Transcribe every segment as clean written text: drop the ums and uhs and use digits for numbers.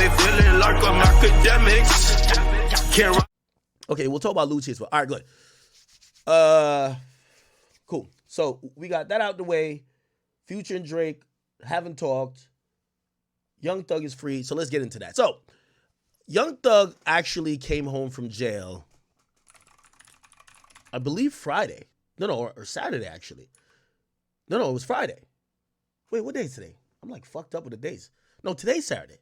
me feeling like I'm Akademiks. Can't. Okay, we'll talk about Lucci as well. All right, good. Cool. So we got that out the way. Future and Drake haven't talked. Young Thug is free. So let's get into that. So Young Thug actually came home from jail, I believe Friday. No, or Saturday, actually. No, it was Friday. Wait, what day is today? I'm like fucked up with the days. No, today's Saturday.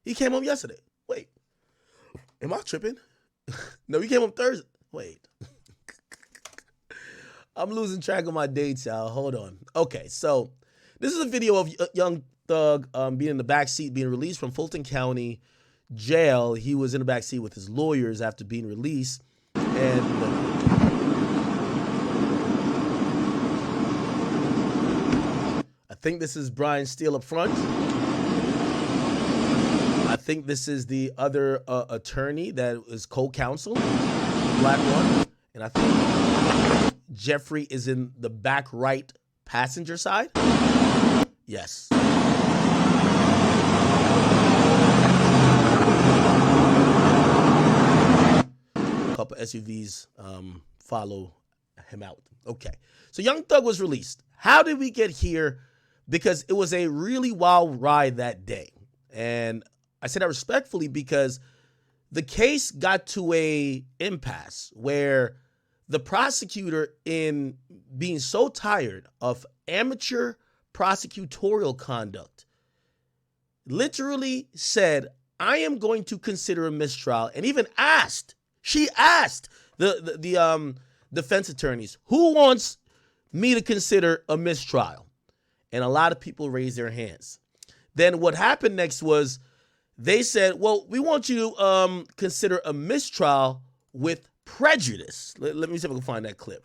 He came home yesterday. Wait. Am I tripping? No, he came home Thursday. Wait. I'm losing track of my dates, y'all. Hold on. Okay, so this is a video of Young Thug being in the backseat, being released from Fulton County Jail. He was in the backseat with his lawyers after being released. And I think this is Brian Steele up front. I think this is the other attorney that is co-counsel, the black one. And I think Jeffrey is in the back right passenger side. Yes. A couple SUVs follow him out. Okay. So Young Thug was released. How did we get here? Because it was a really wild ride that day. And I say that respectfully because the case got to a impasse where the prosecutor, in being so tired of amateur prosecutorial conduct, literally said, I am going to consider a mistrial, and even asked the defense attorneys, who wants me to consider a mistrial? And a lot of people raised their hands. Then what happened next was they said, well, we want you to consider a mistrial with prejudice. Let me see if I can find that clip.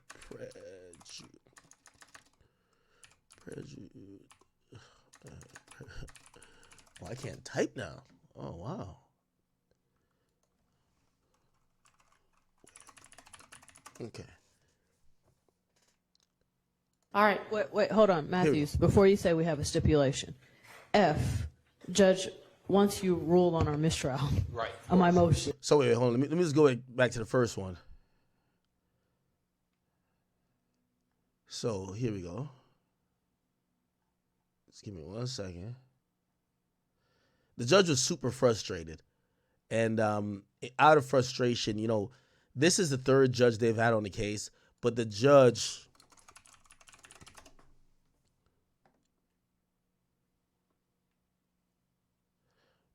Oh, I can't type now. Oh, wow. Okay. All right, wait, hold on, Matthews. Before you say we have a stipulation, F, Judge, once you ruled on our mistrial, right, on my motion. So wait, hold on. Let me just go back to the first one. So here we go. Just give me 1 second. The judge was super frustrated, and out of frustration, you know, this is the third judge they've had on the case, but the judge.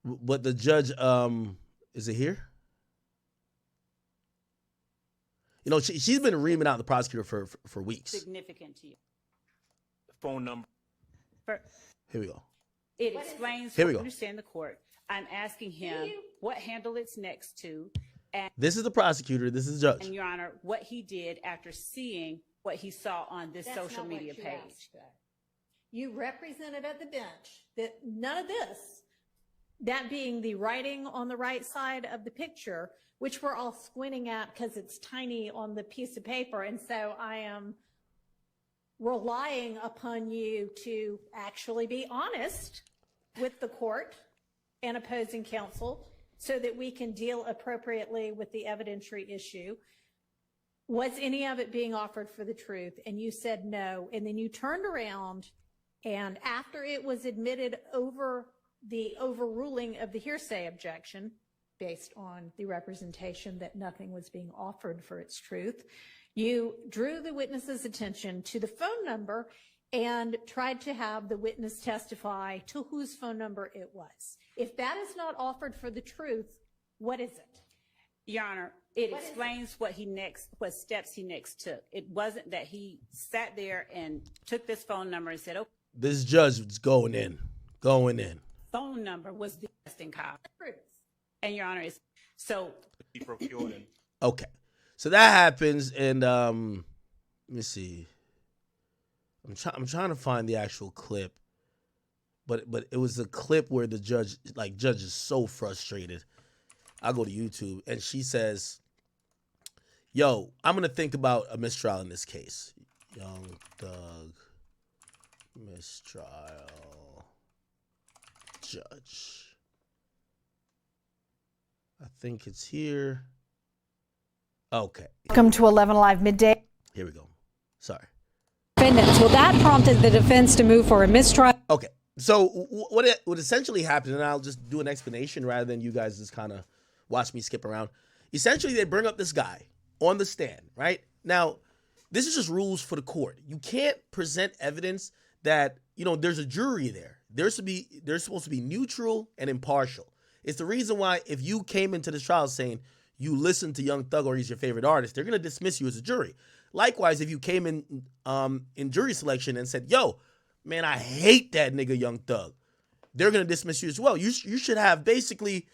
But the judge, is it here? You know, she's been reaming out the prosecutor for weeks. Significant to you. Phone number. Here we go. It explains. Here we go. Understand the court. I'm asking him what handle it's next to. And this is the prosecutor. This is the judge. And Your Honor, what he did after seeing what he saw on this social media page. You represented at the bench that none of this, that being the writing on the right side of the picture, which we're all squinting at because it's tiny on the piece of paper. And so I am relying upon you to actually be honest with the court and opposing counsel so that we can deal appropriately with the evidentiary issue. Was any of it being offered for the truth? And you said no. And then you turned around, and after it was admitted over the overruling of the hearsay objection based on the representation that nothing was being offered for its truth, you drew the witness's attention to the phone number and tried to have the witness testify to whose phone number it was. If that is not offered for the truth, what is it? Your Honor, it explains what steps he next took. It wasn't that he sat there and took this phone number and said, "Oh." This judge was going in. Phone number was the arresting call. And Your Honor, so. He procured him. Okay. So that happens, and let me see. I'm trying to find the actual clip, but it was a clip where the judge is so frustrated. I go to YouTube, and she says, "Yo, I'm gonna think about a mistrial in this case. Young Thug mistrial judge." I think it's here. Okay. Welcome to 11 Live Midday. Here we go. Sorry. Defendants. Well, that prompted the defense to move for a mistrial. Okay. So what essentially happened, and I'll just do an explanation rather than you guys just kind of watch me skip around. Essentially, they bring up this guy on the stand, right? Now, this is just rules for the court. You can't present evidence that, there's a jury there. They're supposed to be neutral and impartial. It's the reason why if you came into this trial saying you listen to Young Thug or he's your favorite artist, they're going to dismiss you as a jury. Likewise, if you came in jury selection and said, yo, man, I hate that nigga Young Thug, they're going to dismiss you as well. You should have basically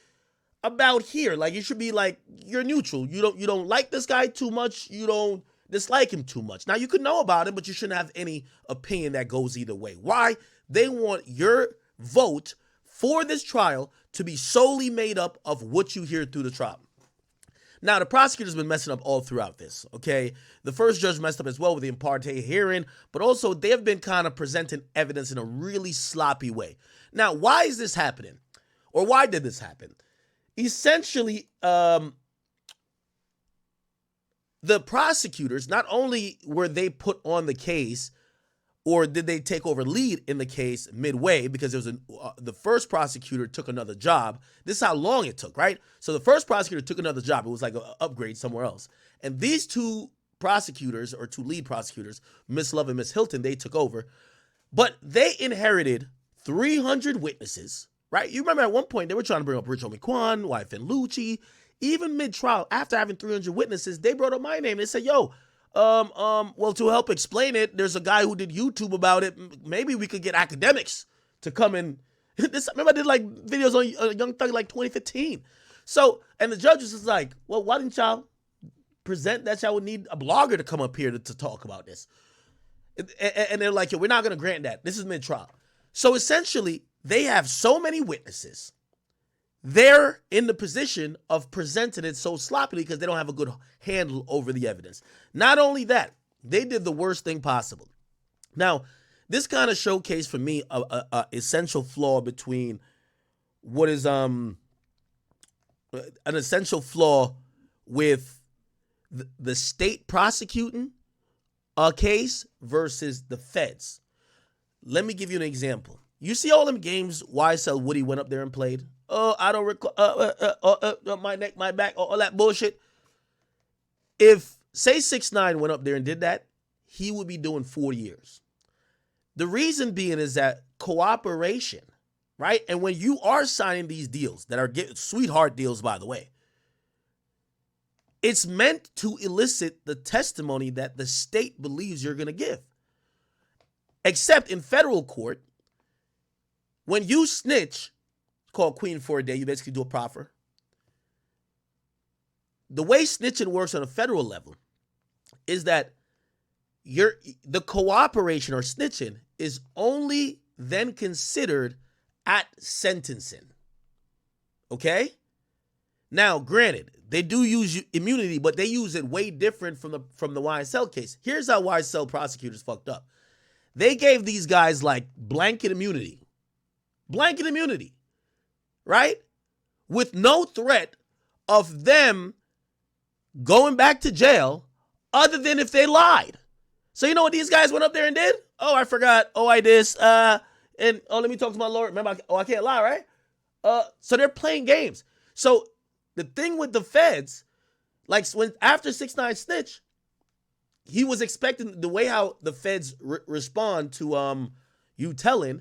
about here. Like, you should be like, you're neutral. You don't like this guy too much. You don't dislike him too much. Now, you could know about it, but you shouldn't have any opinion that goes either way. Why? They want your vote for this trial to be solely made up of what you hear through the trial. Now, the prosecutor's been messing up all throughout this, okay? The first judge messed up as well with the ex parte hearing, but also they have been kind of presenting evidence in a really sloppy way. Now, why is this happening? Or why did this happen? Essentially, the prosecutors, not only were they put on the case, or did they take over lead in the case midway because it was the first prosecutor took another job. This is how long it took, right? So the first prosecutor took another job. It was like an upgrade somewhere else. And these two prosecutors, or two lead prosecutors, Miss Love and Miss Hilton, they took over. But they inherited 300 witnesses, right? You remember at one point they were trying to bring up Rich Homie Quan, Wife and Lucci. Even mid-trial, after having 300 witnesses, they brought up my name. They said, yo, well, to help explain it, there's a guy who did YouTube about it. Maybe we could get Akademiks to come in. Remember I did like videos on Young Thug like 2015. So, and the judge was just like, well, why didn't y'all present that y'all would need a blogger to come up here to talk about this? And they're like, yo, we're not going to grant that. This is mid-trial. So essentially, they have so many witnesses. They're in the position of presenting it so sloppily because they don't have a good handle over the evidence. Not only that, they did the worst thing possible. Now, this kind of showcased for me a essential flaw between what is an essential flaw with the state prosecuting a case versus the feds. Let me give you an example. You see all them games YSL Woody went up there and played? Oh, I don't recall, my neck, my back, all that bullshit. If, say, 6ix9ine went up there and did that, he would be doing 4 years. The reason being is that cooperation, right? And when you are signing these deals that are sweetheart deals, by the way, it's meant to elicit the testimony that the state believes you're going to give. Except in federal court, when you snitch, called Queen for a day, you basically do a proffer. The way snitching works on a federal level is that the cooperation or snitching is only then considered at sentencing. Okay? Now, granted, they do use immunity, but they use it way different from the YSL case. Here's how YSL prosecutors fucked up. They gave these guys like blanket immunity. Blanket immunity. Right? With no threat of them going back to jail other than if they lied. So you know what these guys went up there and did? Oh, I forgot. Oh, I this. Let me talk to my lawyer. Remember, I can't lie, right? So they're playing games. So the thing with the feds, like after 6ix9ine snitch, he was expecting the way how the feds respond to you telling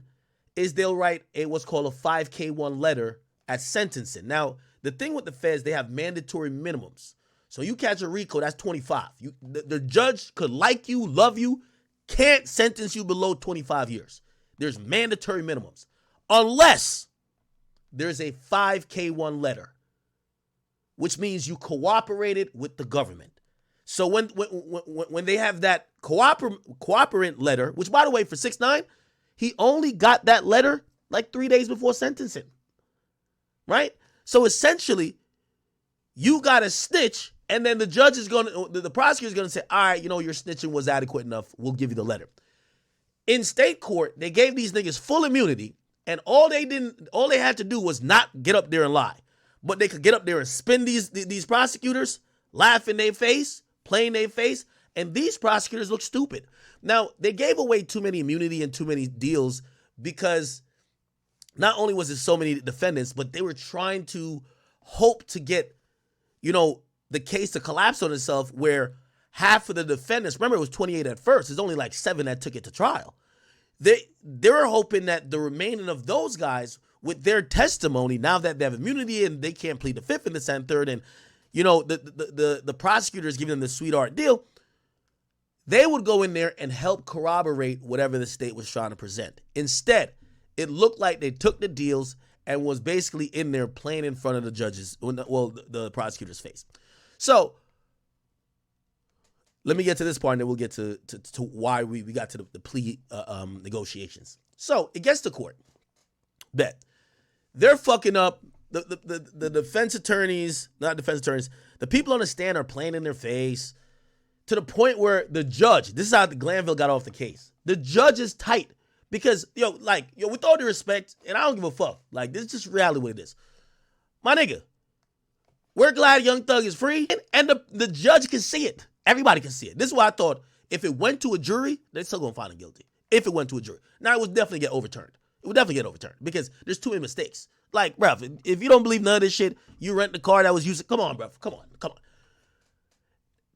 is they'll write what's called a 5K1 letter at sentencing. Now, the thing with the feds, they have mandatory minimums. So you catch a RICO, that's 25. The judge could like you, love you, can't sentence you below 25 years. There's mandatory minimums. Unless there's a 5K1 letter, which means you cooperated with the government. So when they have that cooperant letter, which by the way, for 6ix9ine, he only got that letter like 3 days before sentencing, right? So essentially, you got to snitch, and then the prosecutor is going to say, all right, your snitching was adequate enough. We'll give you the letter. In state court, they gave these niggas full immunity, and all they had to do was not get up there and lie. but they could get up there and spin these prosecutors, laugh in their face, play in their face, and these prosecutors look stupid. Now, they gave away too many immunity and too many deals because not only was it so many defendants, but they were trying to hope to get, the case to collapse on itself where half of the defendants, remember it was 28 at first, there's only like 7 that took it to trial. They were hoping that the remaining of those guys, with their testimony, now that they have immunity and they can't plead the fifth and the second, third, and the prosecutors giving them the sweetheart deal, they would go in there and help corroborate whatever the state was trying to present. Instead, it looked like they took the deals and was basically in there playing in front of the judges, the prosecutor's face. So let me get to this part, and then we'll get to why we got to the plea negotiations. So it gets to court. Bet. They're fucking up. The defense attorneys, not defense attorneys, the people on the stand are playing in their face to the point where the judge, this is how Glanville got off the case. The judge is tight because, with all due respect, and I don't give a fuck. Like, this is just reality what it is. My nigga, we're glad Young Thug is free, and the judge can see it. Everybody can see it. This is why I thought if it went to a jury, they're still going to find him guilty. If it went to a jury. Now, it would definitely get overturned. It would definitely get overturned because there's too many mistakes. Like, bruv, if you don't believe none of this shit, you rent the car that was used. Come on, bruv. Come on.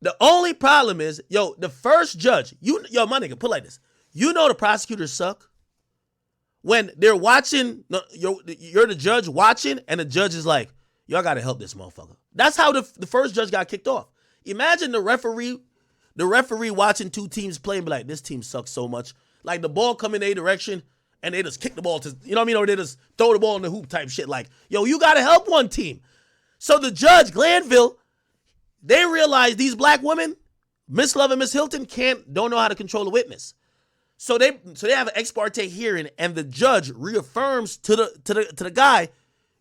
The only problem is, the first judge, my nigga, put it like this. The prosecutors suck when they're watching, you're the judge watching, and the judge is like, y'all got to help this motherfucker. That's how the first judge got kicked off. Imagine the referee watching two teams play and be like, this team sucks so much. Like, the ball come in their direction, and they just kick the ball to, or they just throw the ball in the hoop type shit. Like, you got to help one team. So the judge, Glanville, they realize these black women, Miss Love and Miss Hilton, don't know how to control a witness. So they have an ex parte hearing, and the judge reaffirms to the guy,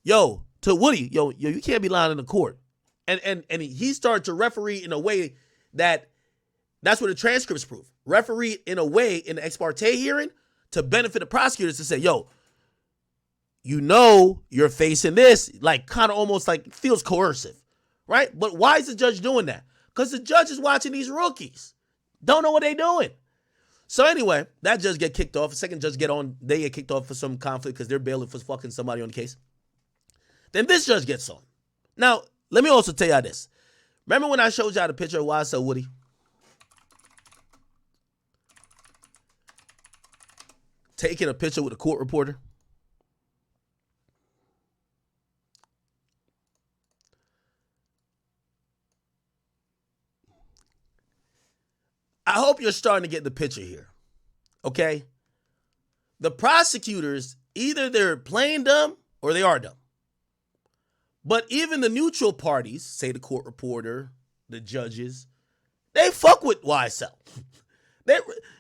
to Woody, you can't be lying in the court. And he started to referee in a way that's what the transcripts prove. Referee in a way in the ex parte hearing to benefit the prosecutors to say, you're facing this, like kind of almost like feels coercive, right? But why is the judge doing that? Because the judge is watching these rookies. Don't know what they're doing. So anyway, that judge get kicked off. The second judge they get kicked off for some conflict because they're bailing for fucking somebody on the case. Then this judge gets on. Now, let me also tell y'all this. Remember when I showed y'all the picture of YSL Woody? Taking a picture with a court reporter. I hope you're starting to get the picture here. Okay? The prosecutors, either they're playing dumb or they are dumb. But even the neutral parties, say the court reporter, the judges, they fuck with YSL.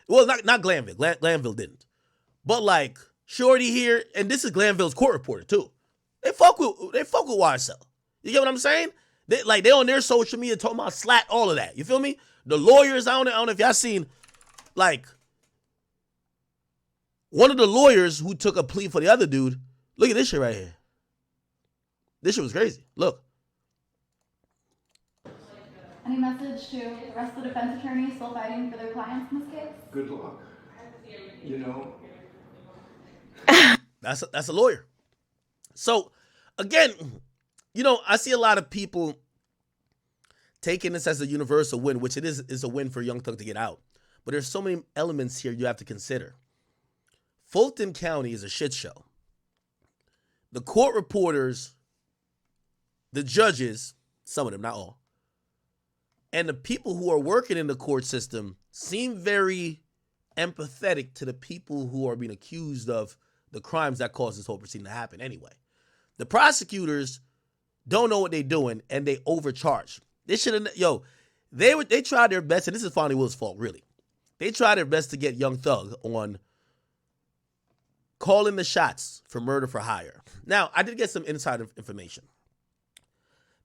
Not Glanville. Glanville didn't. But like Shorty here, and this is Glanville's court reporter too. They fuck with YSL. You get what I'm saying? They on their social media talking about slat, all of that. You feel me? The lawyers, I don't know if y'all seen, like, one of the lawyers who took a plea for the other dude. Look at this shit right here. This shit was crazy. Look. Any message to the rest of the defense attorneys still fighting for their clients in this case? Good luck. That's a lawyer. So, again, I see a lot of people taking this as a universal win, which it is a win for Young Thug to get out. But there's so many elements here you have to consider. Fulton County is a shit show. The court reporters, the judges, some of them, not all, and the people who are working in the court system seem very empathetic to the people who are being accused of the crimes that caused this whole proceeding to happen anyway. The prosecutors don't know what they're doing, and they overcharge. They should have, they tried their best, and this is Fonnie Will's fault, really. They tried their best to get Young Thug on calling the shots for murder for hire. Now, I did get some insider information.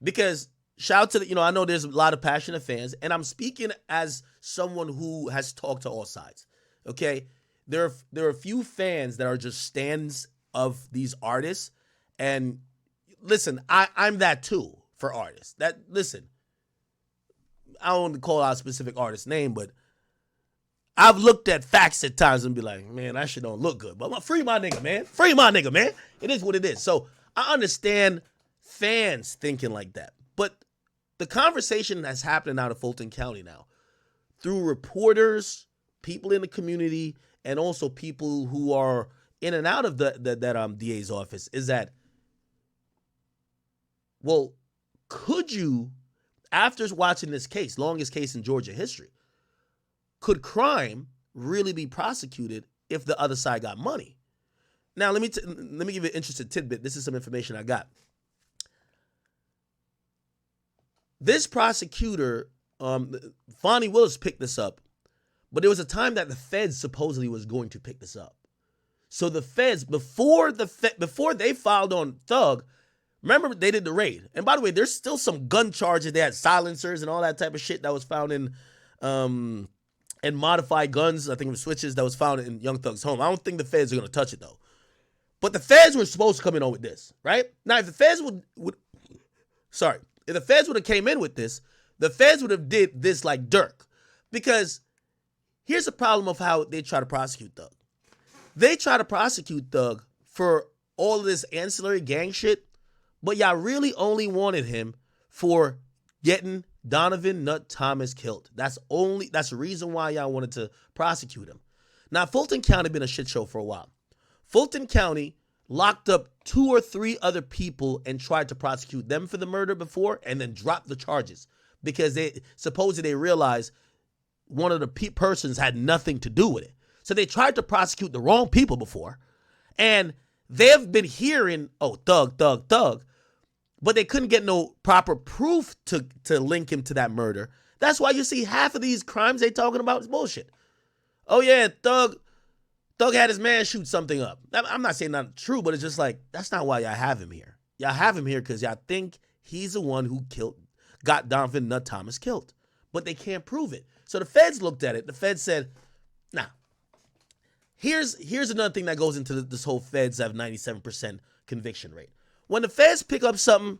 Because shout out to I know there's a lot of passionate fans, and I'm speaking as someone who has talked to all sides. Okay? There are a few fans that are just stands of these artists, and listen, I'm that too for artists. That listen, I don't want to call out a specific artist's name, but I've looked at facts at times and be like, man, that shit don't look good. But free my nigga, man. Free my nigga, man. It is what it is. So I understand fans thinking like that. But the conversation that's happening out of Fulton County now, through reporters, people in the community, and also people who are in and out of that DA's office, is that, well, could you, after watching this case, longest case in Georgia history, could crime really be prosecuted if the other side got money? Now, let me give you an interesting tidbit. This is some information I got. This prosecutor, Fonnie Willis, picked this up, but there was a time that the feds supposedly was going to pick this up. So the feds, before they filed on Thug, remember they did the raid. And by the way, there's still some gun charges. They had silencers and all that type of shit that was found in and modified guns, I think it was switches, that was found in Young Thug's home. I don't think the feds are going to touch it, though. But the feds were supposed to come in on with this, right? Now, if the feds if the feds would have came in with this, the feds would have did this like Dirk. Because here's the problem of how they try to prosecute Thug. They try to prosecute Thug for all of this ancillary gang shit, but y'all really only wanted him for getting Donovan Nut Thomas killed. That's the reason why y'all wanted to prosecute him. Now, Fulton County been a shit show for a while. Fulton County locked up 2 or 3 other people and tried to prosecute them for the murder before and then dropped the charges because they realized one of the persons had nothing to do with it. So they tried to prosecute the wrong people before, and they've been hearing, oh, Thug, but they couldn't get no proper proof to link him to that murder. That's why you see half of these crimes they talking about is bullshit. Oh yeah, Thug had his man shoot something up. I'm not saying that's true, but it's just like, that's not why y'all have him here. Y'all have him here because y'all think he's the one who got Donovan Nut Thomas killed. But they can't prove it. So the feds looked at it. The feds said, nah. Here's another thing that goes into this whole feds have 97% conviction rate. When the feds pick up something,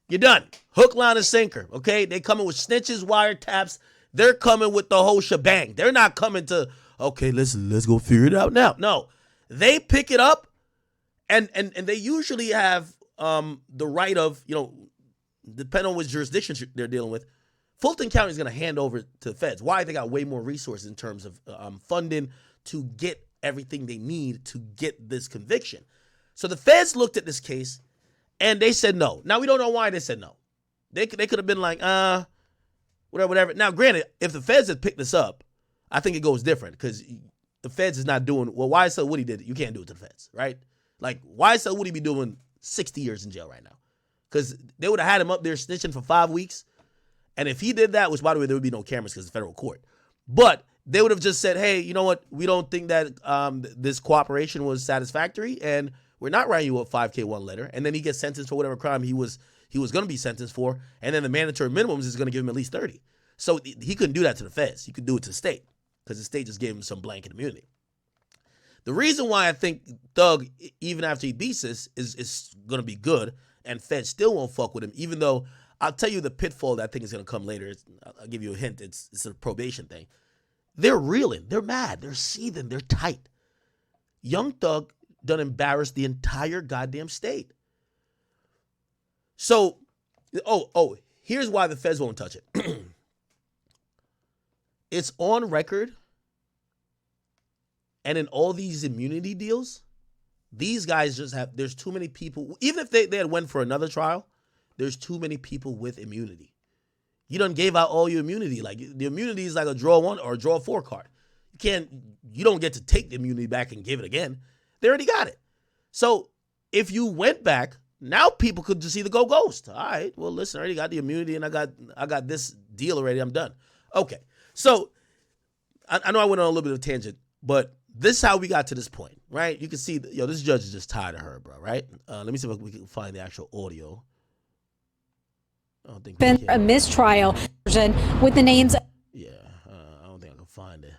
you're done. Hook, line, and sinker, okay? They coming with snitches, wiretaps. They're coming with the whole shebang. They're not coming to, okay, let's go figure it out now. No, they pick it up, and they usually have the right of, depending on which jurisdiction they're dealing with, Fulton County is going to hand over to the feds. Why? They got way more resources in terms of funding to get everything they need to get this conviction. So the feds looked at this case, and they said no. Now, we don't know why they said no. They could have been like, whatever. Now, granted, if the feds had picked this up, I think it goes different because the feds is not doing, well, YSL Woody did it. You can't do it to the feds, right? Like, YSL Woody be doing 60 years in jail right now because they would have had him up there snitching for 5 weeks. And if he did that, which, by the way, there would be no cameras because it's federal court. But they would have just said, hey, you know what? We don't think that this cooperation was satisfactory, and we're not writing you a 5K1 letter. And then he gets sentenced for whatever crime he was going to be sentenced for. And then the mandatory minimums is going to give him at least 30. So he couldn't do that to the feds. He could do it to the state because the state just gave him some blanket immunity. The reason why I think Thug, even after he beats this, is going to be good, and feds still won't fuck with him, even though I'll tell you the pitfall that I think is going to come later. I'll give you a hint. It's a probation thing. They're reeling. They're mad. They're seething. They're tight. Young Thug done embarrassed the entire goddamn state. So, here's why the feds won't touch it. It's on record, and in all these immunity deals, these guys just there's too many people, even if they had went for another trial, there's too many people with immunity. You done gave out all your immunity. Like, the immunity is like a draw 1 or a draw 4 card. You don't get to take the immunity back and give it again. They already got it. So if you went back, now people could just either go ghost. All right, well, listen, I already got the immunity and I got this deal already. I'm done. Okay. So I know I went on a little bit of a tangent, but this is how we got to this point, right? You can see, this judge is just tired of her, bro, right? Let me see if we can find the actual audio. I don't think Been a mistrial version with the names. Yeah, I don't think I can find it.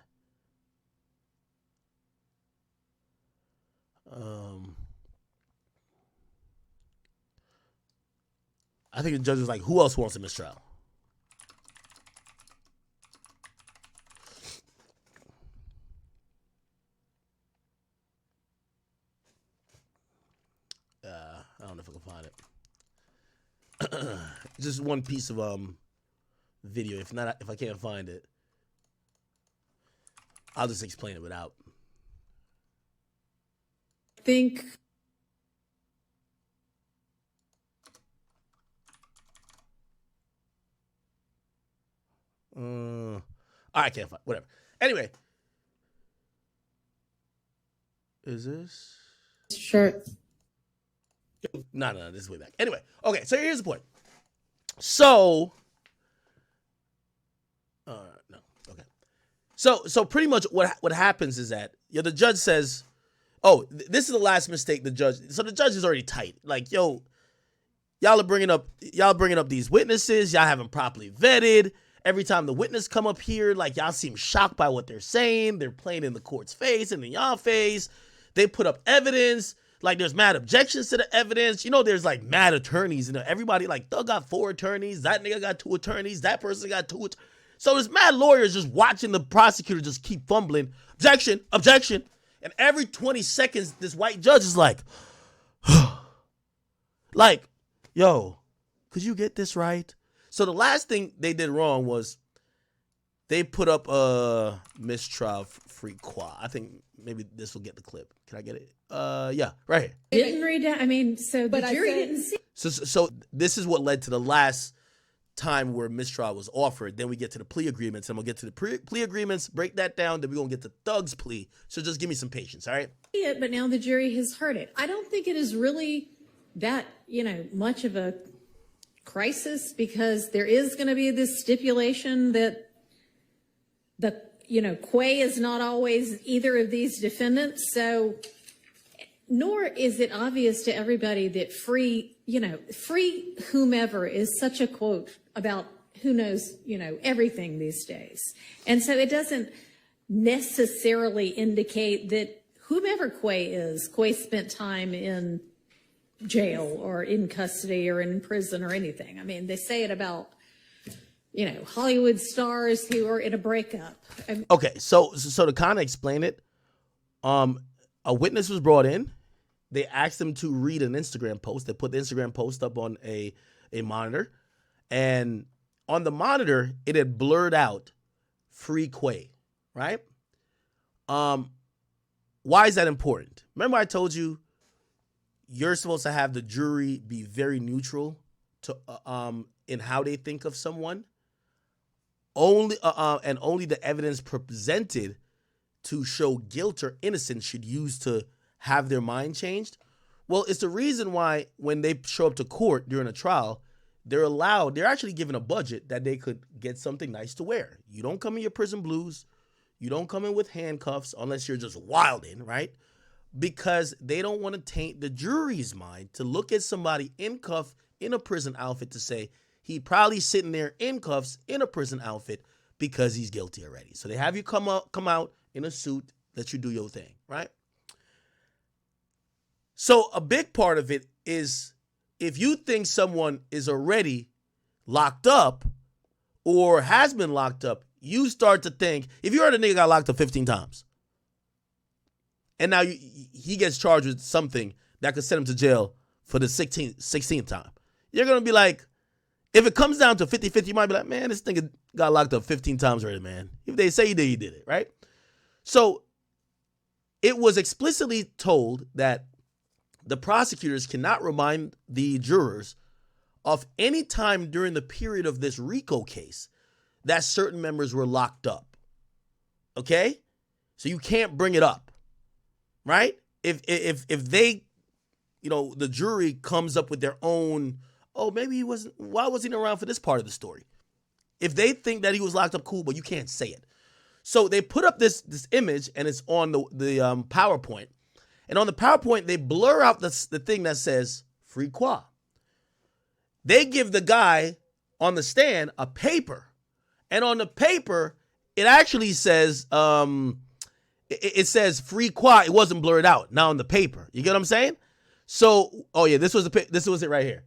I think the judge was like, who else wants a mistrial? I don't know if I can find it. Just one piece of video. If I can't find it, I'll just explain it without. Think I can't find whatever. Anyway, is this? sure. No, this is way back. Anyway, okay, so here's the point. So, no, okay. So pretty much what happens is that the judge says, "Oh, this is the last mistake." The judge is already tight. Like, yo, y'all bringing up these witnesses. Y'all haven't properly vetted. Every time the witness come up here, like, y'all seem shocked by what they're saying. They're playing in the court's face and in y'all face. They put up evidence. Like, there's mad objections to the evidence. There's like mad attorneys. Everybody, like, Thug got 4 attorneys. That nigga got 2 attorneys. That person got 2. So there's mad lawyers just watching the prosecutor just keep fumbling. Objection, objection. And every 20 seconds, this white judge is like, like, yo, could you get this right? So the last thing they did wrong was they put up a mistrial free qua. I think maybe this will get the clip. Can I get it? Yeah, right here. Didn't read that. I mean, so the jury didn't see. So this is what led to the last time where mistrial was offered. Then we get to the plea agreements, and we'll get to the plea agreements, break that down, then we're going to get to Thug's plea. So just give me some patience, all right? it, but now the jury has heard it. I don't think it is really that, much of a crisis, because there is going to be this stipulation that Quay is not always either of these defendants. So, nor is it obvious to everybody that free whomever is such a quote about who knows, everything these days. And so it doesn't necessarily indicate that whomever Quay spent time in jail or in custody or in prison or anything. I mean, they say it about, Hollywood stars who are in a breakup. Okay, so to kind of explain it, a witness was brought in. They asked him to read an Instagram post. They put the Instagram post up on a monitor. And on the monitor, it had blurred out free Quay, right? Why is that important? Remember I told you you're supposed to have the jury be very neutral to in how they think of someone. Only the evidence presented to show guilt or innocence should use to have their mind changed. Well, it's the reason why when they show up to court during a trial, they're actually given a budget that they could get something nice to wear. You don't come in your prison blues. You don't come in with handcuffs unless you're just wilding, right? Because they don't want to taint the jury's mind to look at somebody in cuffs in a prison outfit to say he probably sitting there in cuffs in a prison outfit because he's guilty already. So they have you come out in a suit, let you do your thing, right? So a big part of it is if you think someone is already locked up or has been locked up, you start to think, if you heard a nigga got locked up 15 times, and now he gets charged with something that could send him to jail for the 16th time, you're going to be like, if it comes down to 50-50, you might be like, man, this nigga got locked up 15 times already, man. If they say he did it, right? So it was explicitly told that the prosecutors cannot remind the jurors of any time during the period of this RICO case that certain members were locked up. Okay? So you can't bring it up, right? If they, the jury comes up with their own, oh, maybe he wasn't, why wasn't he around for this part of the story? If they think that he was locked up, cool, but you can't say it. So they put up this image, and it's on the PowerPoint. And on the PowerPoint, they blur out the thing that says free qua. They give the guy on the stand a paper. And on the paper, it actually says, it says free qua. It wasn't blurred out. Now on the paper. You get what I'm saying? So, oh yeah, this was it right here.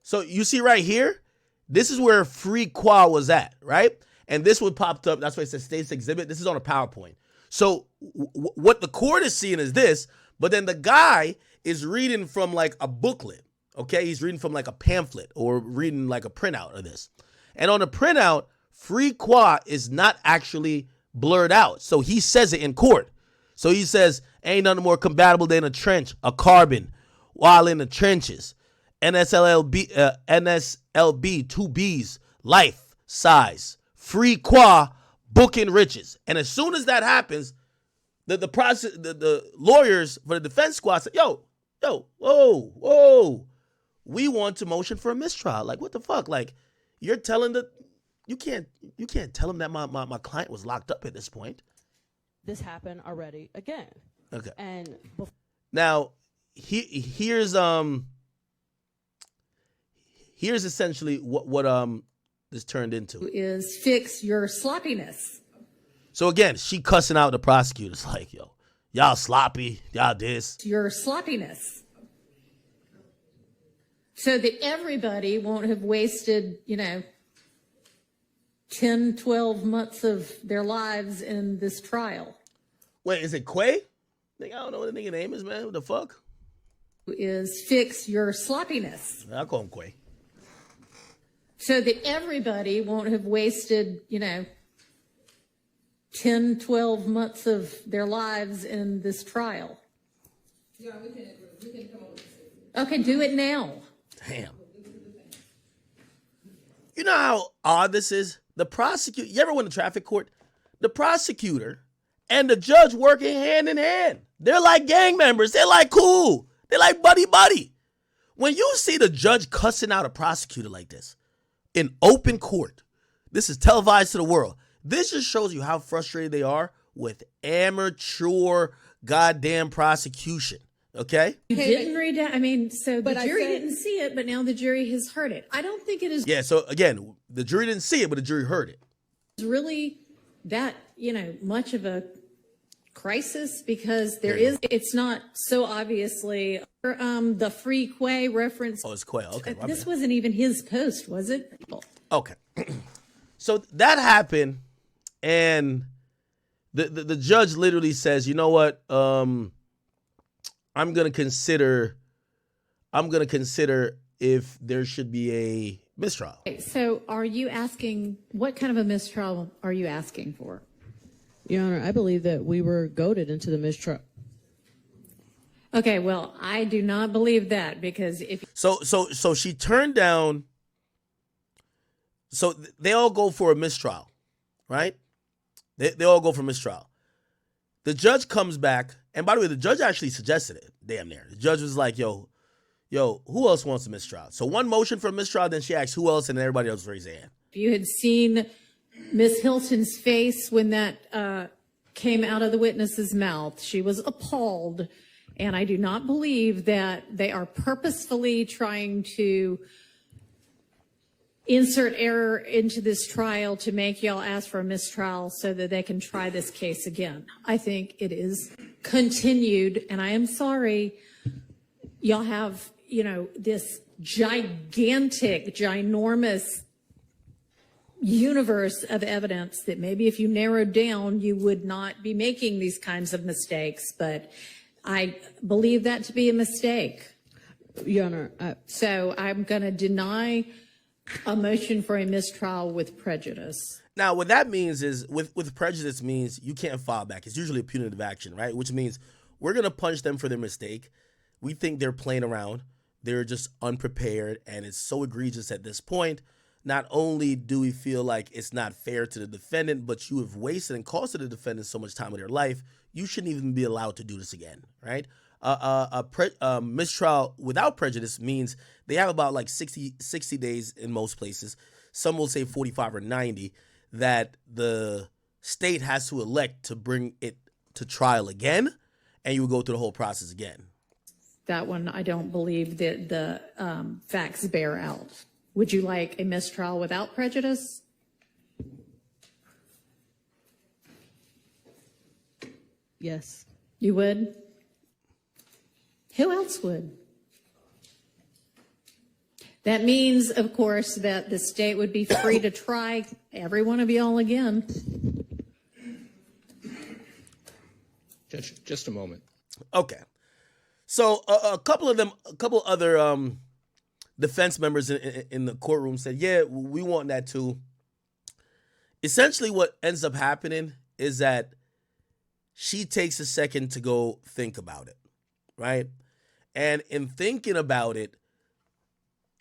So you see right here, this is where free qua was at, right? And this would popped up. That's why it says state's exhibit. This is on a PowerPoint. So what the court is seeing is this, but then the guy is reading from like a booklet, okay? He's reading from like a pamphlet or reading like a printout of this. And on the printout, free qua is not actually blurred out. So he says it in court. So he says, ain't nothing more compatible than a trench, a carbon, while in the trenches. NSLB, NSLB, 2Bs, life, size, free qua, booking riches. And as soon as that happens, the lawyers for the defense squad said, whoa, we want to motion for a mistrial. Like, what the fuck? Like, you're telling you can't tell him that my client was locked up at this point. This happened already again. Okay. And now here's essentially what this turned into is fix your sloppiness. So again, she cussing out the prosecutors like, y'all sloppy, y'all this. Your sloppiness. So that everybody won't have wasted, 10, 12 months of their lives in this trial. Wait, is it Quay? I don't know what the nigga name is, man. What the fuck? Is fix your sloppiness. I'll call him Quay. So that everybody won't have wasted, 10, 12 months of their lives in this trial. Yeah, we can come up with it. Okay, do it now. Damn. You know how odd this is? The prosecutor, you ever went to traffic court? The prosecutor and the judge working hand in hand. They're like gang members. They're like cool. They're like buddy. When you see the judge cussing out a prosecutor like this in open court, this is televised to the world. This just shows you how frustrated they are with amateur goddamn prosecution. Okay? You didn't read it. So the jury didn't see it, but now the jury has heard it. I don't think it is. Yeah, so again, the jury didn't see it, but the jury heard it. Really that, much of a crisis because it's not so obviously the free Quay reference. Oh, it's Quay. Okay. This wasn't even his post, was it? Okay. So that happened, and the judge literally says, you know what? I'm gonna consider if there should be a mistrial. So are you asking, what kind of a mistrial are you asking for? Your Honor, I believe that we were goaded into the mistrial. Okay, well, I do not believe that because if so she turned down. So they all go for a mistrial, right? They all go for mistrial. The judge comes back, and by the way, the judge actually suggested it. Damn near. The judge was like, yo, who else wants a mistrial? So one motion for a mistrial, then she asked who else, and then everybody else raised their hand. If you had seen Ms. Hilton's face when that came out of the witness's mouth, she was appalled. And I do not believe that they are purposefully trying to insert error into this trial to make y'all ask for a mistrial so that they can try this case again. I think it is continued, and I am sorry, y'all have, this gigantic, ginormous universe of evidence that maybe if you narrowed down, you would not be making these kinds of mistakes, but I believe that to be a mistake. Your Honor, so I'm going to deny a motion for a mistrial with prejudice. Now, what that means is, with prejudice means you can't file back. It's usually a punitive action, right? Which means we're going to punish them for their mistake. We think they're playing around. They're just unprepared, and it's so egregious at this point. Not only do we feel like it's not fair to the defendant, but you have wasted and costed the defendant so much time of their life, you shouldn't even be allowed to do this again, right? A mistrial without prejudice means they have about like 60 days in most places. Some will say 45 or 90 that the state has to elect to bring it to trial again, and you will go through the whole process again. That one, I don't believe that the facts bear out. Would you like a mistrial without prejudice? yes. You would? Who else would? That means, of course, that the state would be free to try every one of y'all again. Judge, just a moment. Okay. So a couple other defense members in the courtroom said, yeah, we want that too. Essentially what ends up happening is that she takes a second to go think about it, right? And in thinking about it,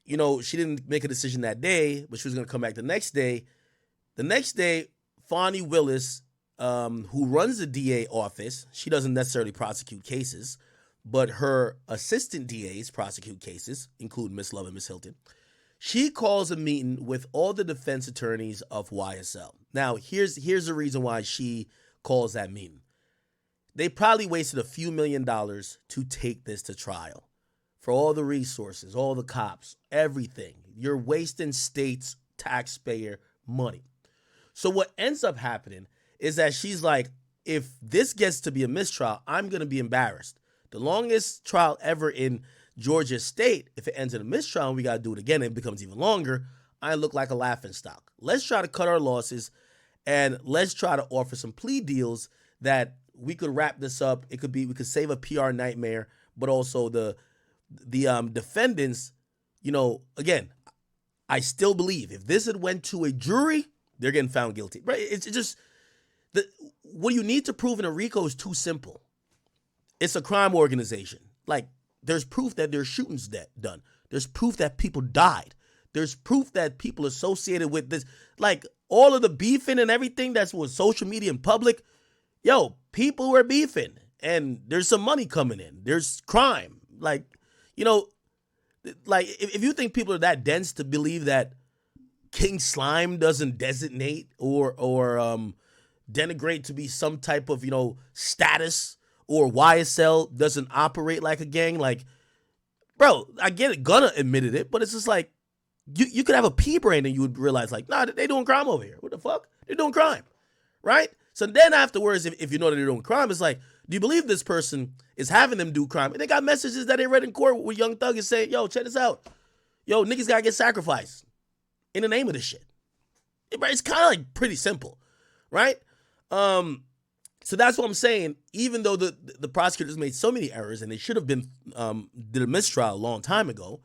you know, she didn't make a decision that day, but she was going to come back the next day. The next day, Fonnie Willis, who runs the DA office, she doesn't necessarily prosecute cases, but her assistant DAs prosecute cases, including Miss Love and Miss Hilton. She calls a meeting with all the defense attorneys of YSL. Now, here's the reason why she calls that meeting. They probably wasted a few $1 million to take this to trial. For all the resources, all the cops, everything. You're wasting state's taxpayer money. So what ends up happening is that she's like, if this gets to be a mistrial, I'm going to be embarrassed. The longest trial ever in Georgia State, if it ends in a mistrial and we got to do it again, it becomes even longer, I look like a laughingstock. Let's try to cut our losses and let's try to offer some plea deals that we could wrap this up. It could be, we could save a PR nightmare, but also the defendants, you know, again, I still believe if this had went to a jury, they're getting found guilty, right? It's just what you need to prove in a RICO is too simple. It's a crime organization. Like, there's proof that there's shootings done. There's proof that people died. There's proof that people associated with this, like all of the beefing and everything that's with social media and public. Yo, people were beefing and there's some money coming in. There's crime. Like, you know, like if you think people are that dense to believe that King Slime doesn't designate or denigrate to be some type of, you know, status, or YSL doesn't operate like a gang, like, bro, I get it, Gunna admitted it, but it's just like, you could have a pea brain and you would realize, like, nah, they doing crime over here. What the fuck? They're doing crime, right? So then afterwards, if you know that they're doing crime, it's like, do you believe this person is having them do crime? And they got messages that they read in court where Young Thug is saying, yo, check this out. Yo, niggas gotta get sacrificed in the name of this shit. It's kind of like pretty simple, right? So that's what I'm saying. Even though the prosecutors made so many errors and they should have been did a mistrial a long time ago,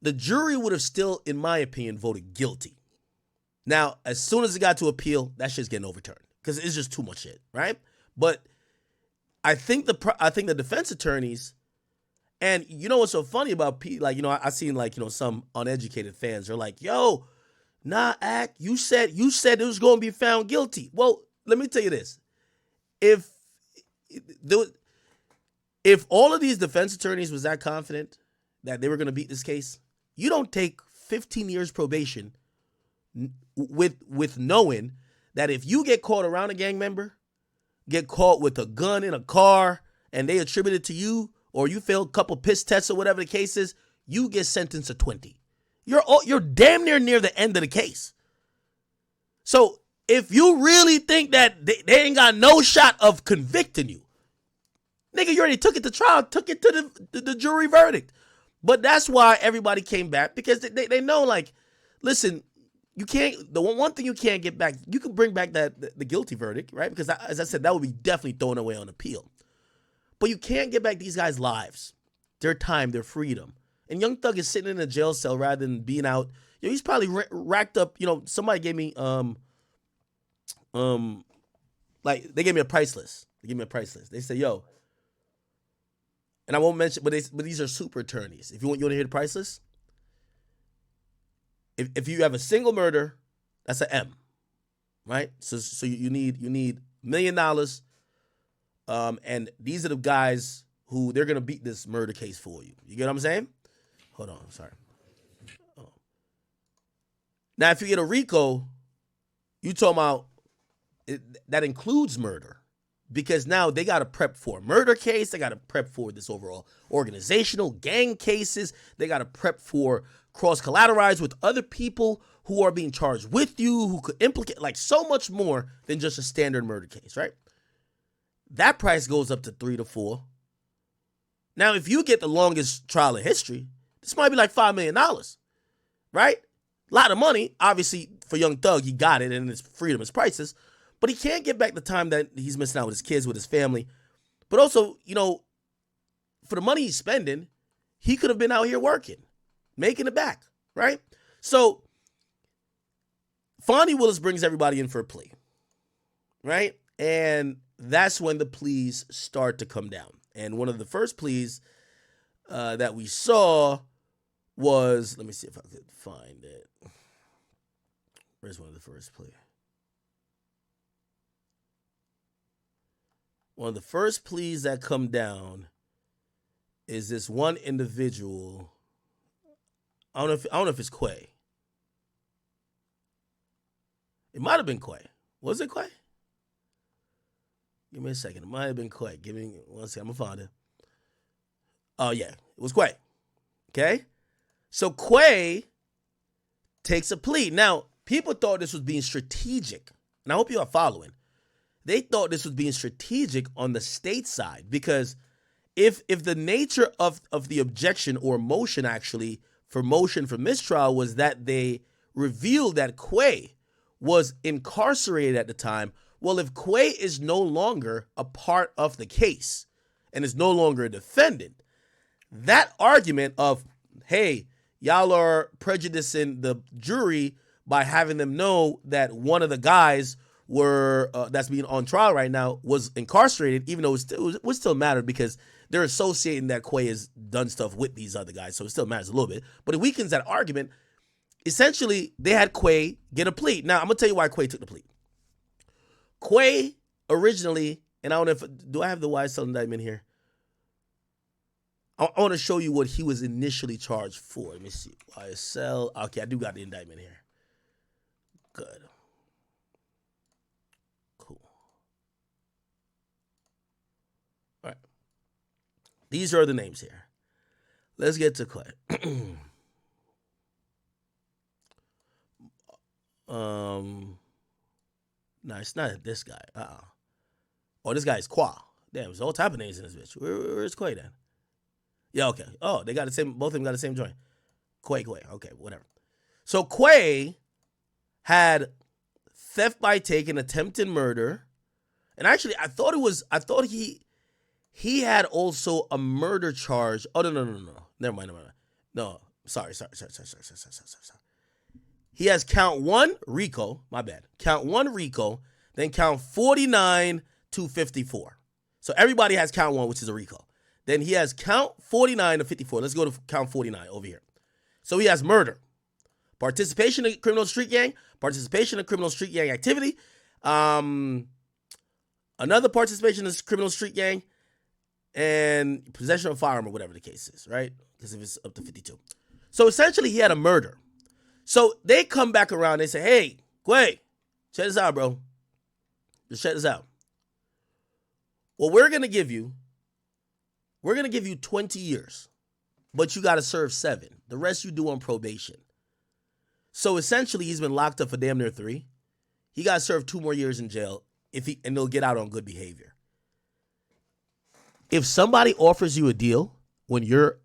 the jury would have still, in my opinion, voted guilty. Now, as soon as it got to appeal, that shit's getting overturned because it's just too much shit, right? But I think the defense attorneys, and you know what's so funny about like, you know, I seen like, you know, some uneducated fans are like, yo, nah, Ak, you said it was going to be found guilty. Well, let me tell you this. If all of these defense attorneys was that confident that they were going to beat this case, you don't take 15 years probation with knowing that if you get caught around a gang member, get caught with a gun in a car, and they attribute it to you, or you fail a couple piss tests or whatever the case is, you get sentenced to 20. You're damn near the end of the case. So if you really think that they ain't got no shot of convicting you, nigga, you already took it to trial, took it to the jury verdict. But that's why everybody came back, because they know, like, listen, you can't, the one thing you can't get back, you can bring back the guilty verdict, right? Because as I said, that would be definitely thrown away on appeal. But you can't get back these guys' lives, their time, their freedom. And Young Thug is sitting in a jail cell rather than being out. You know, he's probably racked up, you know, somebody gave me, like, they gave me a price list. They said, yo, and I won't mention, but these are super attorneys. If you want to hear the price list? If you have a single murder, that's an M, right? So you need $1 million, and these are the guys who they're gonna beat this murder case for you. You get what I'm saying? Hold on, sorry. Oh. Now, if you get a RICO, you talking about that includes murder, because now they got to prep for a murder case. They got to prep for this overall organizational gang cases. They got to prep for cross-collateralize with other people who are being charged with you, who could implicate, like, so much more than just a standard murder case, right? That price goes up to 3 to 4. Now, if you get the longest trial in history, this might be like $5 million, right? A lot of money. Obviously, for Young Thug, he got it, and his freedom is priceless. But he can't get back the time that he's missing out with his kids, with his family. But also, for the money he's spending, he could have been out here working, making it back, right? So, Fonnie Willis brings everybody in for a plea, right? And that's when the pleas start to come down. And one of the first pleas that we saw was, let me see if I could find it. Where's one of the first pleas? One of the first pleas that come down is this one individual. I don't know if it's Quay. It might have been Quay. Was it Quay? Give me a second. It might have been Quay. Give me 1 second. I'm going to find it. Oh, yeah. It was Quay. Okay? So Quay takes a plea. Now, people thought this was being strategic. And I hope you are following. They thought this was being strategic on the state side. Because if the nature of the objection or motion, actually, for motion for mistrial was that they revealed that Quay was incarcerated at the time. Well, if Quay is no longer a part of the case and is no longer a defendant, that argument of, hey, y'all are prejudicing the jury by having them know that one of the guys that's being on trial right now was incarcerated, even though it would still matter because they're associating that Quay has done stuff with these other guys, so it still matters a little bit. But it weakens that argument. Essentially, they had Quay get a plea. Now, I'm going to tell you why Quay took the plea. Quay originally, and I don't know do I have the YSL indictment here? I want to show you what he was initially charged for. Let me see. YSL. Okay, I do got the indictment here. Good. Cool. All right. These are the names here. Let's get to Quay. No, it's not this guy. Oh, this guy is Qua. Damn, there's all type of names in this bitch. Where's Quay then? Yeah, okay. Oh, they got the same. Both of them got the same joint. Quay. Okay, whatever. So Quay had theft by taking, attempted murder, and actually, I thought he had also a murder charge. Oh no. Never mind. No, sorry. He has count 1 RICO, my bad. Count 1 RICO, then count 49 to 54. So everybody has count 1, which is a RICO. Then he has count 49 to 54. Let's go to count 49 over here. So he has murder, participation in criminal street gang, participation in criminal street gang activity, another participation in criminal street gang, and possession of a firearm or whatever the case is, right? Because if it's up to 52. So essentially he had a murder. So they come back around. They say, hey, Quay, check this out, bro. Just check this out. Well, we're going to give you 20 years, but you got to serve 7. The rest you do on probation. So essentially, he's been locked up for damn near 3. He got to serve 2 more years in jail and he'll get out on good behavior. If somebody offers you a deal when you're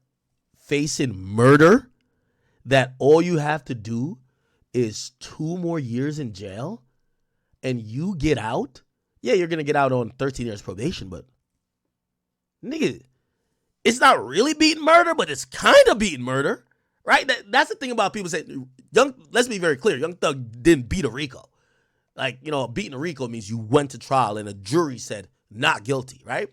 facing murder, that all you have to do is 2 more years in jail and you get out, yeah, you're going to get out on 13 years probation, but nigga, it's not really beating murder, but it's kind of beating murder, right? That's the thing about people saying, let's be very clear, Young Thug didn't beat a RICO. Like, beating a RICO means you went to trial and a jury said not guilty, right?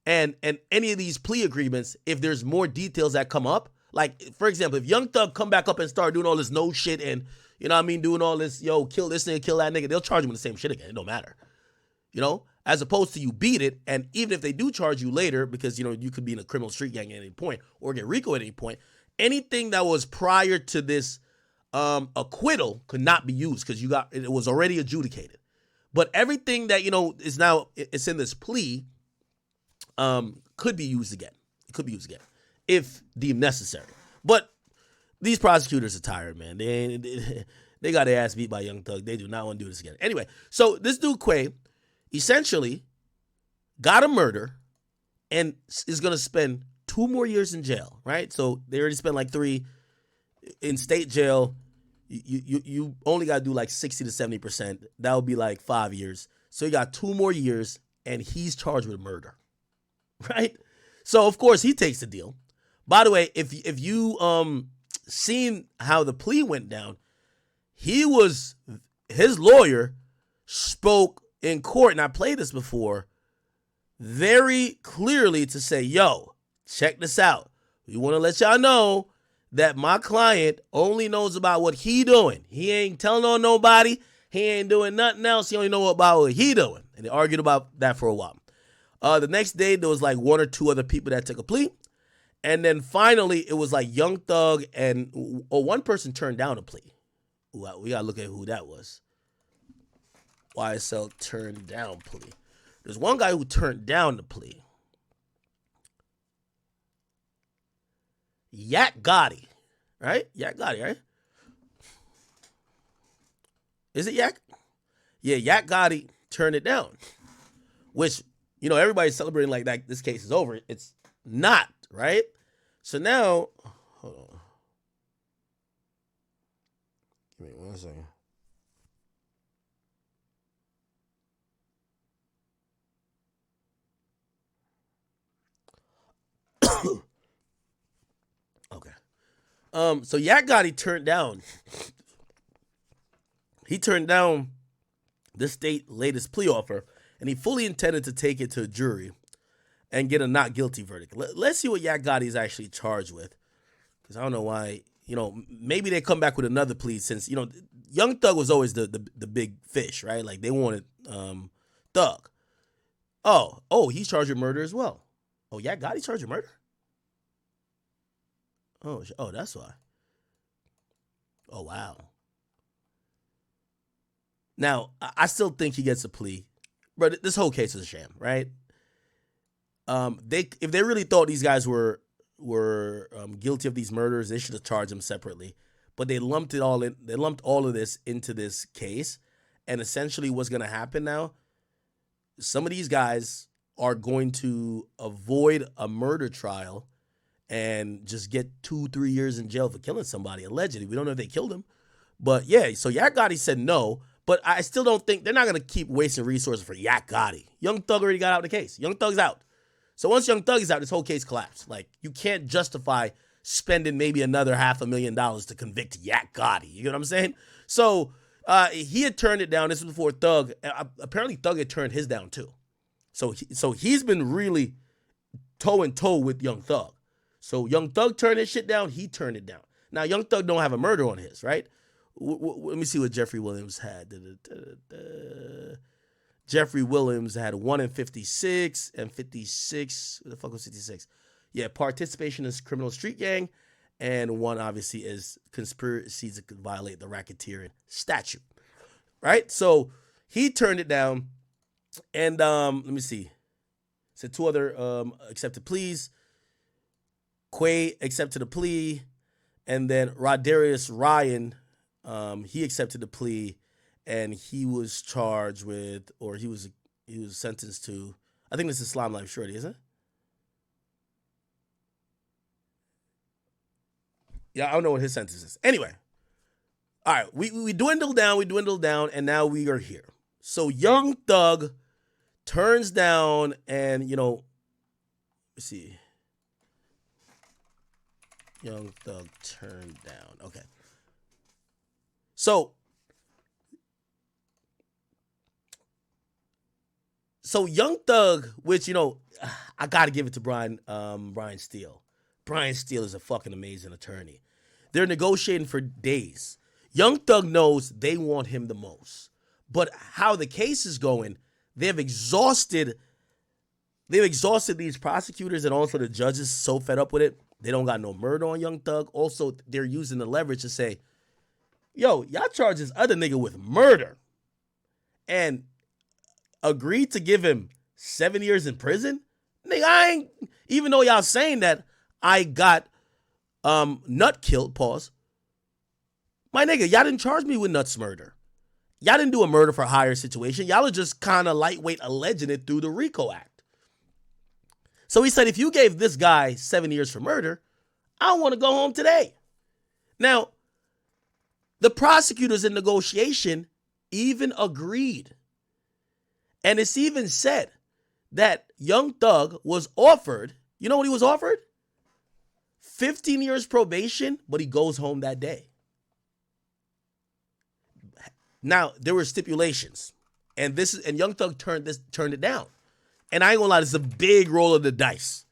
And any of these plea agreements, if there's more details that come up, like, for example, if Young Thug come back up and start doing all this no shit and, doing all this, kill this nigga, kill that nigga, they'll charge him with the same shit again. It don't matter. As opposed to you beat it, and even if they do charge you later, because, you could be in a criminal street gang at any point or get RICO at any point, anything that was prior to this acquittal could not be used because it was already adjudicated. But everything that, is now, it's in this plea, could be used again. It could be used again if deemed necessary. But these prosecutors are tired, man. They got their ass beat by Young Thug. They do not want to do this again. Anyway, so this dude Quay essentially got a murder and is going to spend 2 more years in jail, right? So they already spent like 3 in state jail. You only got to do like 60 to 70%. That would be like 5 years. So you got 2 more years, and he's charged with murder, right? So of course he takes the deal. By the way, if you seen how the plea went down, his lawyer spoke in court, and I played this before, very clearly to say, yo, check this out. We want to let y'all know that my client only knows about what he doing. He ain't telling on nobody. He ain't doing nothing else. He only know about what he doing. And they argued about that for a while. The next day, there was like 1 or 2 other people that took a plea. And then finally, it was like Young Thug and one person turned down a plea. Ooh, we got to look at who that was. YSL turned down plea. There's one guy who turned down the plea. Yak Gotti, right? Yak Gotti, right? Is it Yak? Yeah, Yak Gotti turned it down. Which, you know, everybody's celebrating like that. This case is over. It's not, right? So now, hold on. Give me 1 second. Okay. So Yak Gotti turned down. He turned down the state latest plea offer, and he fully intended to take it to a jury and get a not guilty verdict. Let's see what Yak Gotti is actually charged with, because I don't know why. You know, maybe they come back with another plea since, you know, Young Thug was always the big fish, right? Like they wanted Thug. Oh, he's charged with murder as well. Oh, Yak Gotti charged with murder? Oh, that's why. Oh, wow. Now, I still think he gets a plea, but this whole case is a sham, right? If they really thought these guys were guilty of these murders, they should have charged them separately. But they lumped it all in. They lumped all of this into this case, and essentially, what's going to happen now? Some of these guys are going to avoid a murder trial and just get 2-3 years in jail for killing somebody, allegedly. We don't know if they killed him. But yeah, so Yak Gotti said no, but I still don't think they're not going to keep wasting resources for Yak Gotti. Young Thug already got out of the case. Young Thug's out. So once Young Thug is out, this whole case collapsed. Like, you can't justify spending maybe another $500,000 to convict Yak Gotti. You know what I'm saying? So he had turned it down. This was before Thug. Apparently Thug had turned his down too. So he's been really toe and toe with Young Thug. So Young Thug turned his shit down. He turned it down. Now, Young Thug don't have a murder on his, right? Let me see what Jeffrey Williams had. Jeffrey Williams had 1 in 56 and 56. What the fuck was 56? Yeah, participation in criminal street gang. And 1 obviously is conspiracy to violate the racketeering statute. Right? So he turned it down. And let me see. So 2 other accepted pleas. Quay accepted a plea, and then Rodarius Ryan, he accepted the plea, and he was charged with, or he was sentenced to, I think this is Slime Life Shorty, isn't it? Yeah, I don't know what his sentence is. Anyway, all right, we dwindled down, and now we are here. So Young Thug turns down, and, you know, let's see. Young Thug turned down. Okay. So Young Thug, which, you know, I got to give it to Brian Steele. Brian Steele is a fucking amazing attorney. They're negotiating for days. Young Thug knows they want him the most. But how the case is going, they've exhausted these prosecutors and also the judges so fed up with it. They don't got no murder on Young Thug. Also, they're using the leverage to say, yo, y'all charge this other nigga with murder and agreed to give him 7 years in prison? Nigga, I ain't, even though y'all saying that I got Nut killed, pause. My nigga, y'all didn't charge me with Nut's murder. Y'all didn't do a murder for hire situation. Y'all are just kind of lightweight alleging it through the RICO Act. So he said, if you gave this guy 7 years for murder, I want to go home today. Now, the prosecutors in negotiation even agreed. And it's even said that young Thug was offered, you know what he was offered? 15 years probation, but he goes home that day. Now, there were stipulations. And Young Thug turned it down. And I ain't gonna lie, this is a big roll of the dice.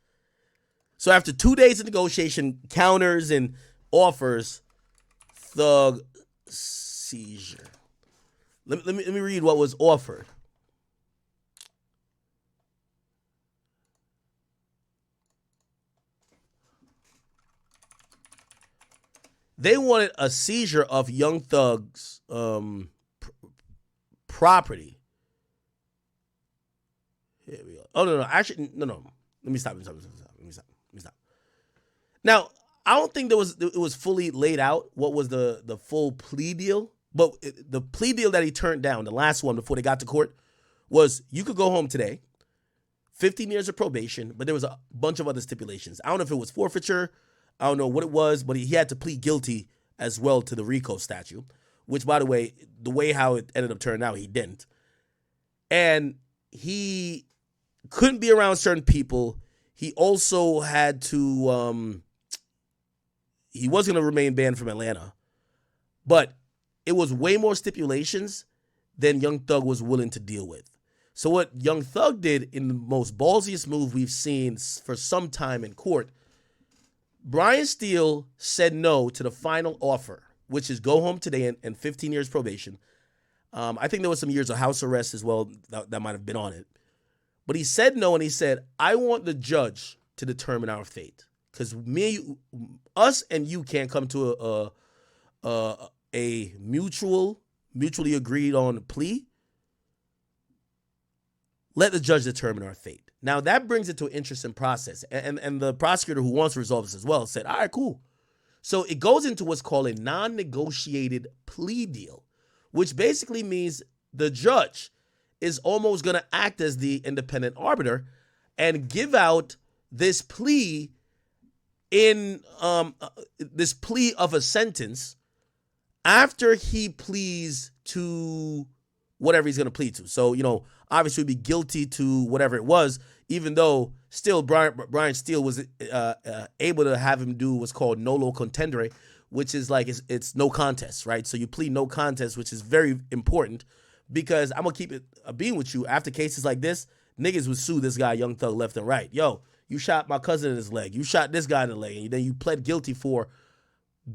So after 2 days of negotiation, counters and offers, Thug seizure. Let me read what was offered. They wanted a seizure of Young Thug's property. Here we go. Oh, no. Actually, no. Let me stop. Now, I don't think it was fully laid out what was the full plea deal. But the plea deal that he turned down, the last one before they got to court, was you could go home today, 15 years of probation, but there was a bunch of other stipulations. I don't know if it was forfeiture. I don't know what it was, but he had to plead guilty as well to the RICO statute, which, by the way how it ended up turning out, he didn't. And he couldn't be around certain people. He also had to, he was going to remain banned from Atlanta, but it was way more stipulations than Young Thug was willing to deal with. So what Young Thug did in the most ballsiest move we've seen for some time in court, Brian Steele said no to the final offer, which is go home today and 15 years probation. I think there was some years of house arrest as well that might have been on it. But he said no, and he said, I want the judge to determine our fate. Because us and you can't come to a mutually agreed on plea. Let the judge determine our fate. Now, that brings it to an interesting process. And the prosecutor who wants to resolve this as well said, all right, cool. So it goes into what's called a non-negotiated plea deal, which basically means the judge is almost going to act as the independent arbiter and give out this plea this plea of a sentence after he pleads to whatever he's going to plead to. So, obviously he'd be guilty to whatever it was, even though still Brian Steele was able to have him do what's called nolo contendere, which is like it's no contest, right? So you plead no contest, which is very important because I'm going to keep it a being with you. After cases like this, niggas would sue this guy, Young Thug, left and right. Yo, you shot my cousin in his leg. You shot this guy in the leg. And then you pled guilty for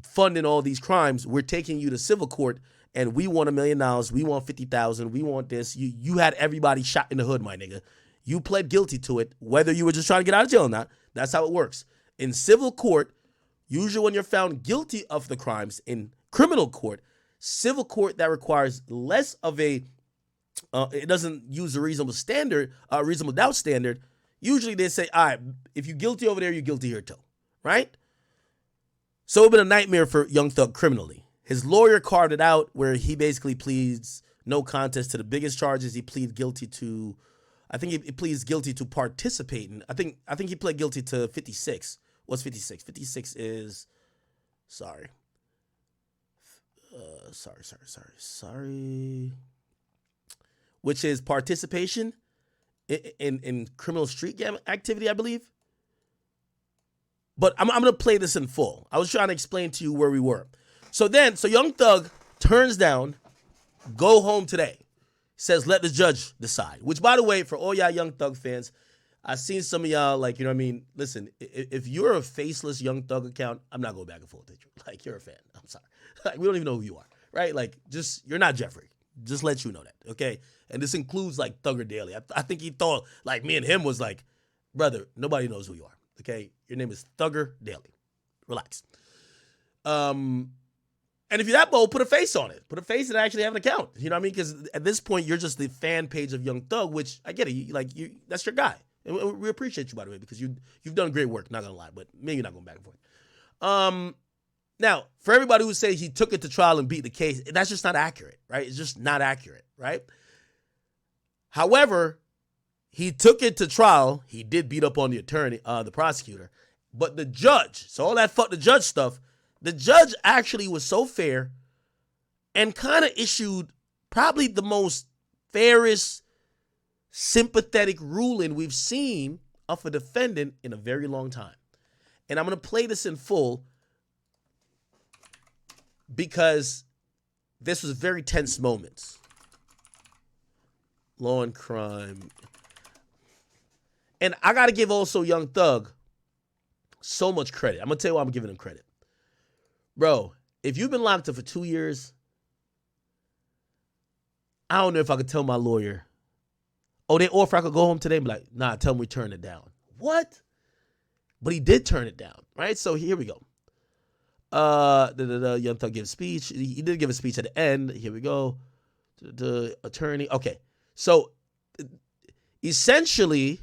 funding all these crimes. We're taking you to civil court and we want $1 million. We want 50,000. We want this. You had everybody shot in the hood, my nigga. You pled guilty to it, whether you were just trying to get out of jail or not. That's how it works. In civil court, usually when you're found guilty of the crimes, in criminal court, civil court that requires less of it doesn't use a reasonable doubt standard. Usually they say, all right, if you're guilty over there, you're guilty here too, right? So it's been a nightmare for Young Thug criminally. His lawyer carved it out where he basically pleads no contest to the biggest charges. He pleads guilty to, I think he pleads guilty to participating. I think he pled guilty to 56. What's 56? 56 is, sorry, which is participation in criminal street gang activity, I believe. But I'm going to play this in full. I was trying to explain to you where we were. So Young Thug turns down, go home today. Says, let the judge decide. Which, by the way, for all y'all Young Thug fans, I've seen some of y'all, like, you know what I mean? Listen, if you're a faceless Young Thug account, I'm not going back and forth with you. Like, you're a fan. I'm sorry. Like, we don't even know who you are, right? Like, you're not Jeffrey. Just let you know that, okay? And this includes, like, Thugger Daily. I think he thought, like, me and him was like, brother, nobody knows who you are, okay? Your name is Thugger Daily. Relax. And if you're that bold, put a face on it. Put a face and actually have an account. You know what I mean? Because at this point, you're just the fan page of Young Thug, which I get it. That's your guy. And we appreciate you, by the way, because you've done great work, not going to lie. But maybe you're not going back and forth. Now, for everybody who says he took it to trial and beat the case, that's just not accurate, right? It's just not accurate, right? However, he took it to trial. He did beat up on the attorney, the prosecutor. But the judge, so all that fuck the judge stuff, the judge actually was so fair and kind of issued probably the most fairest, sympathetic ruling we've seen of a defendant in a very long time. And I'm going to play this in full because this was very tense moments. Law and crime. And I got to give also Young Thug so much credit. I'm going to tell you why I'm giving him credit. Bro, if you've been locked up for 2 years, I don't know if I could tell my lawyer, or if I could go home today and be like, nah, tell him we turn it down. What? But he did turn it down, right? So here we go. Young Thug gives a speech. He did give a speech at the end. Here we go. The attorney. Okay. So essentially,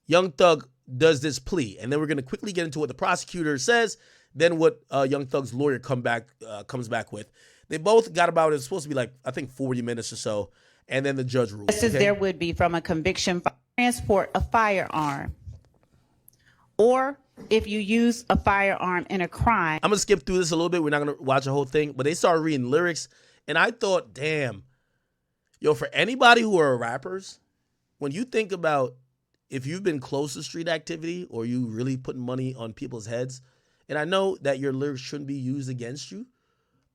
Young Thug does this plea, and then we're going to quickly get into what the prosecutor says, then what Young Thug's lawyer comes back with. They both got about, it's supposed to be like, I think 40 minutes or so, and then the judge rules. Just as there would be from a conviction for transport a firearm, or if you use a firearm in a crime. I'm going to skip through this a little bit. We're not going to watch the whole thing, but they started reading lyrics, and I thought, damn, yo, for anybody who are rappers, when you think about if you've been close to street activity or you really putting money on people's heads, and I know that your lyrics shouldn't be used against you,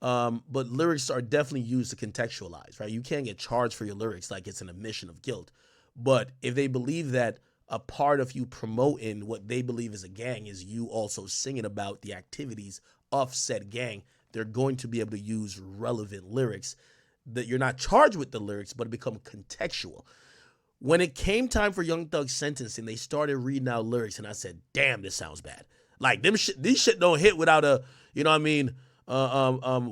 but lyrics are definitely used to contextualize, right? You can't get charged for your lyrics like it's an admission of guilt. But if they believe that a part of you promoting what they believe is a gang is you also singing about the activities of said gang, they're going to be able to use relevant lyrics that you're not charged with the lyrics, but become contextual. When it came time for Young Thug's sentencing, they started reading out lyrics, and I said, damn, this sounds bad. Like, these shit don't hit without a, you know what I mean,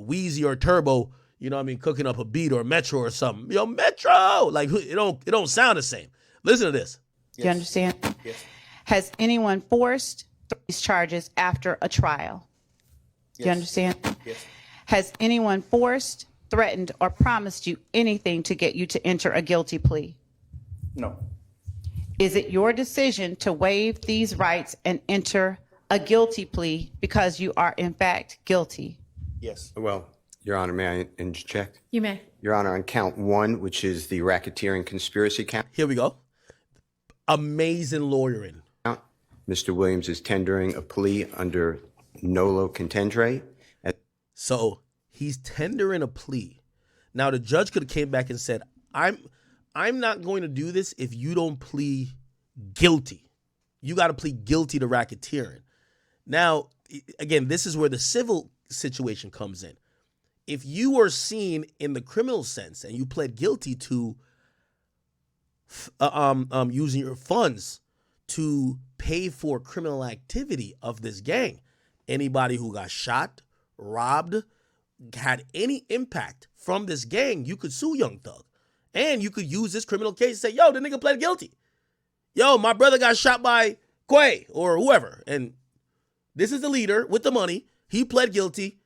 Wheezy or Turbo, you know what I mean, cooking up a beat or Metro or something. Yo, Metro! Like, it don't sound the same. Listen to this. Do you understand? Yes. Has anyone forced these charges after a trial? Do you understand? Yes. Has anyone forced, threatened, or promised you anything to get you to enter a guilty plea? No. Is it your decision to waive these rights and enter a guilty plea because you are in fact guilty? Yes. Well, Your Honor, may I interject? You may. Your Honor, on count one, which is the racketeering conspiracy count. Here we go. Amazing lawyering. Mr. Williams is tendering a plea under nolo contendere. So he's tendering a plea. Now the judge could have came back and said, I'm not going to do this if you don't plead guilty. You got to plead guilty to racketeering. Now, again, this is where the civil situation comes in. If you are seen in the criminal sense and you pled guilty to using your funds to pay for criminal activity of this gang, anybody who got shot, robbed, had any impact from this gang, you could sue Young Thug. And you could use this criminal case and say, yo, the nigga pled guilty. Yo, my brother got shot by Quay or whoever. And this is the leader with the money. He pled guilty.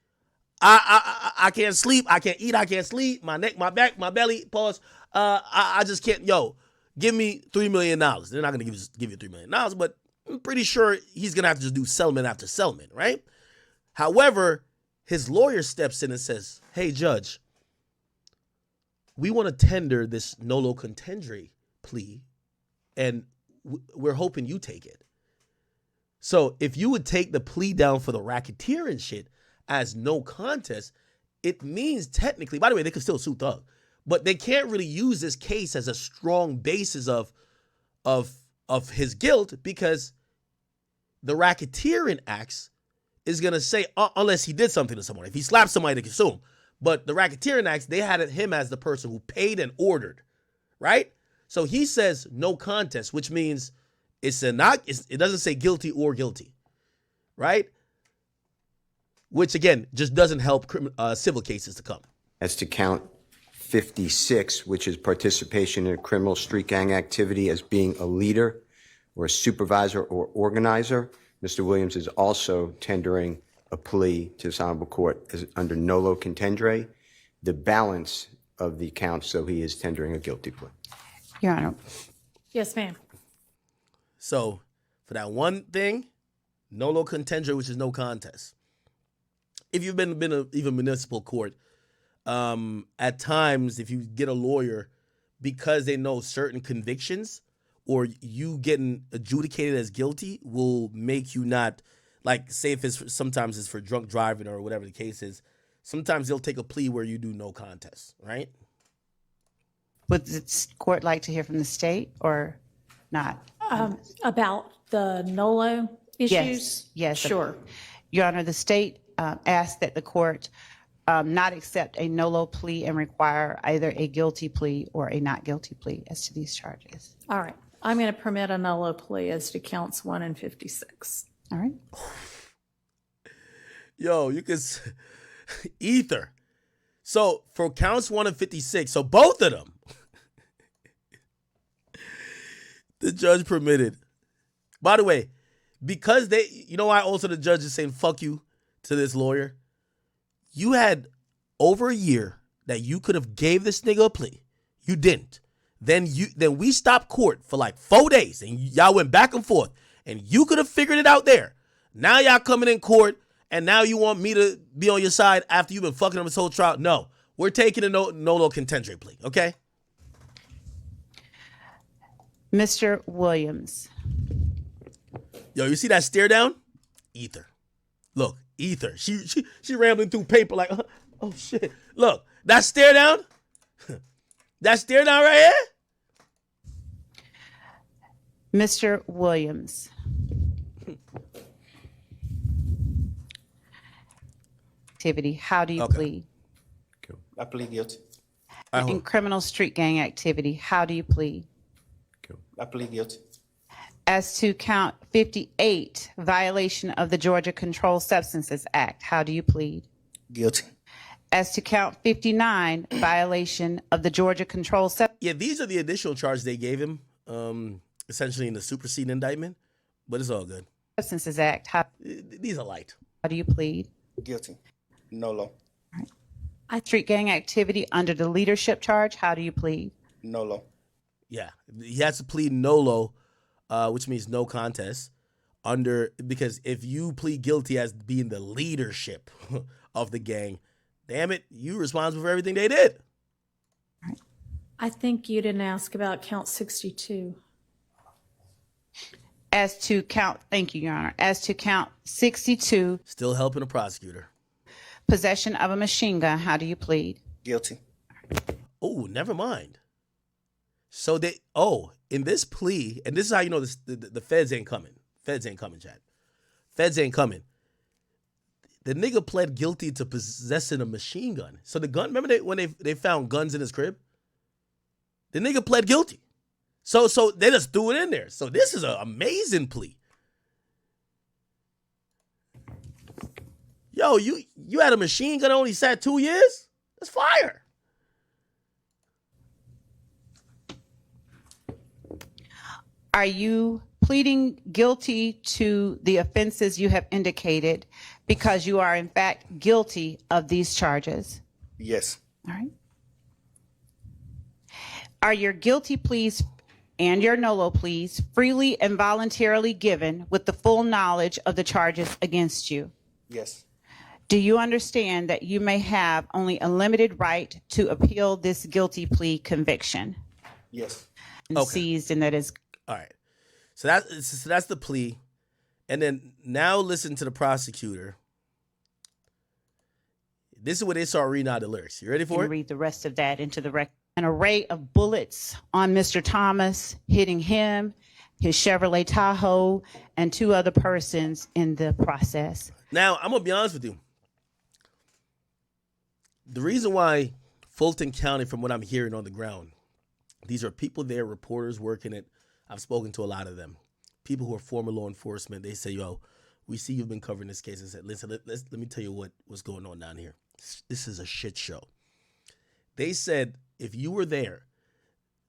I can't sleep. I can't eat. I can't sleep. My neck, my back, my belly. Pause. I just can't. Yo, give me $3 million. They're not going to give you $3 million, but I'm pretty sure he's going to have to just do settlement after settlement, right? However, his lawyer steps in and says, hey, judge, we want to tender this nolo contendere plea, and we're hoping you take it. So if you would take the plea down for the racketeering shit as no contest, it means technically, by the way, they could still sue Thug, but they can't really use this case as a strong basis of his guilt because the racketeering acts is going to say, unless he did something to someone. If he slapped somebody, they can sue him. But the racketeering acts, they had him as the person who paid and ordered, right? So he says no contest, which means it doesn't say guilty or guilty, right? Which, again, just doesn't help civil cases to come. As to count 56, which is participation in a criminal street gang activity as being a leader or a supervisor or organizer, Mr. Williams is also tendering a plea to this honorable court under nolo contendere, the balance of the counts, so he is tendering a guilty plea. Your Honor. Yes, ma'am. So for that one thing, nolo contendere, which is no contest. If you've been even municipal court, at times if you get a lawyer because they know certain convictions or you getting adjudicated as guilty will make you not, like, say if it's sometimes it's for drunk driving or whatever the case is. Sometimes they'll take a plea where you do no contest, right? Would the court like to hear from the state or not? About the NOLO issues? Yes. Sure. Your Honor, the state asked that the court not accept a NOLO plea and require either a guilty plea or a not guilty plea as to these charges. All right. I'm going to permit a NOLO plea as to counts 1 and 56. All right. Yo, you can ether. So for counts 1 and 56, so both of them, the judge permitted. By the way, because you know why also the judge is saying fuck you to this lawyer? You had over a year that you could have gave this nigga a plea. You didn't. Then we stopped court for like 4 days and y'all went back and forth and you could have figured it out there. Now y'all coming in court and now you want me to be on your side after you've been fucking him this whole trial? No, we're taking a nolo contendere plea, okay? Mr. Williams. Yo, you see that stare down? Ether. Look, ether. She rambling through paper like, oh shit. Look, that stare down? That stare down right here? Mr. Williams. Activity. How do you plead? I plead guilty. In criminal street gang activity, how do you plead? I plead guilty. As to count 58, violation of the Georgia Controlled Substances Act, how do you plead? Guilty. As to count 59, violation of the Georgia Controlled Substances. Yeah, these are the additional charges they gave him, essentially in the superseding indictment, but it's all good. Substances Act, these are light. How do you plead? Guilty. NOLO. Street gang activity under the leadership charge, how do you plead? NOLO. Yeah, he has to plead NOLO, which means no contest, because if you plead guilty as being the leadership of the gang, damn it, you're responsible for everything they did. I think you didn't ask about count 62. As to count, thank you, Your Honor. As to count 62. Still helping a prosecutor. Possession of a machine gun, how do you plead? Guilty. Oh, never mind. So in this plea, and this is how you know the feds ain't coming. Feds ain't coming, Chad. Feds ain't coming. The nigga pled guilty to possessing a machine gun. So the gun, remember when they found guns in his crib? The nigga pled guilty. So they just threw it in there. So this is an amazing plea. Yo, you had a machine gun only sat 2 years? That's fire. Are you pleading guilty to the offenses you have indicated because you are in fact guilty of these charges? Yes. All right. Are your guilty pleas and your NOLO pleas freely and voluntarily given with the full knowledge of the charges against you? Yes. Do you understand that you may have only a limited right to appeal this guilty plea conviction? Yes. And seized, and that is all right. So that's the plea, and then now listen to the prosecutor. This is where they start reading out the lyrics. You ready for it? Read the rest of that into the record. An array of bullets on Mr. Thomas, hitting him, his Chevrolet Tahoe, and 2 other persons in the process. Now, I'm going to be honest with you. The reason why Fulton County, from what I'm hearing on the ground, these are people there, reporters working it. I've spoken to a lot of them. People who are former law enforcement, they say, yo, we see you've been covering this case. I said, listen, let me tell you what's going on down here. This is a shit show. They said if you were there,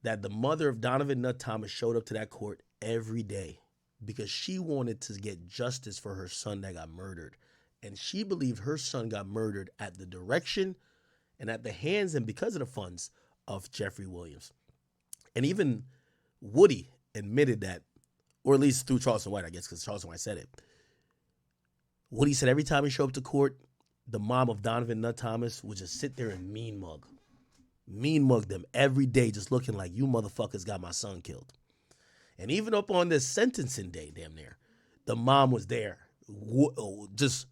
that the mother of Donovan Nutt Thomas showed up to that court every day because she wanted to get justice for her son that got murdered. And she believed her son got murdered at the direction and at the hands and because of the funds of Jeffrey Williams. And even Woody admitted that, or at least through Charleston White, I guess, because Charleston White said it. Woody said every time he showed up to court, the mom of Donovan Nutt Thomas would just sit there and mean mug them every day, just looking like, you motherfuckers got my son killed. And even up on this sentencing day, damn near, the mom was there. Just,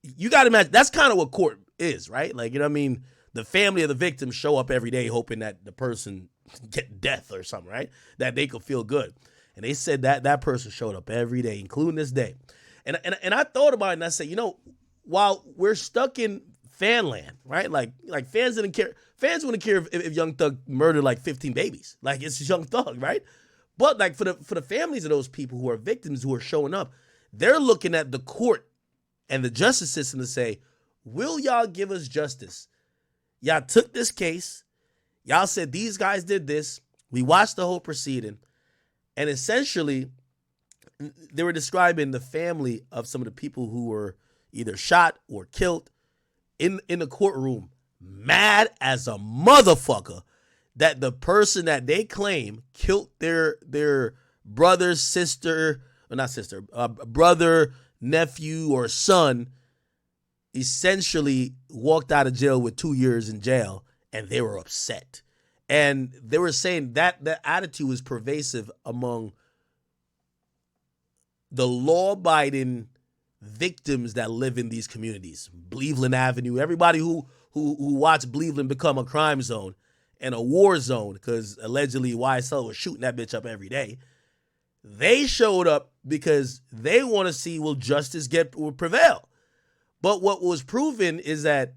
you got to imagine, that's kind of what court is, right? Like, you know what I mean? The family of the victim show up every day hoping that the person get death or something, right? That they could feel good. And they said that person showed up every day, including this day. And I thought about it and I said, you know, while we're stuck in fan land, right? Like fans didn't care. Fans wouldn't care if Young Thug murdered like 15 babies. Like, it's Young Thug, right? But like for the families of those people who are victims who are showing up, they're looking at the court and the justice system to say, will y'all give us justice? Y'all took this case. Y'all said these guys did this. We watched the whole proceeding. And essentially, they were describing the family of some of the people who were either shot or killed in the courtroom, mad as a motherfucker that the person that they claim killed their brother, sister, or not sister, brother, nephew, or son, essentially walked out of jail with 2 years in jail, and they were upset. And they were saying that the attitude was pervasive among the law-abiding victims that live in these communities. Cleveland Avenue, everybody who watched Cleveland become a crime zone and a war zone, because allegedly YSL was shooting that bitch up every day. They showed up because they want to see, will justice will prevail. But what was proven is that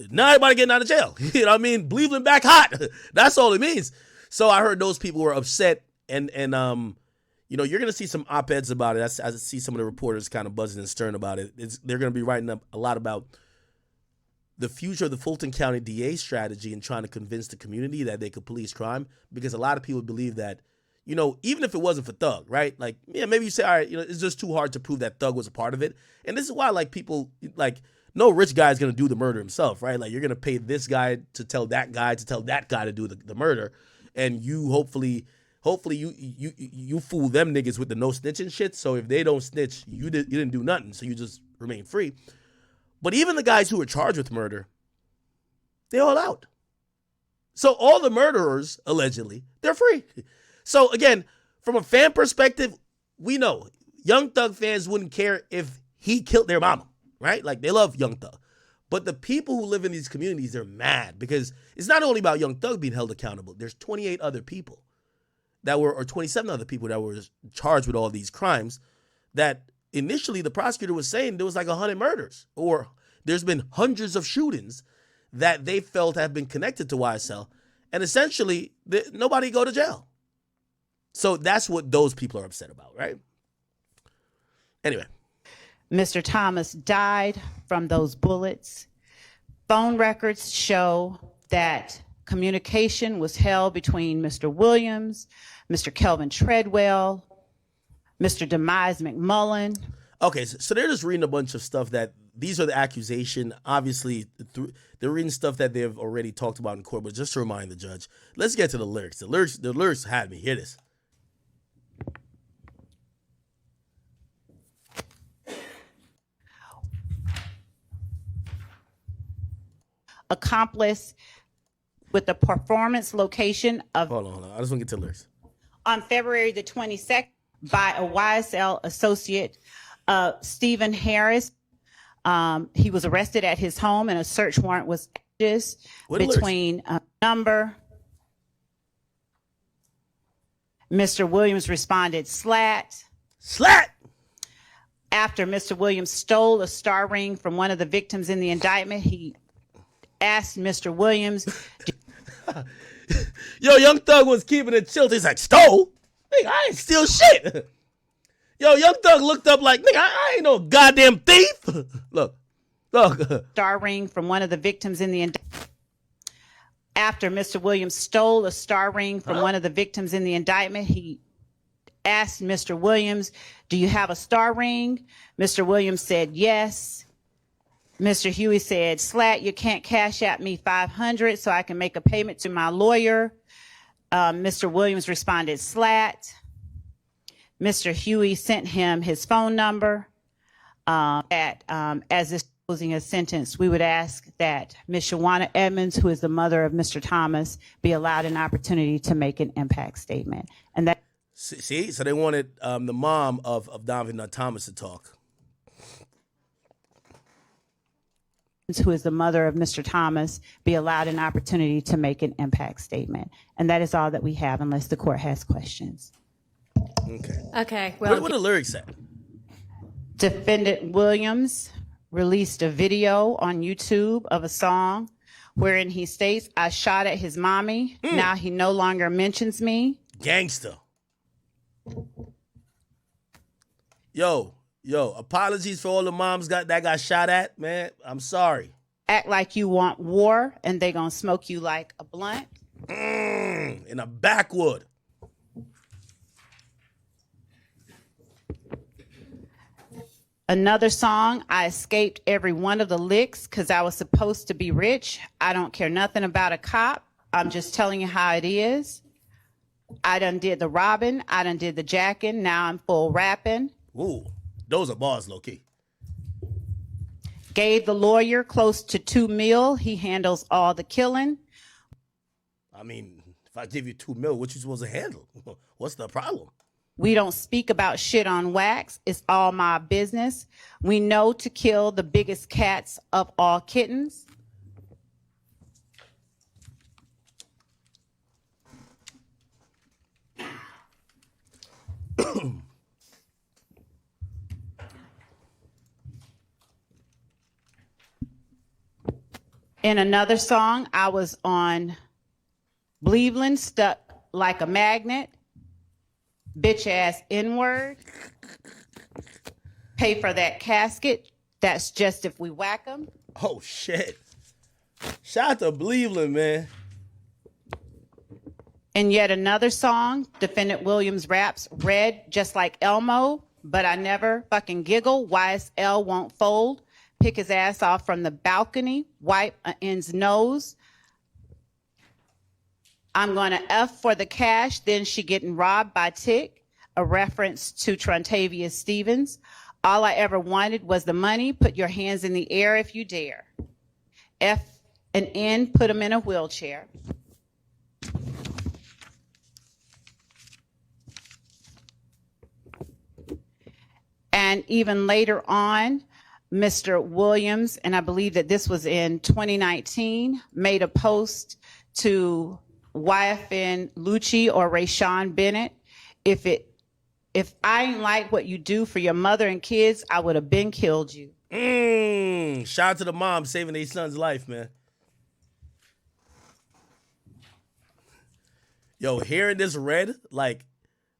not everybody getting out of jail. You know what I mean? Cleveland back hot. That's all it means. So I heard those people were upset, and you know, you're going to see some op-eds about it. I see some of the reporters kind of buzzing and stirring about it. They're going to be writing up a lot about the future of the Fulton County DA strategy and trying to convince the community that they could police crime, because a lot of people believe that, you know, even if it wasn't for Thug, right? Like, yeah, maybe you say, all right, you know, it's just too hard to prove that Thug was a part of it. And this is why, like, people, like, no rich guy is going to do the murder himself, right? Like, you're going to pay this guy to tell that guy to do the murder. And you hopefully you fool them niggas with the no snitching shit. So if they don't snitch, you didn't do nothing. So you just remain free. But even the guys who were charged with murder, they all out. So all the murderers, allegedly, they're free. So again, from a fan perspective, we know Young Thug fans wouldn't care if he killed their mama, right? Like, they love Young Thug. But the people who live in these communities, they're mad because it's not only about Young Thug being held accountable. There's 28 other people or 27 other people that were charged with all these crimes that initially the prosecutor was saying there was like 100 murders, or there's been hundreds of shootings that they felt have been connected to YSL. And essentially, nobody go to jail. So that's what those people are upset about, right? Anyway. Mr. Thomas died from those bullets. Phone records show that communication was held between Mr. Williams, Mr. Kelvin Treadwell, Mr. Demise McMullen. Okay, so they're just reading a bunch of stuff that these are the accusation. Obviously, they're reading stuff that they've already talked about in court, but just to remind the judge, let's get to the lyrics. The lyrics had me. Hear this. Accomplice with the performance location of... Hold on. I just want to get to the lyrics. On February the 22nd by a YSL associate, Stephen Harris. He was arrested at his home and a search warrant was issued between number. Mr. Williams responded, slat. Slat! After Mr. Williams stole a star ring from one of the victims in the indictment, he asked Mr. Williams. Yo, Young Thug was keeping it chill. He's like, stole? Nigga, I ain't steal shit. Yo, Young Thug looked up like, nigga, I ain't no goddamn thief. Look. Star ring from one of the victims in the indictment. After Mr. Williams stole a star ring from one of the victims in the indictment, he asked Mr. Williams, do you have a star ring? Mr. Williams said yes. Mr. Huey said, Slat, you can't cash at me $500 so I can make a payment to my lawyer. Mr. Williams responded, Slat. Mr. Huey sent him his phone number. As this closing a sentence, we would ask that Ms. Shawana Edmonds, who is the mother of Mr. Thomas, be allowed an opportunity to make an impact statement. And that. See, so they wanted the mom of Donovan Thomas to talk. Who is the mother of Mr. Thomas, be allowed an opportunity to make an impact statement. And that is all that we have, unless the court has questions. Okay. Well, What the lyrics say? Defendant Williams released a video on YouTube of a song wherein he states, I shot at his mommy. Now he no longer mentions me. Gangster. Yo, apologies for all the moms that got shot at, man. I'm sorry. Act like you want war and they gonna smoke you like a blunt. In a backwood. Another song, I escaped every one of the licks because I was supposed to be rich. I don't care nothing about a cop. I'm just telling you how it is. I done did the robbing. I done did the jacking. Now I'm full rapping. Ooh, those are bars, low-key. Gave the lawyer close to $2 million. He handles all the killing. I mean, if I give you $2 million, what you supposed to handle? What's the problem? We don't speak about shit on wax. It's all my business. We know to kill the biggest cats of all kittens. In another song, I was on Cleveland, stuck like a magnet. Bitch ass N-word. Pay for that casket. That's just if we whack them. Oh, shit. Shout out to Cleveland, man. In yet another song, Defendant Williams raps, red just like Elmo, but I never fucking giggle. YSL won't fold. Pick his ass off from the balcony. Wipe an end's nose. I'm going to F for the cash, then she getting robbed by Tick, a reference to Trontavious Stevens. All I ever wanted was the money. Put your hands in the air if you dare. F and N, put him in a wheelchair. And even later on, Mr. Williams, and I believe that this was in 2019, made a post to YFN Lucci or Rayshawn Bennett. If I ain't like what you do for your mother and kids, I would have been killed you. Shout out to the mom saving their son's life, man. Yo, hearing this read, like,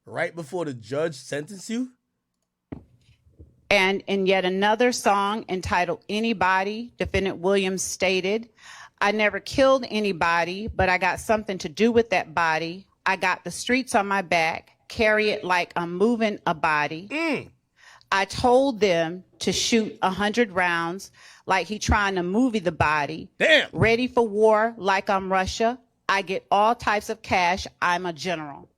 right before the judge sentenced you. And in yet another song entitled Anybody, Defendant Williams stated, I never killed anybody, but I got something to do with that body. I got the streets on my back, carry it like I'm moving a body. I told them to shoot 100 rounds like he trying to movie the body. Damn. Ready for war like I'm Russia. I get all types of cash. I'm a general.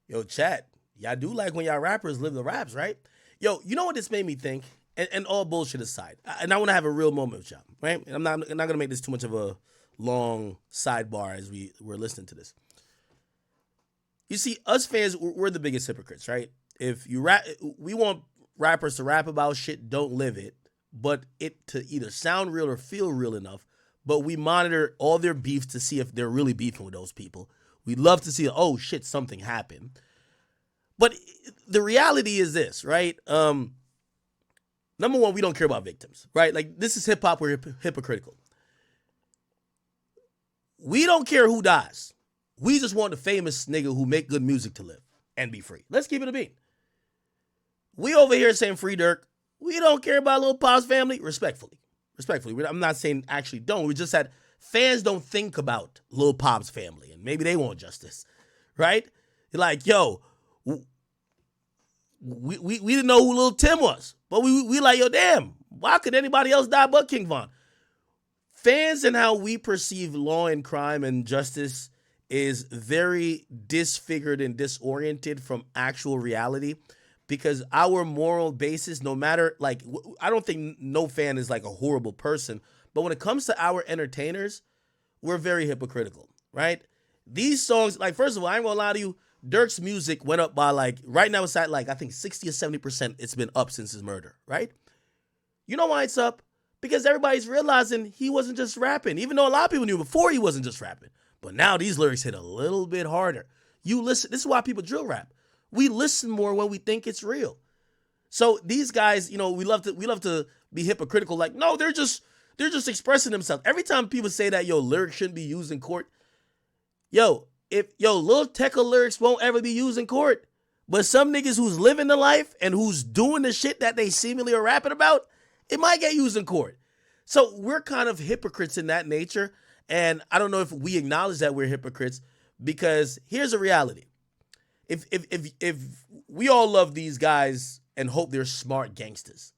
Yo, chat. Y'all do like when y'all rappers live the raps, right? Yo, you know what this made me think? And all bullshit aside, and I want to have a real moment with y'all, right? And I'm not going to make this too much of a long sidebar as we're listening to this. You see, us fans, we're the biggest hypocrites, right? If you rap, we want rappers to rap about shit, don't live it, but it to either sound real or feel real enough. But we monitor all their beefs to see if they're really beefing with those people. We love to see, oh shit, something happened. But the reality is this, right? Number one, we don't care about victims, right? Like, this is hip hop, we're hypocritical. We don't care who dies. We just want the famous nigga who make good music to live and be free. Let's keep it a beat. We over here saying free Dirk. We don't care about Lil Pop's family. Respectfully. I'm not saying actually don't. We just said fans don't think about Lil Pop's family and maybe they want justice, right? You're like, yo, we didn't know who Lil Tim was, but we like, yo, damn, why could anybody else die but King Von? Fans and how we perceive law and crime and justice is very disfigured and disoriented from actual reality, because our moral basis, no matter, like, I don't think no fan is like a horrible person, but when it comes to our entertainers, we're very hypocritical, right? These songs, like, first of all, I ain't gonna lie to you, Dirk's music went up by, like, right now it's at, like, I think 60 or 70% it's been up since his murder, right? You know why it's up? Because everybody's realizing he wasn't just rapping, even though a lot of people knew before he wasn't just rapping. But now these lyrics hit a little bit harder. You listen, this is why people drill rap. We listen more when we think it's real. So these guys, you know, we love to be hypocritical, like, no, they're just expressing themselves. Every time people say that, yo, lyrics shouldn't be used in court, Lil Tecca lyrics won't ever be used in court. But some niggas who's living the life and who's doing the shit that they seemingly are rapping about, it might get used in court. So we're kind of hypocrites in that nature. And I don't know if we acknowledge that we're hypocrites, because here's a reality. If we all love these guys and hope they're smart gangsters,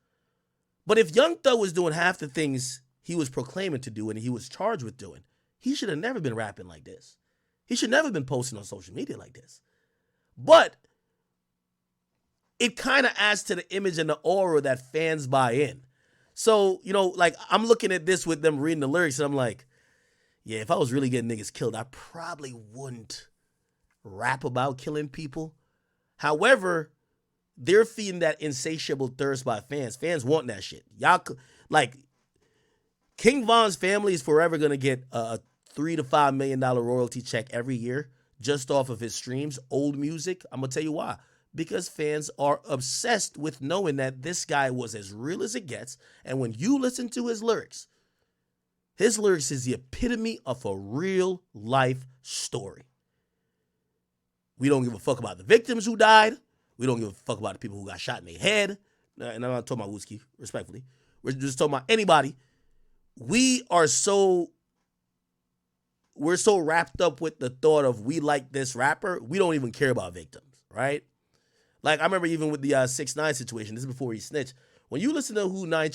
but if Young Thug was doing half the things he was proclaiming to do and he was charged with doing, he should have never been rapping like this. He should never have been posting on social media like this. But it kind of adds to the image and the aura that fans buy in. So, you know, like, I'm looking at this with them reading the lyrics and I'm like, yeah, if I was really getting niggas killed, I probably wouldn't rap about killing people. However, they're feeding that insatiable thirst by fans. Fans want that shit. Y'all, like, King Von's family is forever going to get a $3 to $5 million royalty check every year just off of his streams, old music. I'm going to tell you why. Because fans are obsessed with knowing that this guy was as real as it gets. And when you listen to his lyrics is the epitome of a real life story. We don't give a fuck about the victims who died. We don't give a fuck about the people who got shot in their head. And I'm not talking about Wooski, respectfully. We're just talking about anybody. We're so wrapped up with the thought of we like this rapper, we don't even care about victims, right? Like, I remember even with the 6ix9ine situation, this is before he snitched. When you listen to Who 9,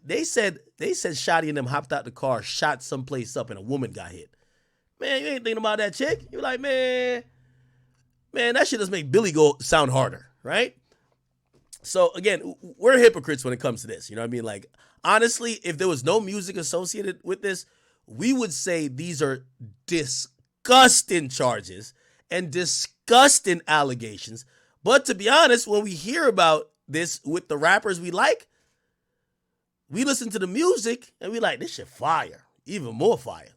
they said Shotty and them hopped out the car, shot someplace up, and a woman got hit. Man, you ain't thinking about that chick. You're like, man, that shit does make Billy go sound harder, right? So again, we're hypocrites when it comes to this. You know what I mean? Like, honestly, if there was no music associated with this, we would say these are disgusting charges and disgusting allegations. But to be honest, when we hear about this with the rappers we like, we listen to the music and we like, this shit fire, even more fire.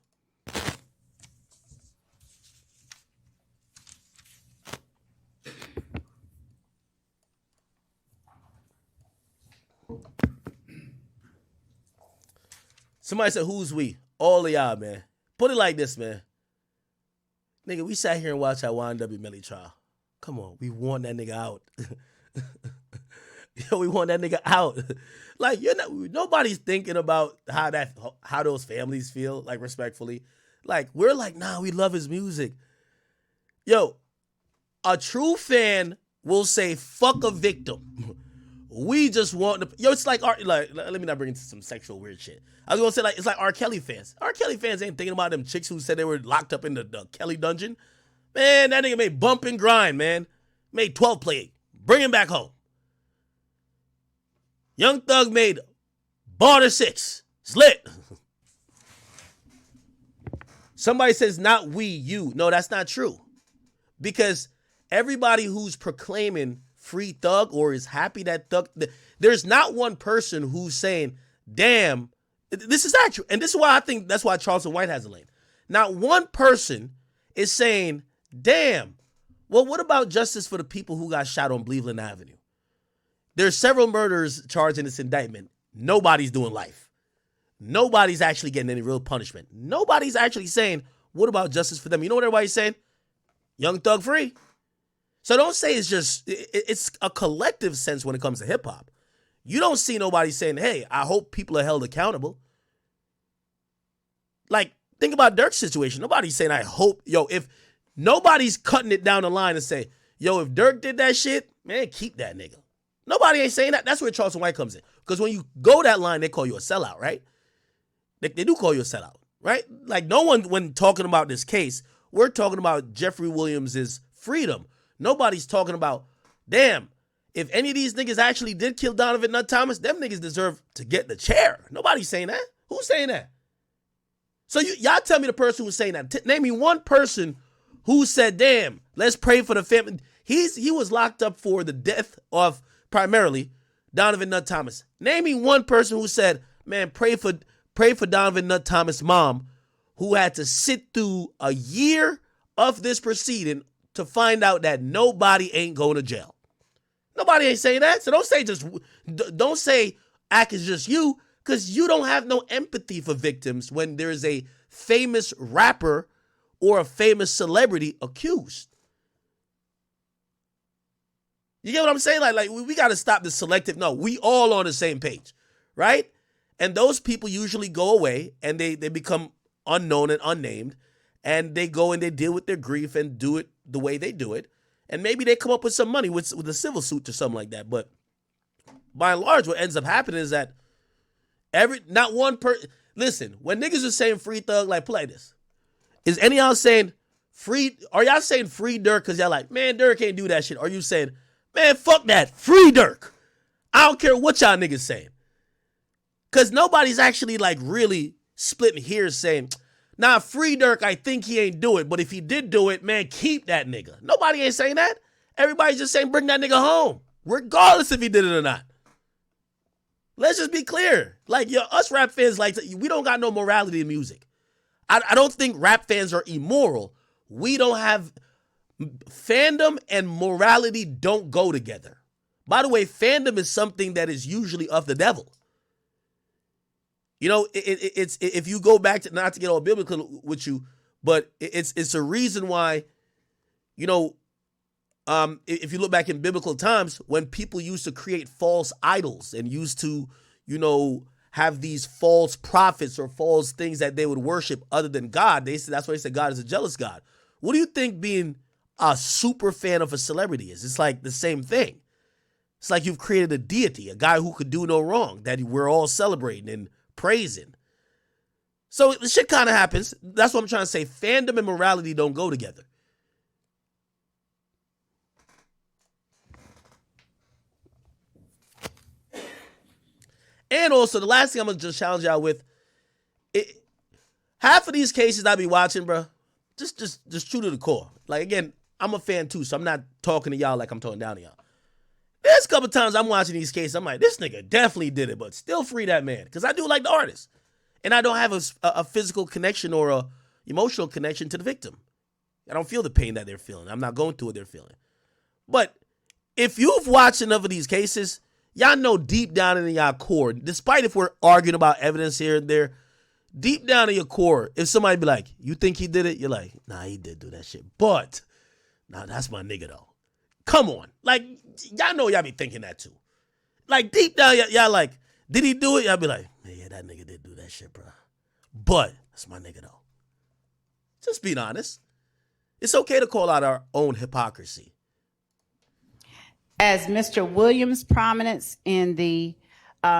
Somebody said, who's we? All of y'all, man. Put it like this, man. Nigga, we sat here and watched that YNW Melly trial. Come on, we want that nigga out. Yo, we want that nigga out. Like, nobody's thinking about how those families feel, like, respectfully. Like, we're like, nah, we love his music. Yo, a true fan will say, fuck a victim. We just want to, it's like let me not bring into some sexual weird shit. I was gonna say, like, it's like R. Kelly fans. R. Kelly fans ain't thinking about them chicks who said they were locked up in the Kelly dungeon. Man, that nigga made Bump and Grind, man. Made 12 Play. Bring him back home. Young Thug made Barter 6. It's lit. Somebody says, not we, you. No, that's not true. Because everybody who's proclaiming free Thug or is happy that Thug, there's not one person who's saying, damn, this is not true. And this is why I think that's why Charleston White has a lane. Not one person is saying, damn, well, what about justice for the people who got shot on Cleveland Avenue? There's several murders charged in this indictment. Nobody's doing life. Nobody's actually getting any real punishment. Nobody's actually saying, what about justice for them? You know what everybody's saying? Young Thug free. So don't say it's a collective sense when it comes to hip hop. You don't see nobody saying, hey, I hope people are held accountable. Like, think about Dirk's situation. Nobody's saying, I hope, if nobody's cutting it down the line and say, if Dirk did that shit, man, keep that nigga. Nobody ain't saying that. That's where Charleston White comes in. Because when you go that line, they call you a sellout, right? They do call you a sellout, right? Like, no one, when talking about this case, we're talking about Jeffrey Williams' freedom. Nobody's talking about, damn, if any of these niggas actually did kill Donovan Nutt Thomas, them niggas deserve to get the chair. Nobody's saying that. Who's saying that? So y'all tell me the person who's saying that. Name me one person who said, damn, let's pray for the family. He was locked up for the death of, primarily, Donovan Nutt Thomas. Name me one person who said, man, pray for Donovan Nutt Thomas' mom, who had to sit through a year of this proceeding to find out that nobody ain't going to jail. Nobody ain't saying that. So don't say act is just you, because you don't have no empathy for victims when there's a famous rapper or a famous celebrity accused. You get what I'm saying? Like we got to stop the selective. No, we all on the same page, right? And those people usually go away and they become unknown and unnamed, and they go and they deal with their grief and do it the way they do it. And maybe they come up with some money with a civil suit or something like that. But by and large, what ends up happening is that not one person. Listen, when niggas are saying free Thug, like, play this. Is any of y'all saying free? Are y'all saying free Dirk because y'all like, man, Dirk can't do that shit? Or are you saying, man, fuck that, free Dirk? I don't care what y'all niggas saying. Because nobody's actually like really splitting hairs saying, nah, free Dirk, I think he ain't do it. But if he did do it, man, keep that nigga. Nobody ain't saying that. Everybody's just saying bring that nigga home, regardless if he did it or not. Let's just be clear. Like, us rap fans, like, we don't got no morality in music. I don't think rap fans are immoral. We don't have fandom and morality don't go together. By the way, fandom is something that is usually of the devil. You know, it's if you go back to, not to get all biblical with you, but it's a reason why, you know, if you look back in biblical times, when people used to create false idols and used to, you know, have these false prophets or false things that they would worship other than God, that's why they said God is a jealous God. What do you think being a super fan of a celebrity is? It's like the same thing. It's like you've created a deity, a guy who could do no wrong, that we're all celebrating and praising. So the shit kind of happens. That's what I'm trying to say. Fandom and morality don't go together. And also, the last thing I'm going to just challenge y'all with, half of these cases I be watching, bro, just true to the core. Like, again, I'm a fan too, so I'm not talking to y'all like I'm talking down to y'all. There's a couple times I'm watching these cases, I'm like, this nigga definitely did it, but still free that man. Because I do like the artist. And I don't have a physical connection or a emotional connection to the victim. I don't feel the pain that they're feeling. I'm not going through what they're feeling. But if you've watched enough of these cases, y'all know deep down in y'all core, despite if we're arguing about evidence here and there, deep down in your core, if somebody be like, you think he did it? You're like, nah, he did do that shit. But, nah, that's my nigga though. Come on. Like, y'all know y'all be thinking that too. Like, deep down, y'all like, did he do it? Y'all be like, yeah, that nigga did do that shit, bro. But, that's my nigga though. Just being honest. It's okay to call out our own hypocrisy. As Mr. Williams' prominence in the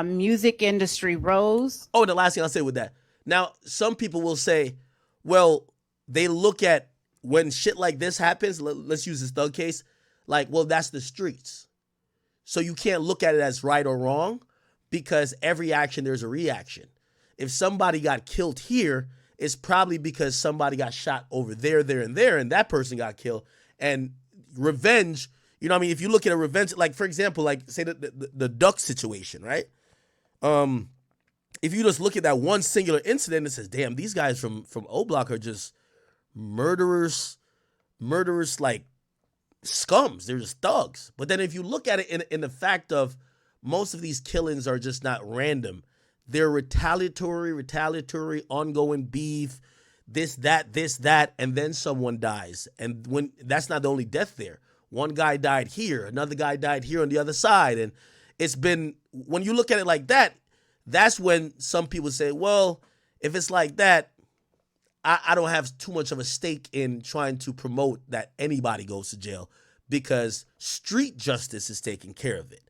music industry rose. Oh, the last thing I'll say with that. Now, some people will say, well, they look at when shit like this happens, let's use this Thug case, like, well, that's the streets. So you can't look at it as right or wrong because every action, there's a reaction. If somebody got killed here, it's probably because somebody got shot over there, there, and there, and that person got killed. And revenge, you know what I mean? If you look at a revenge, like, for example, like, say the Duck situation, right? If you just look at that one singular incident, it says, damn, these guys from O Block are just murderers like scums. They're just thugs. But then if you look at it in the fact of most of these killings are just not random. They're retaliatory, ongoing beef, this, that, and then someone dies. And when that's not the only death there. One guy died here, another guy died here on the other side. And it's been, when you look at it like that, that's when some people say, well, if it's like that, I don't have too much of a stake in trying to promote that anybody goes to jail because street justice is taking care of it,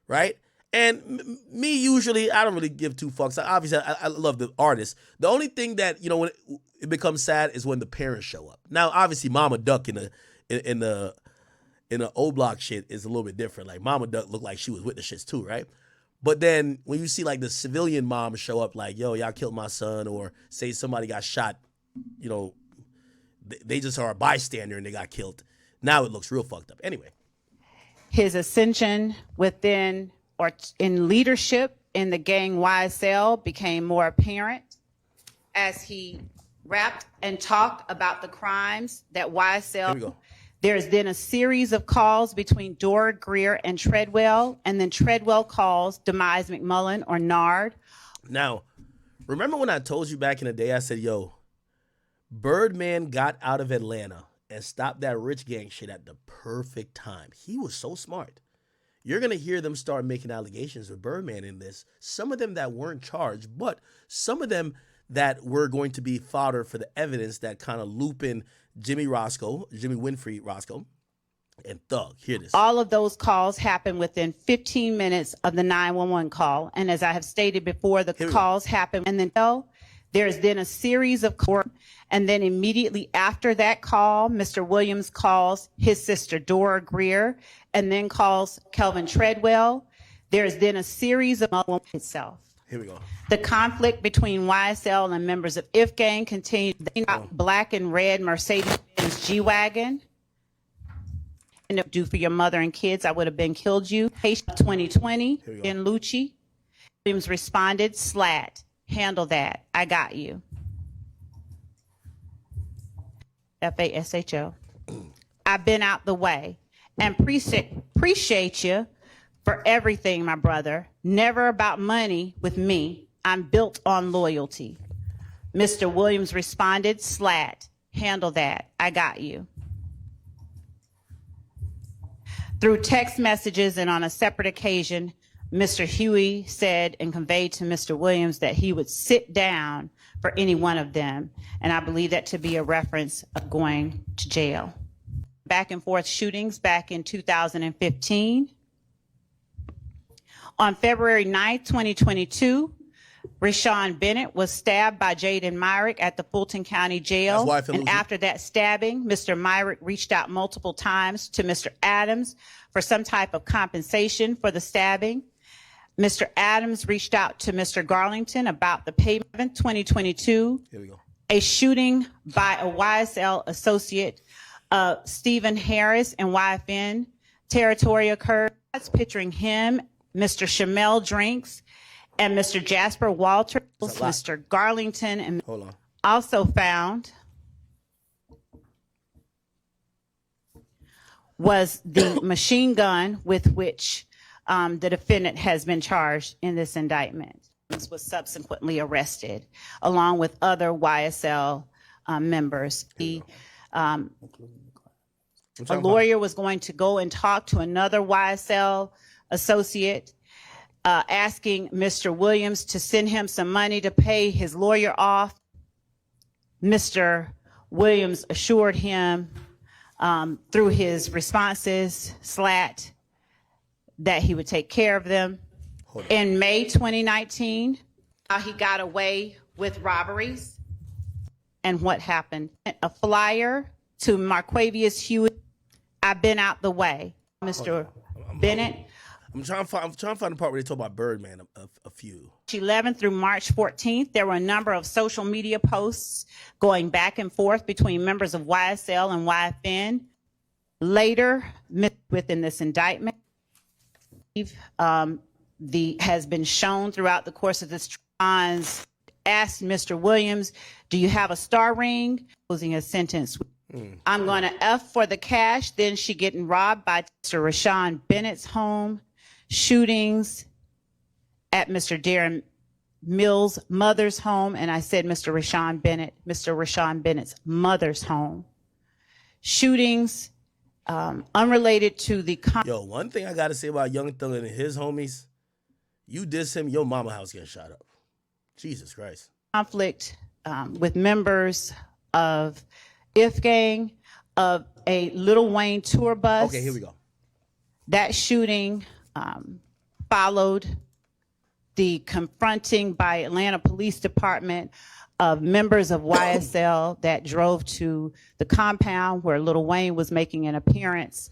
right? And me, usually, I don't really give two fucks. Obviously, I love the artist. The only thing that, you know, when it becomes sad is when the parents show up. Now, obviously, Mama Duck in the O Block shit is a little bit different. Like, Mama Duck looked like she was with the shits too, right? But then when you see like the civilian moms show up, like, yo, y'all killed my son, or say somebody got shot, you know, they just are a bystander and they got killed. Now it looks real fucked up. Anyway. His ascension within or in leadership in the gang YSL became more apparent as he rapped and talked about the crimes that YSL. Here we go. There's then a series of calls between Dora Greer and Treadwell, and then Treadwell calls Demise McMullen or Nard. Now, remember when I told you back in the day, I said, yo, Birdman got out of Atlanta and stopped that rich gang shit at the perfect time. He was so smart. You're going to hear them start making allegations with Birdman in this. Some of them that weren't charged, but some of them that were going to be fodder for the evidence that kind of loop in Jimmy Winfrey Roscoe, and Thug. Hear this. All of those calls happened within 15 minutes of the 911 call. And as I have stated before, the calls happen. And then there's then a series of calls. And then immediately after that call, Mr. Williams calls his sister Dora Greer and then calls Kelvin Treadwell. There's then a series of itself. Here we go. The conflict between YSL and members of If Gang continued. Black and red Mercedes-Benz G-Wagon. And do for your mother and kids, I would have been killed you. 2020 in Lucci. Williams responded, slat. Handle that. I got you. FASHO. I've been out the way and appreciate you for everything, my brother. Never about money with me. I'm built on loyalty. Mr. Williams responded, slat. Handle that. I got you. Through text messages and on a separate occasion, Mr. Huey said and conveyed to Mr. Williams that he would sit down for any one of them. And I believe that to be a reference of going to jail. Back and forth shootings back in 2015. On February 9th, 2022, Rashawn Bennett was stabbed by Jaden Myrick at the Fulton County Jail. And after that stabbing, Mr. Myrick reached out multiple times to Mr. Adams for some type of compensation for the stabbing. Mr. Adams reached out to Mr. Garlington about the payment. 2022, here we go. A shooting by a YSL associate, Stephen Harris in YFN territory occurred. That's picturing him, Mr. Shamel Drinks, and Mr. Jasper Walters. Mr. Garlington and also found was the machine gun with which the defendant has been charged in this indictment. This was subsequently arrested along with other YSL members. A lawyer was going to go and talk to another YSL associate, asking Mr. Williams to send him some money to pay his lawyer off. Mr. Williams assured him through his responses, slat, that he would take care of them. In May 2019, he got away with robberies. And what happened? A flyer to Marquavius Hewitt. I've been out the way. Mr. Bennett. I'm trying to find the part where they talk about Birdman a few. 11th through March 14th, there were a number of social media posts going back and forth between members of YSL and YFN. Later, within this indictment, has been shown throughout the course of this trial. Asked Mr. Williams, do you have a star ring? Closing a sentence. I'm going to F for the cash. Then she getting robbed by Mr. Rashawn Bennett's home. Shootings at Mr. Darren Mills' mother's home. And I said Mr. Rashawn Bennett's mother's home. Shootings unrelated to the... Yo, one thing I got to say about Young Thug and his homies, you diss him, your mama house getting shot up. Jesus Christ. Conflict with members of If Gang, of a Lil Wayne tour bus. Okay, here we go. That shooting followed the confronting by Atlanta Police Department of members of YSL that drove to the compound where Lil Wayne was making an appearance,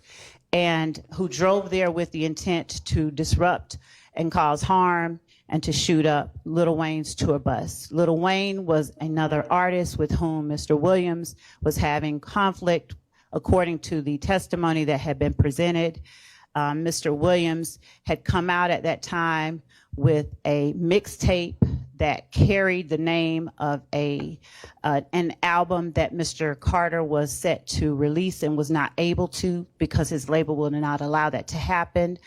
and who drove there with the intent to disrupt and cause harm and to shoot up Lil Wayne's tour bus. Lil Wayne was another artist with whom Mr. Williams was having conflict, according to the testimony that had been presented. Mr. Williams had come out at that time with a mixtape that carried the name of an album that Mr. Carter was set to release and was not able to because his label would not allow that to happen.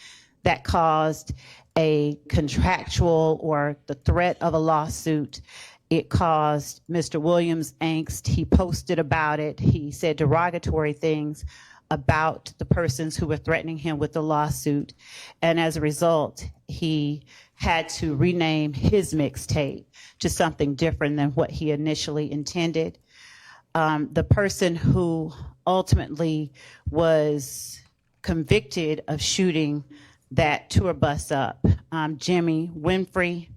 That caused a contractual or the threat of a lawsuit. It caused Mr. Williams angst. He posted about it. He said derogatory things about the persons who were threatening him with the lawsuit. And as a result, he had to rename his mixtape to something different than what he initially intended. The person who ultimately was convicted of shooting that tour bus up, Jimmy Winfrey,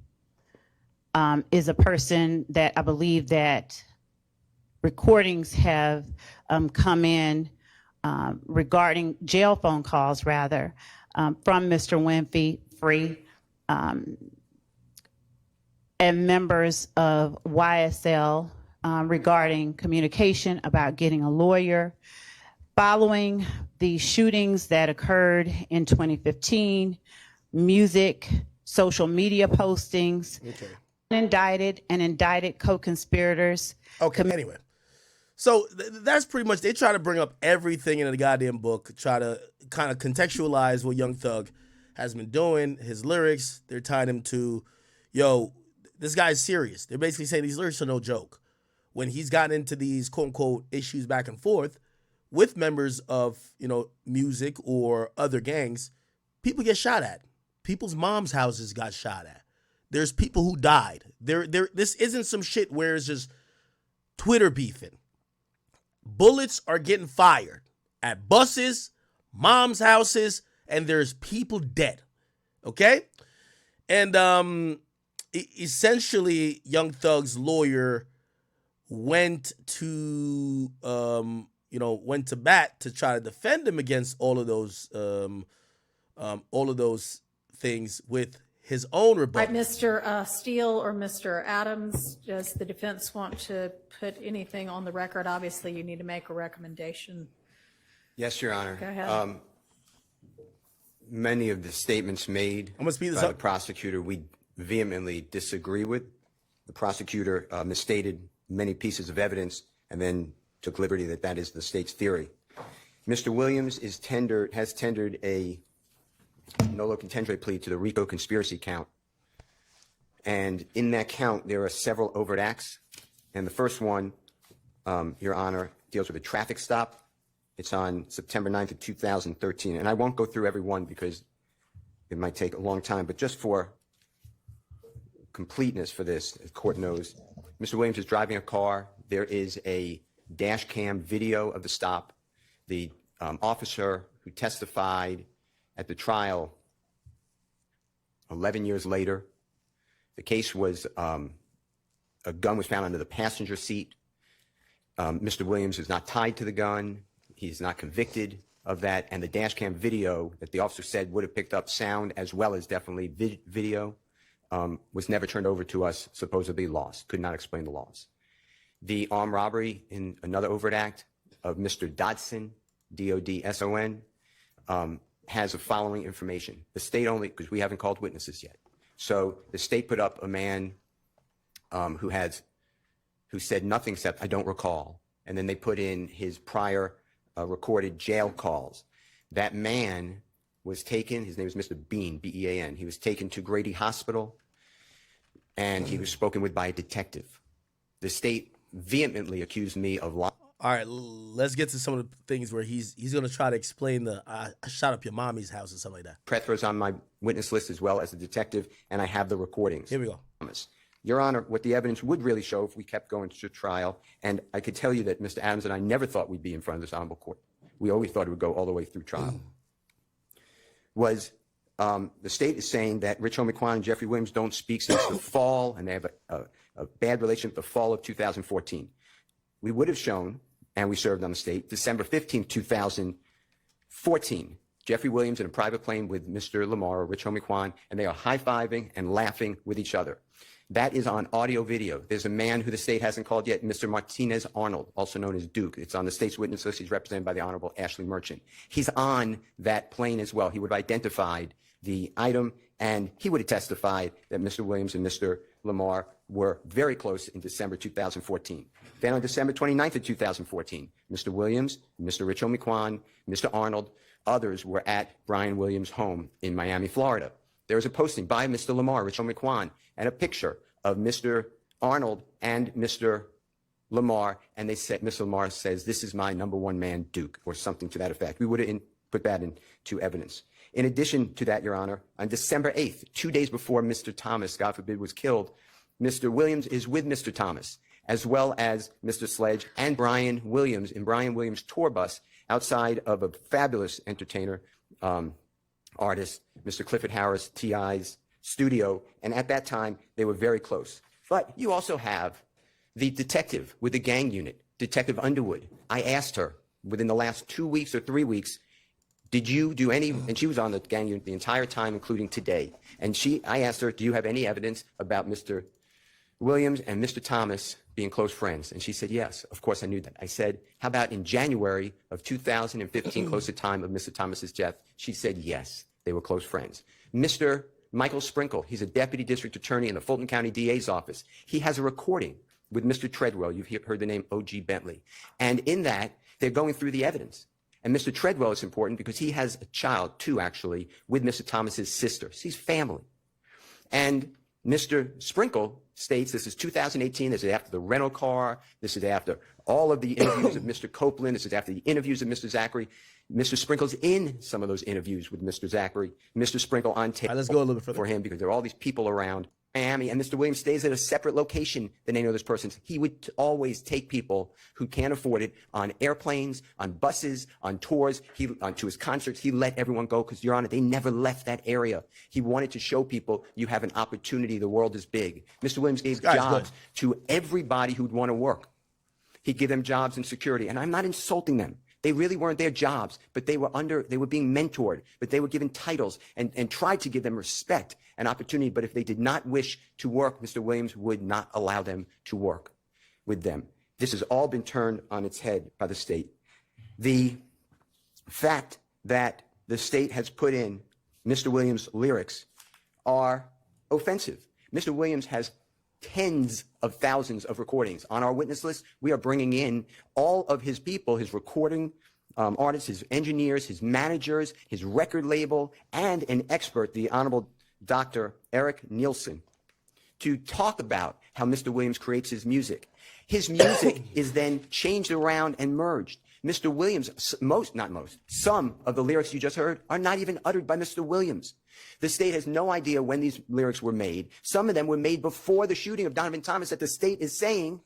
is a person that I believe that recordings have come in regarding jail phone calls, rather, from Mr. Winfrey and members of YSL regarding communication about getting a lawyer. Following the shootings that occurred in 2015, music, social media postings, indicted co-conspirators. Okay, anyway. So that's pretty much, they try to bring up everything in the goddamn book, try to kind of contextualize what Young Thug has been doing, his lyrics. They're tying him to, yo, this guy's serious. They're basically saying these lyrics are no joke. When he's gotten into these quote-unquote issues back and forth with members of, music or other gangs, people get shot at. People's moms' houses got shot at. There's people who died. This isn't some shit where it's just Twitter beefing. Bullets are getting fired at buses, moms' houses, and there's people dead. Okay? And essentially, Young Thug's lawyer went to bat to try to defend him against all of those things with his own rebuttal. Right, Mr. Steele or Mr. Adams, does the defense want to put anything on the record? Obviously, you need to make a recommendation. Yes, Your Honor. Go ahead. Many of the statements made by the prosecutor, we vehemently disagree with. The prosecutor misstated many pieces of evidence and then took liberty that is the state's theory. Mr. Williams has tendered a nolo contendere plea to the RICO conspiracy count. And in that count, there are several overt acts. And the first one, Your Honor, deals with a traffic stop. It's on September 9th of 2013. And I won't go through every one because it might take a long time. But just for completeness for this, the court knows, Mr. Williams is driving a car. There is a dash cam video of the stop. The officer who testified at the trial 11 years later, the case was a gun was found under the passenger seat. Mr. Williams is not tied to the gun. He's not convicted of that. And the dash cam video that the officer said would have picked up sound as well as definitely video was never turned over to us, supposedly lost. Could not explain the loss. The armed robbery in another overt act of Mr. Dodson, D-O-D-S-O-N, has the following information. The state only, because we haven't called witnesses yet. So the state put up a man who said nothing except, I don't recall. And then they put in his prior recorded jail calls. That man was taken, his name is Mr. Bean, B-E-A-N. He was taken to Grady Hospital, and he was spoken with by a detective. The state vehemently accused me of lying. All right, let's get to some of the things where he's going to try to explain I shot up your mommy's house or something like that. Prethro's on my witness list as well as a detective, and I have the recordings. Here we go. Your Honor, what the evidence would really show if we kept going to trial, and I could tell you that Mr. Adams and I never thought we'd be in front of this honorable court. We always thought it would go all the way through trial. Was the state is saying that Rich Homie-Quan and Jeffrey Williams don't speak since the fall, and they have a bad relationship the fall of 2014. We would have shown, and we served on the state, December 15, 2014. Jeffrey Williams in a private plane with Mr. Lamar or Rich Homie-Quan, and they are high-fiving and laughing with each other. That is on audio video. There's a man who the state hasn't called yet, Mr. Martinez Arnold, also known as Duke. It's on the state's witness list. He's represented by the Honorable Ashley Merchant. He's on that plane as well. He would have identified the item, and he would have testified that Mr. Williams and Mr. Lamar were very close in December 2014. Then on December 29th of 2014, Mr. Williams, Mr. Rich Homie-Quan, Mr. Arnold, others were at Brian Williams' home in Miami, Florida. There was a posting by Mr. Lamar, Rich Homie-Quan, and a picture of Mr. Arnold and Mr. Lamar, and they said, Mr. Lamar says, "This is my number one man, Duke," or something to that effect. We would have put that into evidence. In addition to that, Your Honor, on December 8th, 2 days before Mr. Thomas, God forbid, was killed, Mr. Williams is with Mr. Thomas, as well as Mr. Sledge and Brian Williams in Brian Williams' tour bus outside of a fabulous entertainer, artist, Mr. Clifford Harris, T.I.'s studio. And at that time, they were very close. But you also have the detective with the gang unit, Detective Underwood. I asked her within the last 2 weeks or 3 weeks, did you do any, and she was on the gang unit the entire time, including today. And I asked her, do you have any evidence about Mr. Williams and Mr. Thomas being close friends? And she said, yes, of course I knew that. I said, how about in January of 2015, close to time of Mr. Thomas's death? She said, yes, they were close friends. Mr. Michael Sprinkle, he's a deputy district attorney in the Fulton County DA's office. He has a recording with Mr. Treadwell. You've heard the name O.G. Bentley. And in that, they're going through the evidence. And Mr. Treadwell is important because he has a child, too, actually, with Mr. Thomas's sister. He's family. And Mr. Sprinkle states this is 2018. This is after the rental car. This is after all of the interviews of Mr. Copeland. This is after the interviews of Mr. Zachary. Mr. Sprinkle's in some of those interviews with Mr. Zachary. Mr. Sprinkle on tape. Let's go a little bit further for him because there are all these people around Miami, and Mr. Williams stays at a separate location than any of those persons. He would always take people who can't afford it on airplanes, on buses, on tours, to his concerts. He let everyone go because, Your Honor, they never left that area. He wanted to show people you have an opportunity. The world is big. Mr. Williams gave jobs to everybody who'd want to work. He'd give them jobs and security, and I'm not insulting them. They really weren't their jobs, but they were being mentored, but they were given titles and tried to give them respect and opportunity. But if they did not wish to work, Mr. Williams would not allow them to work with them. This has all been turned on its head by the state. The fact that the state has put in Mr. Williams' lyrics are offensive. Mr. Williams has tens of thousands of recordings. On our witness list, we are bringing in all of his people, his recording artists, his engineers, his managers, his record label, and an expert, the Honorable Dr. Eric Nielsen, to talk about how Mr. Williams creates his music. His music is then changed around and merged. Mr. Williams, some of the lyrics you just heard are not even uttered by Mr. Williams. The state has no idea when these lyrics were made. Some of them were made before the shooting of Donovan Thomas that the state is saying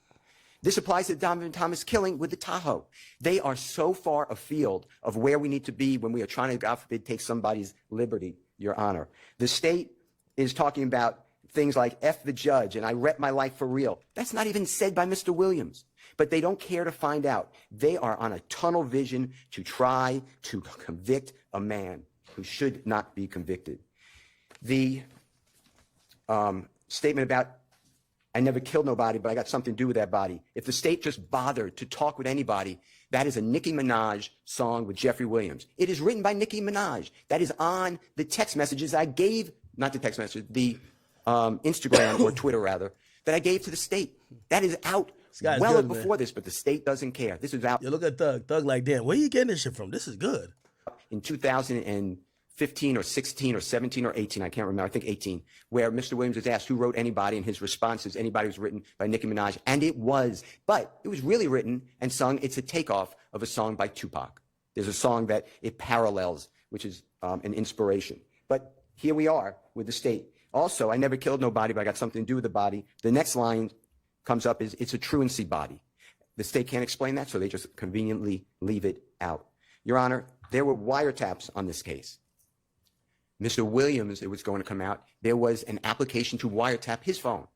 this applies to the Donovan Thomas killing with the Tahoe. They are so far afield of where we need to be when we are trying to, God forbid, take somebody's liberty, Your Honor. The state is talking about things like F the judge and I rep my life for real. That's not even said by Mr. Williams. But they don't care to find out. They are on a tunnel vision to try to convict a man who should not be convicted. The statement about I never killed nobody, but I got something to do with that body. If the state just bothered to talk with anybody, that is a Nicki Minaj song with Jeffrey Williams. It is written by Nicki Minaj. That is on the text messages I gave, not the text message, the Instagram or Twitter rather, that I gave to the state. That is out well before this, but the state doesn't care. This is out. You look at Thug. Thug like, damn, where you getting this shit from? This is good. In 2015 or 16 or 17 or 18, I can't remember, I think 18, where Mr. Williams was asked who wrote Anybody, and his response is Anybody was written by Nicki Minaj, and it was. But it was really written and sung. It's a takeoff of a song by Tupac. There's a song that it parallels, which is an inspiration. But here we are with the state. Also, I never killed nobody, but I got something to do with the body. The next line comes up is, it's a truancy body. The state can't explain that, so they just conveniently leave it out. Your Honor, there were wiretaps on this case. Mr. Williams, it was going to come out, there was an application to wiretap his phone.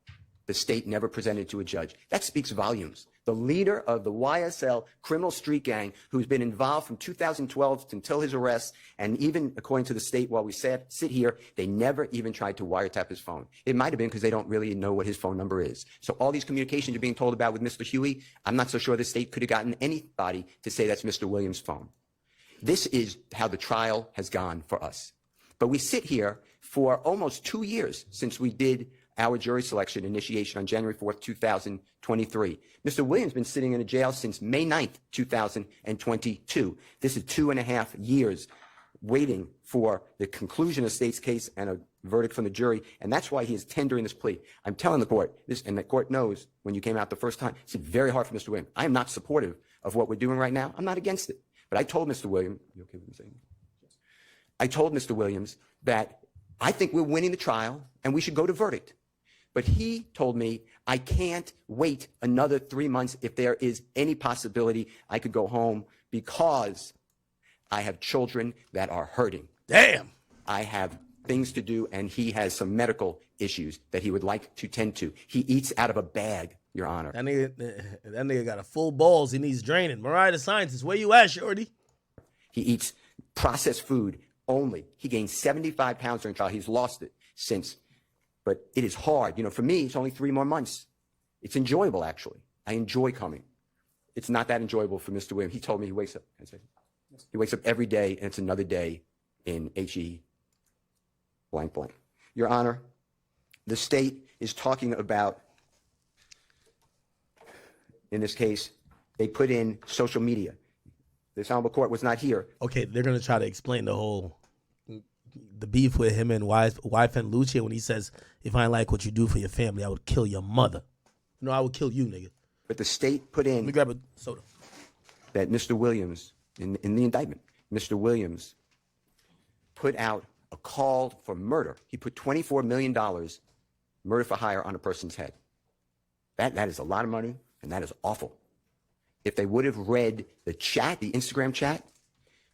The state never presented to a judge. That speaks volumes. The leader of the YSL criminal street gang, who's been involved from 2012 until his arrest, and even according to the state while we sit here, they never even tried to wiretap his phone. It might have been because they don't really know what his phone number is. So all these communications you're being told about with Mr. Huey, I'm not so sure the state could have gotten anybody to say that's Mr. Williams' phone. This is how the trial has gone for us. But we sit here for almost 2 years since we did our jury selection initiation on January 4th, 2023. Mr. Williams has been sitting in a jail since May 9th, 2022. This is 2.5 years waiting for the conclusion of the state's case and a verdict from the jury, and that's why he is tendering this plea. I'm telling the court this, and the court knows when you came out the first time, it's very hard for Mr. Williams. I am not supportive of what we're doing right now. I'm not against it. But I told Mr. Williams, you okay with me saying that? I told Mr. Williams that I think we're winning the trial and we should go to verdict. But he told me I can't wait another 3 months if there is any possibility I could go home because I have children that are hurting. Damn. I have things to do, and he has some medical issues that he would like to tend to. He eats out of a bag, Your Honor. That nigga got a full balls. He needs draining. Mariah the scientist, where you at, shorty? He eats processed food only. He gained 75 pounds during trial. He's lost it since. But it is hard. You know, for me, it's only 3 more months. It's enjoyable, actually. I enjoy coming. It's not that enjoyable for Mr. Williams. He told me he wakes up every day, and it's another day in HE blank blank. Your Honor, the state is talking about, in this case, they put in social media. This honorable court was not here. Okay, they're going to try to explain the beef with him and wife and Lucia when he says, if I ain't like what you do for your family, I would kill your mother. No, I would kill you, nigga. But the state put in... Let me grab a soda. That Mr. Williams, in the indictment, Mr. Williams put out a call for murder. He put $24 million murder for hire on a person's head. That is a lot of money, and that is awful. If they would have read the chat, the Instagram chat,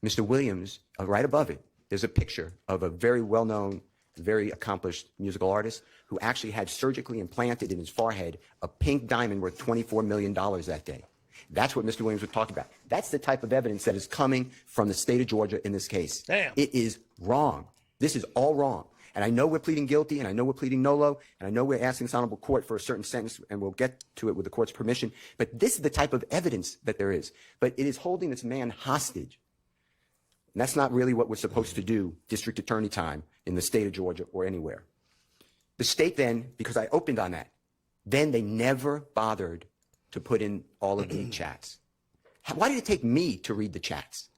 Mr. Williams, right above it, there's a picture of a very well-known, very accomplished musical artist who actually had surgically implanted in his forehead a pink diamond worth $24 million that day. That's what Mr. Williams was talking about. That's the type of evidence that is coming from the state of Georgia in this case. Damn. It is wrong. This is all wrong. And I know we're pleading guilty, and I know we're pleading nolo, and I know we're asking this honorable court for a certain sentence, and we'll get to it with the court's permission. But this is the type of evidence that there is. But it is holding this man hostage. And that's not really what we're supposed to do, district attorney time, in the state of Georgia or anywhere. The state then, because I opened on that, then they never bothered to put in all of the chats. Why did it take me to read the chats?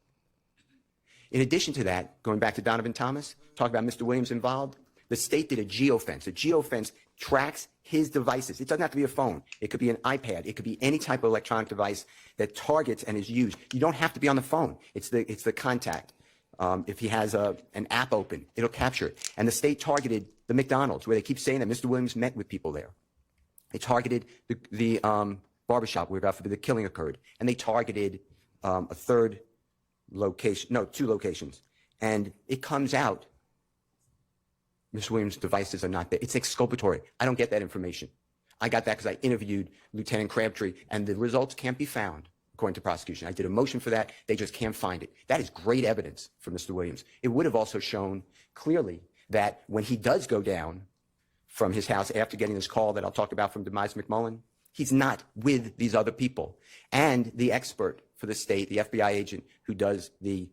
In addition to that, going back to Donovan Thomas, talk about Mr. Williams involved, the state did a geofence. A geofence tracks his devices. It doesn't have to be a phone. It could be an iPad. It could be any type of electronic device that targets and is used. You don't have to be on the phone. It's the contact. If he has an app open, it'll capture it. And the state targeted the McDonald's, where they keep saying that Mr. Williams met with people there. They targeted the barbershop where the killing occurred. And they targeted a third location, no, 2 locations. And it comes out, Mr. Williams' devices are not there. It's exculpatory. I don't get that information. I got that because I interviewed Lieutenant Crabtree, and the results can't be found, according to prosecution. I did a motion for that. They just can't find it. That is great evidence for Mr. Williams. It would have also shown clearly that when he does go down from his house after getting this call that I'll talk about from Demise McMullen, he's not with these other people. And the expert for the state, the FBI agent who does the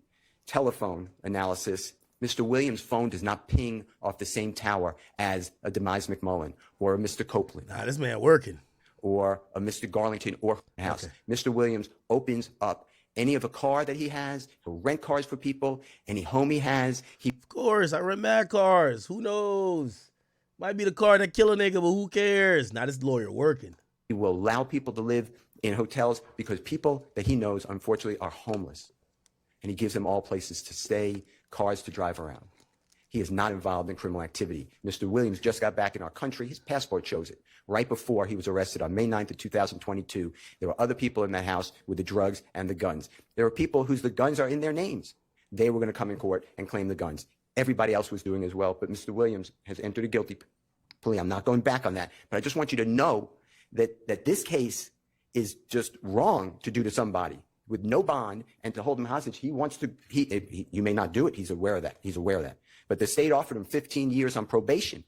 telephone analysis, Mr. Williams' phone does not ping off the same tower as a Demise McMullen or a Mr. Copeland. Nah, this man working. Or a Mr. Garlington or house. Okay. Mr. Williams opens up any of a car that he has. He'll rent cars for people. Any home he has. Of course, I rent mad cars. Who knows? Might be the car that kill a nigga, but who cares? Not this lawyer working. He will allow people to live in hotels because people that he knows, unfortunately, are homeless. And he gives them all places to stay, cars to drive around. He is not involved in criminal activity. Mr. Williams just got back in our country. His passport shows it. Right before he was arrested on May 9th of 2022, there were other people in that house with the drugs and the guns. There are people whose the guns are in their names. They were going to come in court and claim the guns. Everybody else was doing as well, but Mr. Williams has entered a guilty plea. I'm not going back on that, but I just want you to know that this case is just wrong to do to somebody with no bond and to hold him hostage. He wants to, you may not do it. He's aware of that. He's aware of that. But the state offered him 15 years on probation.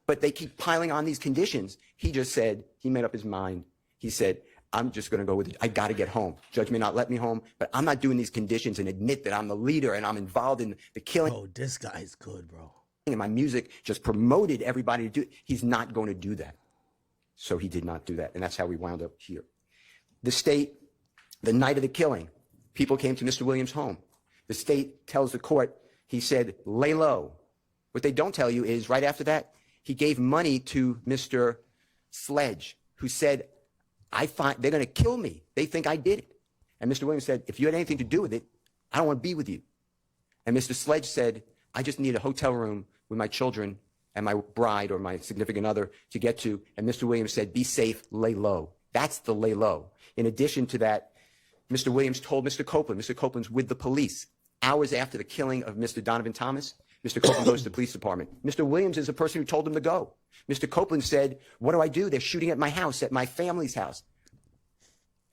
But they keep piling on these conditions. He just said, he made up his mind. He said, I'm just going to go with it. I got to get home. Judge may not let me home, but I'm not doing these conditions and admit that I'm the leader and I'm involved in the killing. Oh, this guy's good, bro. And my music just promoted everybody to do it. He's not going to do that. So he did not do that. And that's how we wound up here. The state, the night of the killing, people came to Mr. Williams' home. The state tells the court, he said, lay low. What they don't tell you is right after that, he gave money to Mr. Sledge, who said, they're going to kill me. They think I did it. And Mr. Williams said, if you had anything to do with it, I don't want to be with you. And Mr. Sledge said, I just need a hotel room with my children and my bride or my significant other to get to. And Mr. Williams said, be safe, lay low. That's the lay low. In addition to that, Mr. Williams told Mr. Copeland's with the police. Hours after the killing of Mr. Donovan Thomas, Mr. Copeland goes to the police department. Mr. Williams is the person who told him to go. Mr. Copeland said, what do I do? They're shooting at my house, at my family's house,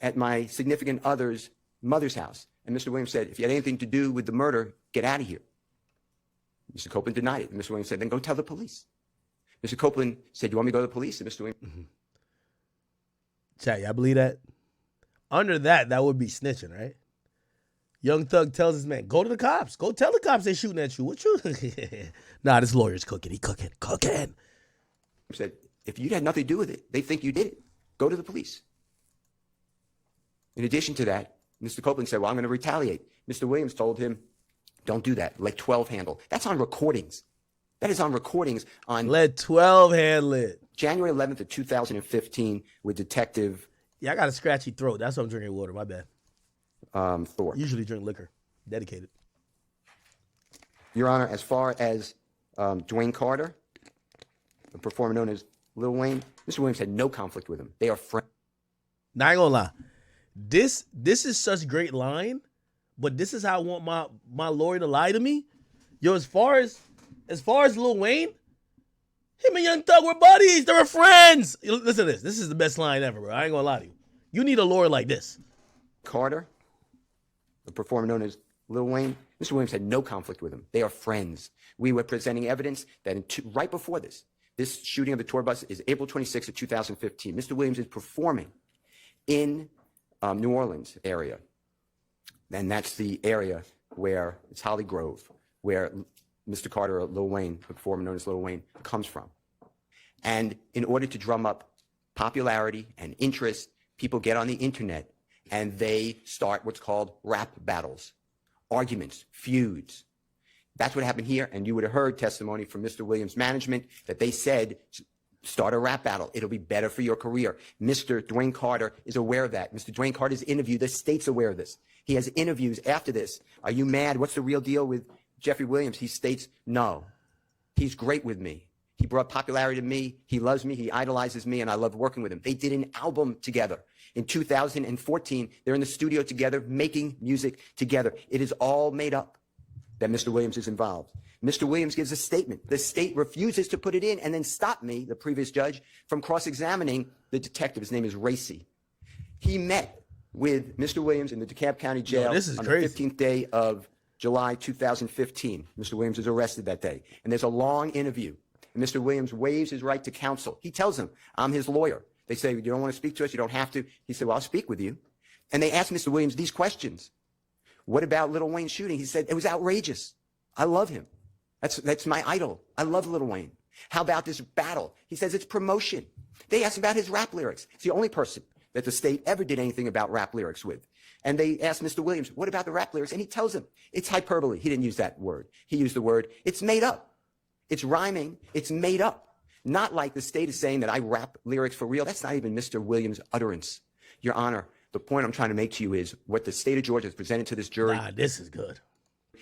at my significant other's mother's house. And Mr. Williams said, if you had anything to do with the murder, get out of here. Mr. Copeland denied it. And Mr. Williams said, then go tell the police. Mr. Copeland said, you want me to go to the police? And Mr. Williams... Chat, y'all believe that? Under that would be snitching, right? Young Thug tells his man, go to the cops. Go tell the cops they're shooting at you. What you? Nah, this lawyer's cooking. He cooking. He said, if you had nothing to do with it, they think you did it. Go to the police. In addition to that, Mr. Copeland said, well, I'm going to retaliate. Mr. Williams told him, don't do that. Let 12 handle. That's on recordings. That is on recordings on... Let 12 handle it. January 11th of 2015 with Detective... Yeah, I got a scratchy throat. That's why I'm drinking water. My bad. Thor. Usually drink liquor. Dedicated. Your Honor, as far as Dwayne Carter, a performer known as Lil Wayne, Mr. Williams had no conflict with him. They are friends. Now, I ain't gonna lie. This is such great line, but this is how I want my lawyer to lie to me. Yo, as far as Lil Wayne, him and Young Thug were buddies. They were friends. Listen to this. This is the best line ever, bro. I ain't gonna lie to you. You need a lawyer like this. Carter, a performer known as Lil Wayne, Mr. Williams had no conflict with him. They are friends. We were presenting evidence that right before this shooting of the tour bus is April 26th of 2015. Mr. Williams is performing in New Orleans area. And that's the area where it's Holly Grove, where Mr. Carter, or Lil Wayne, a performer known as Lil Wayne, comes from. And in order to drum up popularity and interest, people get on the internet and they start what's called rap battles, arguments, feuds. That's what happened here, and you would have heard testimony from Mr. Williams' management that they said, start a rap battle. It'll be better for your career. Mr. Dwayne Carter is aware of that. Mr. Dwayne Carter's interview, the state's aware of this. He has interviews after this. Are you mad? What's the real deal with Jeffrey Williams? He states, no. He's great with me. He brought popularity to me. He loves me. He idolizes me, and I love working with him. They did an album together. In 2014, they're in the studio together, making music together. It is all made up that Mr. Williams is involved. Mr. Williams gives a statement. The state refuses to put it in and then stop me, the previous judge, from cross-examining the detective. His name is Racy. He met with Mr. Williams in the DeKalb County Jail on the 15th day of July 2015. Mr. Williams is arrested that day. And there's a long interview. And Mr. Williams waives his right to counsel. He tells them, I'm his lawyer. They say, you don't want to speak to us? You don't have to. He said, well, I'll speak with you. And they asked Mr. Williams these questions. What about Lil Wayne's shooting? He said, it was outrageous. I love him. That's my idol. I love Lil Wayne. How about this battle? He says it's promotion. They asked about his rap lyrics. It's the only person that the state ever did anything about rap lyrics with. And they asked Mr. Williams, what about the rap lyrics? And he tells them, it's hyperbole. He didn't use that word. He used the word, it's made up. It's rhyming. It's made up. Not like the state is saying that I rap lyrics for real. That's not even Mr. Williams' utterance. Your Honor, the point I'm trying to make to you is what the state of Georgia has presented to this jury. Nah, this is good.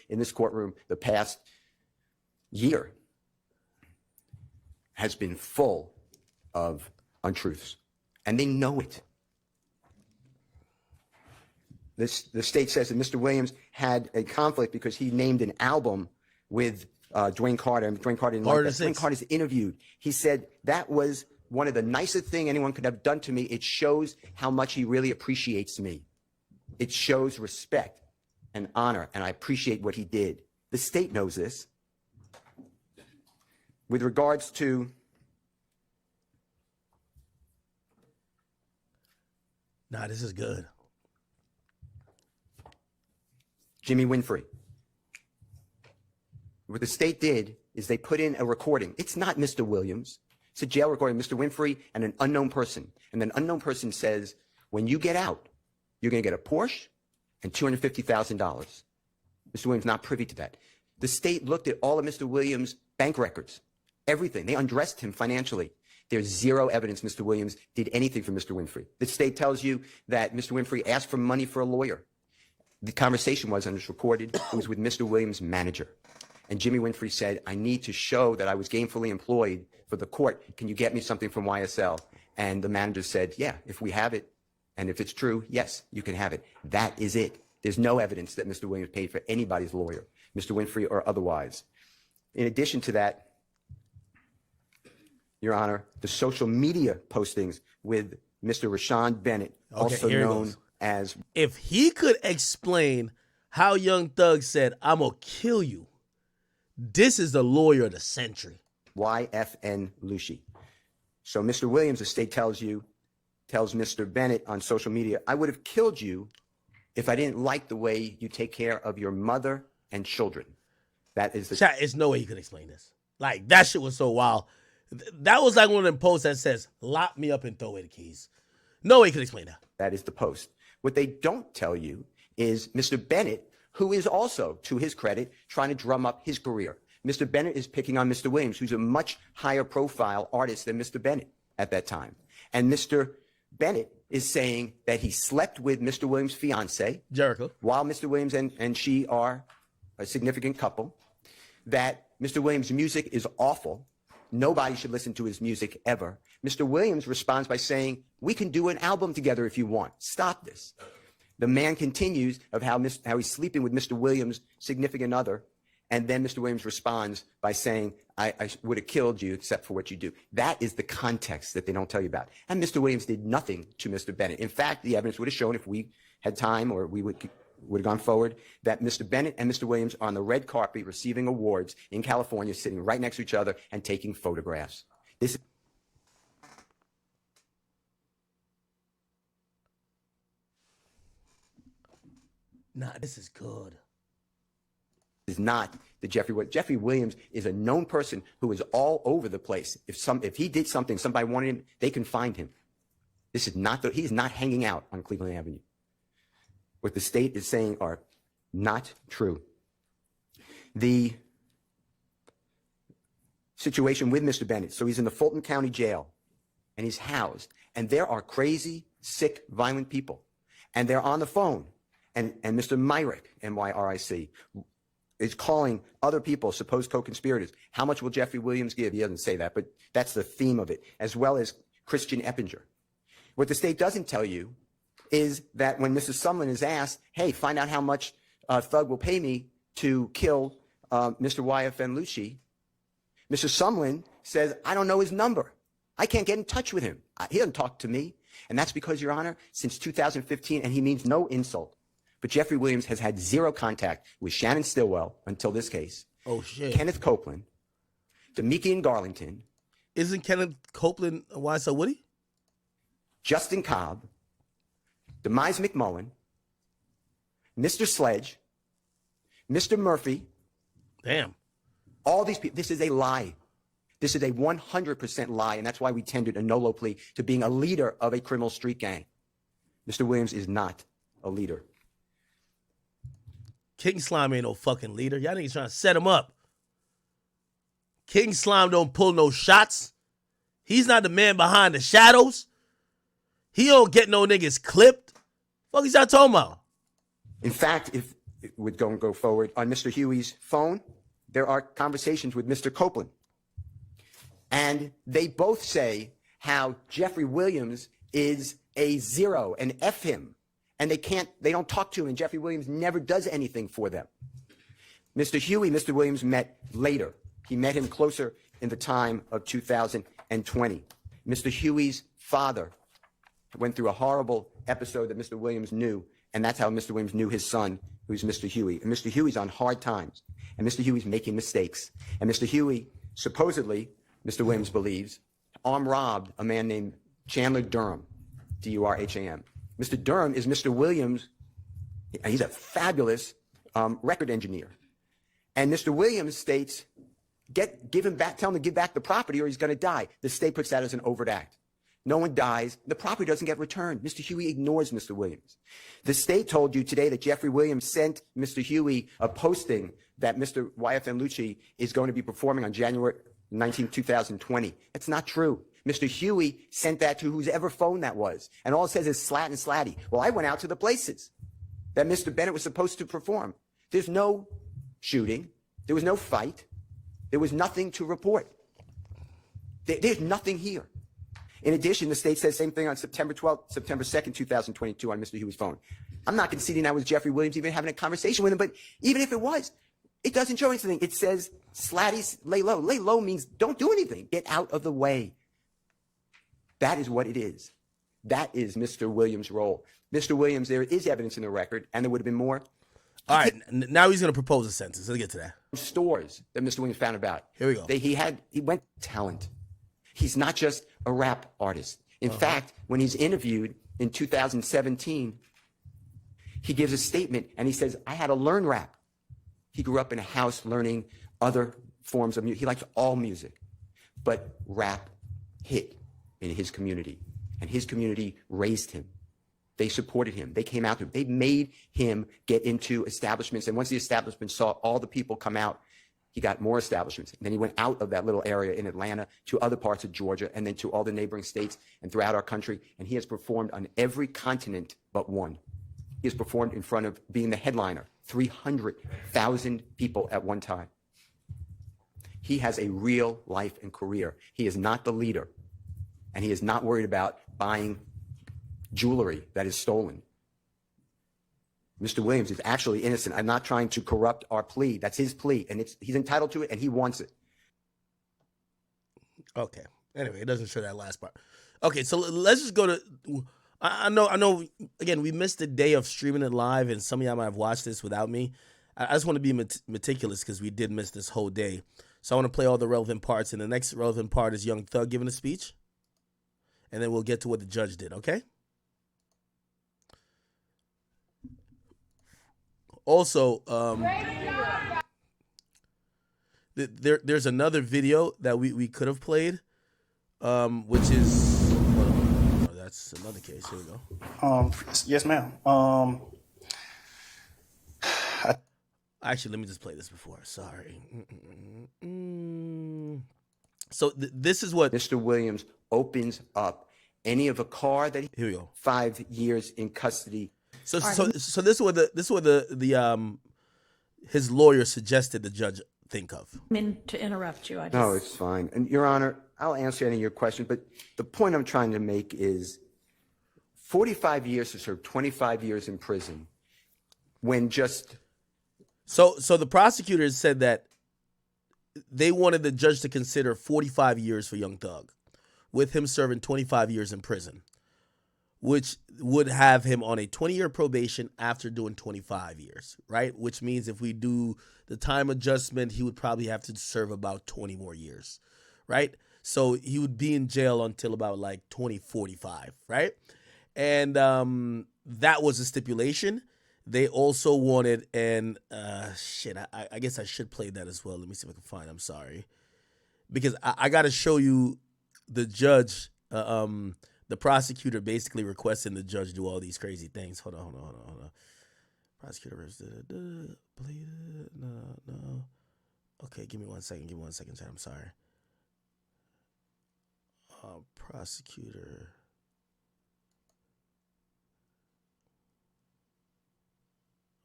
In this courtroom, the past year has been full of untruths, and they know it. The state says that Mr. Williams had a conflict because he named an album with Dwayne Carter, and Dwayne Carter didn't like that. Dwayne Carter's interviewed. He said that was one of the nicest thing anyone could have done to me. It shows how much he really appreciates me. It shows respect and honor, and I appreciate what he did. The state knows this. With regards to this is good. Jimmy Winfrey. What the state did is they put in a recording. It's not Mr. Williams. It's a jail recording, Mr. Winfrey and an unknown person. And an unknown person says, when you get out, you're going to get a Porsche and $250,000. Mr. Williams not privy to that. The state looked at all of Mr. Williams' bank records, everything. They undressed him financially. There's zero evidence Mr. Williams did anything for Mr. Winfrey. The state tells you that Mr. Winfrey asked for money for a lawyer. The conversation was, and it's recorded, it was with Mr. Williams' manager. And Jimmy Winfrey said, I need to show that I was gainfully employed for the court. Can you get me something from YSL? And the manager said, yeah, if we have it, and if it's true, yes, you can have it. That is it. There's no evidence that Mr. Williams paid for anybody's lawyer, Mr. Winfrey or otherwise. In addition to that, Your Honor, the social media postings with Mr. Rashawn Bennett, also known as... If he could explain how Young Thug said, I'm going to kill you, this is the lawyer of the century. YFN Lucci. So Mr. Williams, the state tells Mr. Bennett on social media, I would have killed you if I didn't like the way you take care of your mother and children. That is the... Chat, there's no way you can explain this. Like, that shit was so wild. That was like one of them posts that says, lock me up and throw away the keys. No way you can explain that. That is the post. What they don't tell you is Mr. Bennett, who is also, to his credit, trying to drum up his career. Mr. Bennett is picking on Mr. Williams, who's a much higher profile artist than Mr. Bennett at that time. And Mr. Bennett is saying that he slept with Mr. Williams' fiance, Jericho, while Mr. Williams and she are a significant couple, that Mr. Williams' music is awful. Nobody should listen to his music ever. Mr. Williams responds by saying, we can do an album together if you want. Stop this. The man continues of how he's sleeping with Mr. Williams' significant other, and then Mr. Williams responds by saying, I would have killed you except for what you do. That is the context that they don't tell you about. And Mr. Williams did nothing to Mr. Bennett. In fact, the evidence would have shown, if we had time or we would have gone forward, that Mr. Bennett and Mr. Williams are on the red carpet receiving awards in California, sitting right next to each other and taking photographs. This is good. Is not the Jeffrey Williams is a known person who is all over the place. If he did something, somebody wanted him, they can find him. This is not he is not hanging out on Cleveland Avenue. What the state is saying are not true. The situation with Mr. Bennett, so he's in the Fulton County Jail, and he's housed, and there are crazy, sick, violent people, and they're on the phone, and Mr. Myrick, M-Y-R-I-C, is calling other people, supposed co-conspirators. How much will Jeffrey Williams give? He doesn't say that, but that's the theme of it, as well as Christian Eppinger. What the state doesn't tell you is that when Mrs. Sumlin is asked, hey, find out how much Thug will pay me to kill Mr. YFN Lucci, Mr. Sumlin says, I don't know his number. I can't get in touch with him. He doesn't talk to me. And that's because, Your Honor, since 2015, and he means no insult, but Jeffrey Williams has had zero contact with Shannon Stillwell until this case. Oh, shit. Kenneth Copeland, Demekian Garlington. Isn't Kenneth Copeland YSL Woody? Justin Cobb, Demise McMullen, Mr. Sledge, Mr. Murphy. Damn. All these people. This is a lie. This is a 100% lie, and that's why we tendered a NOLO plea to being a leader of a criminal street gang. Mr. Williams is not a leader. King Slime ain't no fucking leader. Y'all niggas trying to set him up. King Slime don't pull no shots. He's not the man behind the shadows. He don't get no niggas clipped. Fuck is y'all talking about? In fact, if we're going to go forward, on Mr. Huey's phone, there are conversations with Mr. Copeland. And they both say how Jeffrey Williams is a zero and F him. And they don't talk to him, and Jeffrey Williams never does anything for them. Mr. Huey, Mr. Williams met later. He met him closer in the time of 2020. Mr. Huey's father went through a horrible episode that Mr. Williams knew, and that's how Mr. Williams knew his son, who's Mr. Huey. And Mr. Huey's on hard times, and Mr. Huey's making mistakes. And Mr. Huey, supposedly, Mr. Williams believes, armed robbed a man named Chandler Durham, D-U-R-H-A-M. Mr. Durham is Mr. Williams. He's a fabulous record engineer. And Mr. Williams states, give him back, tell him to give back the property or he's going to die. The state puts that as an overt act. No one dies. The property doesn't get returned. Mr. Huey ignores Mr. Williams. The state told you today that Jeffrey Williams sent Mr. Huey a posting that Mr. YFN Lucci is going to be performing on January 19, 2020. That's not true. Mr. Huey sent that to whoever phone that was. And all it says is slat and slatty. Well, I went out to the places that Mr. Bennett was supposed to perform. There's no shooting. There was no fight. There was nothing to report. There's nothing here. In addition, the state says the same thing on September 2nd, 2022 on Mr. Huey's phone. I'm not conceding that was Jeffrey Williams even having a conversation with him, but even if it was, it doesn't show anything. It says slatty, lay low. Lay low means don't do anything. Get out of the way. That is what it is. That is Mr. Williams' role. Mr. Williams, there is evidence in the record, and there would have been more. All right, now he's going to propose a sentence. Let's get to that. Stores that Mr. Williams found about. Here we go. He went talent. He's not just a rap artist. In fact, when he's interviewed in 2017, he gives a statement and he says, I had to learn rap. He grew up in a house learning other forms of music. He likes all music, but rap hit in his community, and his community raised him. They supported him. They came out to him. They made him get into establishments. And once the establishment saw all the people come out, he got more establishments. And then he went out of that little area in Atlanta to other parts of Georgia and then to all the neighboring states and throughout our country. And he has performed on every continent but one. He has performed in front of being the headliner, 300,000 people at one time. He has a real life and career. He is not the leader. And he is not worried about buying jewelry that is stolen. Mr. Williams is actually innocent. I'm not trying to corrupt our plea. That's his plea, and he's entitled to it, and he wants it. Okay. Anyway, it doesn't show that last part. Okay, so let's just go to. I know. Again, we missed the day of streaming it live, and some of y'all might have watched this without me. I just want to be meticulous because we did miss this whole day. So I want to play all the relevant parts, and the next relevant part is Young Thug giving a speech, and then we'll get to what the judge did. Okay. Also, there's another video that we could have played, which is that's another case. Here we go. Yes, ma'am. Actually, let me just play this before. Sorry. So this is what Mr. Williams opens up any of a car that here we go. 5 years in custody. So this is what the his lawyer suggested the judge think of. I mean, to interrupt you, No, it's fine. And Your Honor, I'll answer any of your questions, but the point I'm trying to make is 45 years to serve 25 years in prison when just... So the prosecutors said that they wanted the judge to consider 45 years for Young Thug, with him serving 25 years in prison, which would have him on a 20-year probation after doing 25 years, right? Which means if we do the time adjustment, he would probably have to serve about 20 more years, right? So he would be in jail until about like 2045, right? And that was a stipulation. They also wanted, and I guess I should play that as well. Let me see if I can find it. I'm sorry. Because I got to show you the judge, the prosecutor basically requesting the judge do all these crazy things. Hold on. Prosecutor, no. Okay, give me one second, chat. I'm sorry. Prosecutor.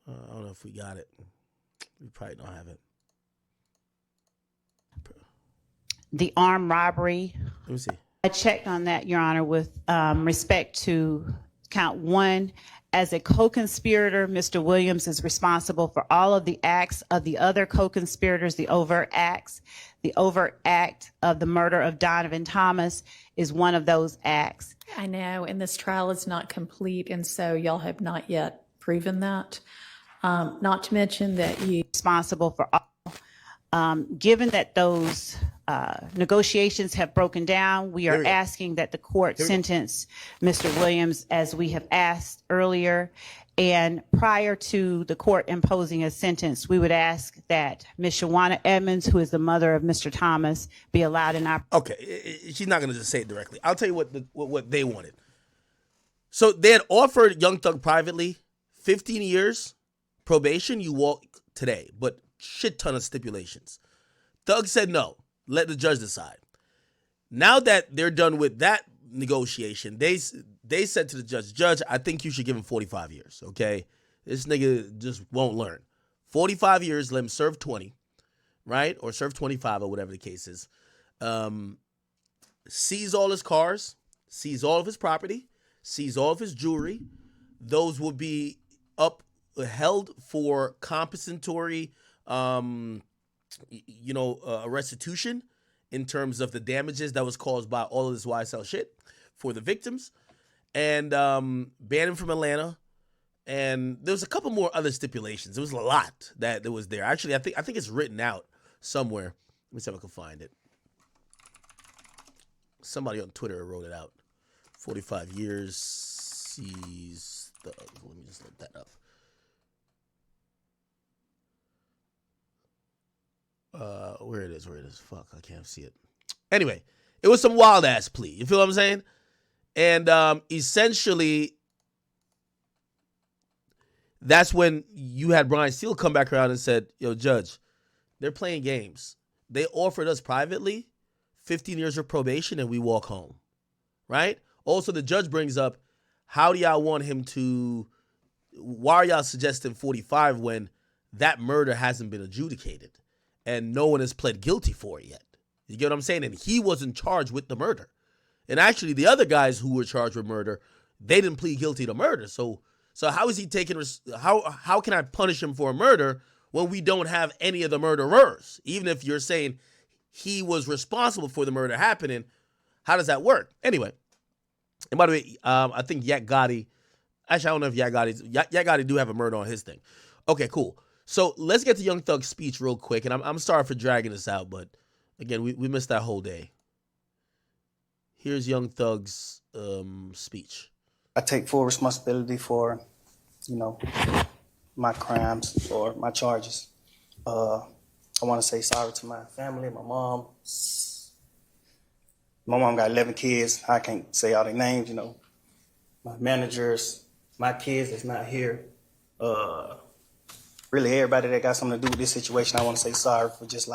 I don't know if we got it. We probably don't have it. the armed robbery. Let me see. I checked on that, Your Honor, with respect to count 1. As a co-conspirator, Mr. Williams is responsible for all of the acts of the other co-conspirators, the overt acts. The overt act of the murder of Donovan Thomas is one of those acts. I know, and this trial is not complete, and so y'all have not yet proven that. Not to mention that you responsible for all. Given that those negotiations have broken down, we are asking that the court sentence Mr. Williams as we have asked earlier. And prior to the court imposing a sentence, we would ask that Ms. Shawana Edmonds, who is the mother of Mr. Thomas, be allowed an opportunity. Okay, she's not going to just say it directly. I'll tell you what they wanted. So they had offered Young Thug privately 15 years probation. You walk today, but shit ton of stipulations. Thug said no. Let the judge decide. Now that they're done with that negotiation, they said to the judge, Judge, I think you should give him 45 years, okay? This nigga just won't learn. 45 years, let him serve 20, right? Or serve 25 or whatever the case is. Seize all his cars, seize all of his property, seize all of his jewelry. Those will be held for compensatory restitution in terms of the damages that was caused by all of this YSL shit for the victims, and ban him from Atlanta. And there was a couple more other stipulations. There was a lot that was there. Actually, I think it's written out somewhere. Let me see if I can find it. Somebody on Twitter wrote it out. 45 years, seize the. Let me just look that up. Where it is. Fuck, I can't see it. Anyway, it was some wild ass plea. You feel what I'm saying? And essentially, that's when you had Brian Steele come back around and said, yo, Judge, they're playing games. They offered us privately 15 years of probation and we walk home. Right? Also, the judge brings up, how do y'all want him to, why are y'all suggesting 45 when that murder hasn't been adjudicated? And no one has pled guilty for it yet. You get what I'm saying? And he wasn't charged with the murder. And actually, the other guys who were charged with murder, they didn't plead guilty to murder. So how is he taking? How can I punish him for a murder when we don't have any of the murderers? Even if you're saying he was responsible for the murder happening, how does that work? Anyway, and by the way, I think Yak Gotti. Actually, I don't know if Yak Gotti do have a murder on his thing. Okay, cool. So let's get to Young Thug's speech real quick. And I'm sorry for dragging this out, but again, we missed that whole day. Here's Young Thug's speech. I take full responsibility for, my crimes or my charges. I want to say sorry to my family, my mom. My mom got 11 kids. I can't say all their names, My managers, my kids that's not here. Really everybody that got something to do with this situation, I want to say sorry for just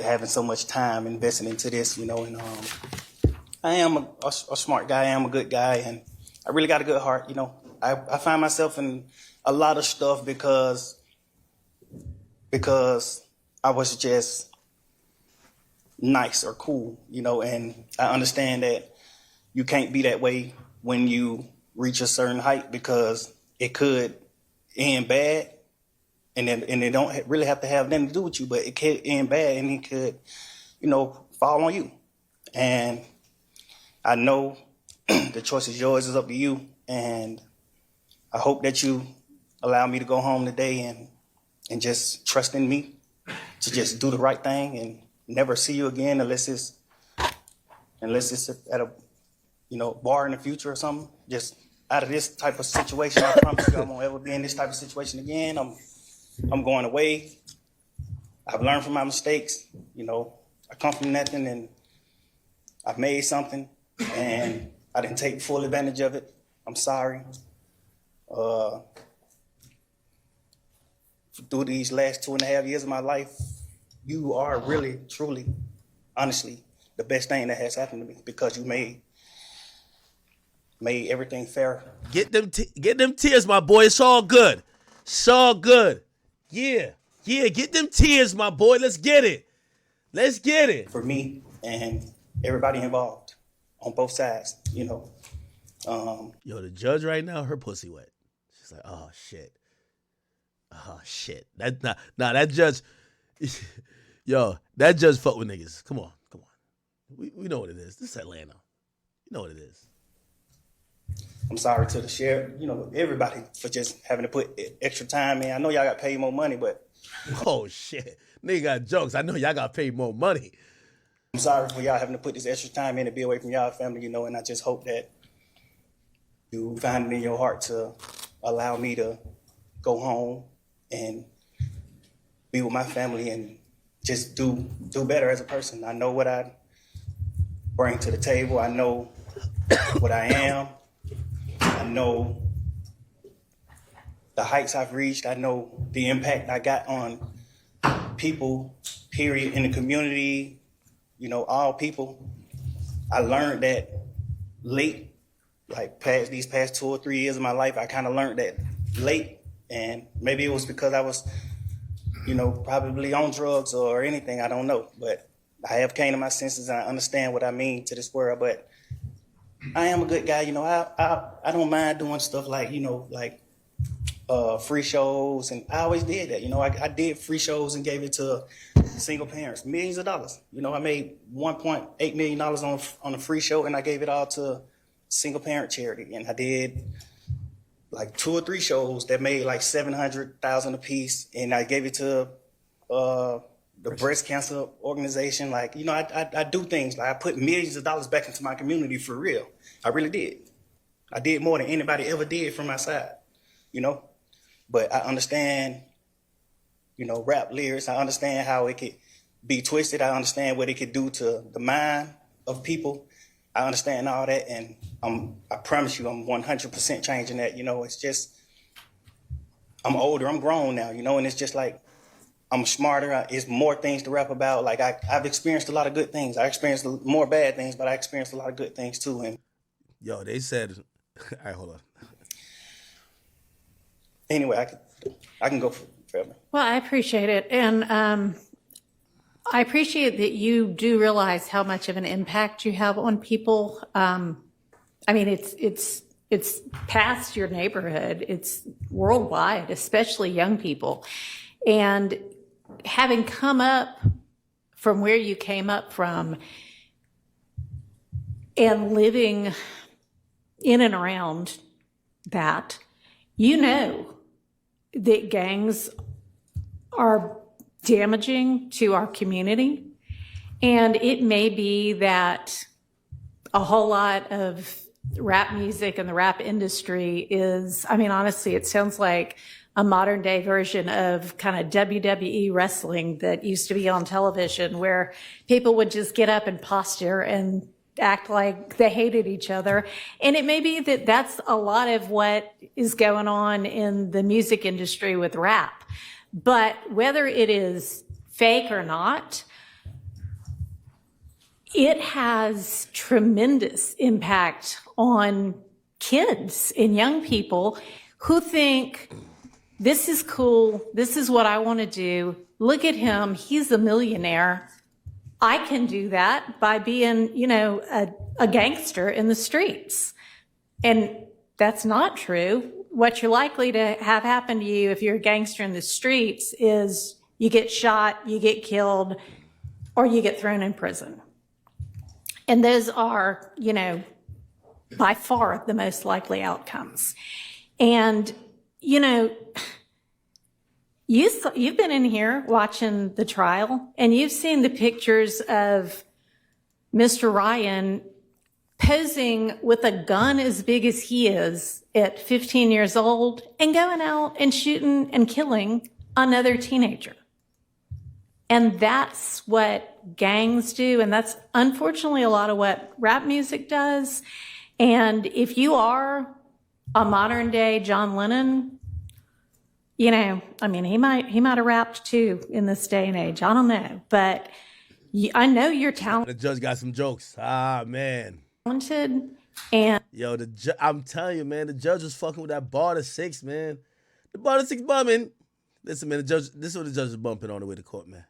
having so much time investing into this, and I am a smart guy, I am a good guy, and I really got a good heart, I find myself in a lot of stuff because I was just nice or cool, and I understand that you can't be that way when you reach a certain height because it could end bad, and it don't really have to have nothing to do with you, but it could end bad and it could, fall on you. And I know the choice is yours, it's up to you, and I hope that you allow me to go home today and just trust in me to just do the right thing and never see you again unless it's at a bar in the future or something. Just out of this type of situation, I promise you I won't ever be in this type of situation again. I'm going away. I've learned from my mistakes. I come from nothing and I've made something and I didn't take full advantage of it. I'm sorry. Through these last 2.5 years of my life, you are really, truly, honestly, the best thing that has happened to me because you made everything fair. Get them tears, my boy. It's all good. It's all good. Yeah. Get them tears, my boy. Let's get it. Let's get it. For me and everybody involved on both sides, you know. Yo, the judge right now, her pussy wet. She's like, oh shit. Oh shit. That judge, yo, that judge fuck with niggas. Come on. We know what it is. This is Atlanta. You know what it is. I'm sorry to the sheriff, you know, everybody for just having to put extra time in. I know y'all got paid more money, but. Oh shit. Nigga got jokes. I know y'all got paid more money. I'm sorry for y'all having to put this extra time in to be away from y'all family, you know, and I just hope that you find it in your heart to allow me to go home and be with my family and just do better as a person. I know what I bring to the table. I know what I am. I know the heights I've reached. I know the impact I got on people, period, in the community, you know, all people. I learned that late, like these past 2 or 3 years of my life, I kind of learned that late. And maybe it was because I was, you know, probably on drugs or anything, I don't know. But I have came to my senses and I understand what I mean to this world. But I am a good guy, you know, I don't mind doing stuff like, you know, like free shows. And I always did that, you know, I did free shows and gave it to single parents, millions of dollars. You know, I made $1.8 million on a free show and I gave it all to single parent charity. And I did like 2 or 3 shows that made like $700,000 a piece, and I gave it to the breast cancer organization. Like, you know, I do things like I put millions of dollars back into my community for real. I really did. I did more than anybody ever did from my side, you know. But I understand, you know, rap lyrics. I understand how it could be twisted. I understand what it could do to the mind of people. I understand all that, and I promise you, I'm 100% changing that. You know, it's just, I'm older, I'm grown now, you know, and it's just like, I'm smarter. It's more things to rap about. Like I've experienced a lot of good things. I experienced more bad things, but I experienced a lot of good things too. And yo, they said, all right, hold on. Anyway, I can go forever. Well, I appreciate it. And I appreciate that you do realize how much of an impact you have on people. I mean, it's past your neighborhood. It's worldwide, especially young people. And having come up from where you came up from and living in and around that, you know that gangs are damaging to our community. And it may be that a whole lot of rap music and the rap industry is, I mean, honestly, it sounds like a modern day version of kind of WWE wrestling that used to be on television, where people would just get up and posture and act like they hated each other. And it may be that that's a lot of what is going on in the music industry with rap. But whether it is fake or not, it has tremendous impact on kids and young people who think, this is cool, this is what I want to do. Look at him, he's a millionaire. I can do that by being, you know, a gangster in the streets. And that's not true. What you're likely to have happen to you if you're a gangster in the streets is you get shot, you get killed, or you get thrown in prison. And those are, you know, by far the most likely outcomes. And, you know, you've been in here watching the trial, and you've seen the pictures of Mr. Ryan posing with a gun as big as he is at 15 years old and going out and shooting and killing another teenager. And that's what gangs do, and that's unfortunately a lot of what rap music does. And if you are a modern day John Lennon, you know, I mean, he might have rapped too in this day and age. I don't know, but I know you're talented. The judge got some jokes. Ah, man. And yo, I'm telling you, man, the judge was fucking with that bar to 6, man. The bar to 6 bumming. Listen, man, this is what the judge is bumping on the way to court, man.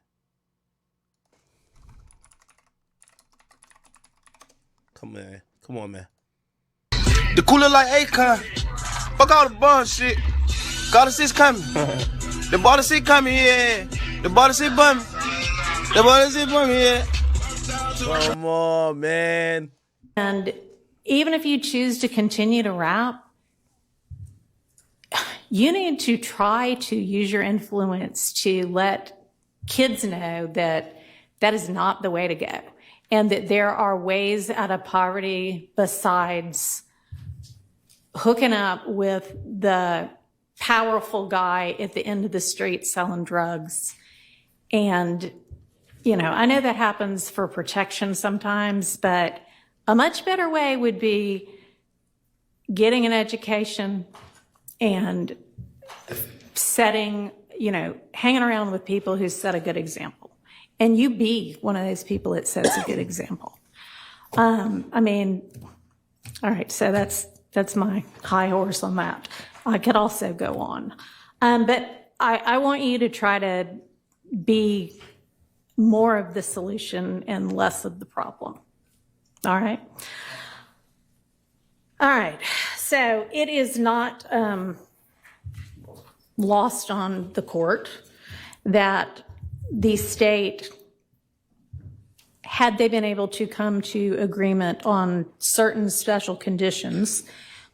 Come on, man. The cooler like Akon. Fuck all the bullshit. Got the six coming. The ball seat coming, yeah. The ball seat bumming. The ball seat bumming, yeah. Come on, man. And even if you choose to continue to rap, you need to try to use your influence to let kids know that that is not the way to go, and that there are ways out of poverty besides hooking up with the powerful guy at the end of the street selling drugs. And, you know, I know that happens for protection sometimes, but a much better way would be getting an education and setting, you know, hanging around with people who set a good example. And you be one of those people that sets a good example. I mean, all right, so that's my high horse on that. I could also go on. But I want you to try to be more of the solution and less of the problem. All right? All right. So it is not lost on the court that the state, had they been able to come to agreement on certain special conditions,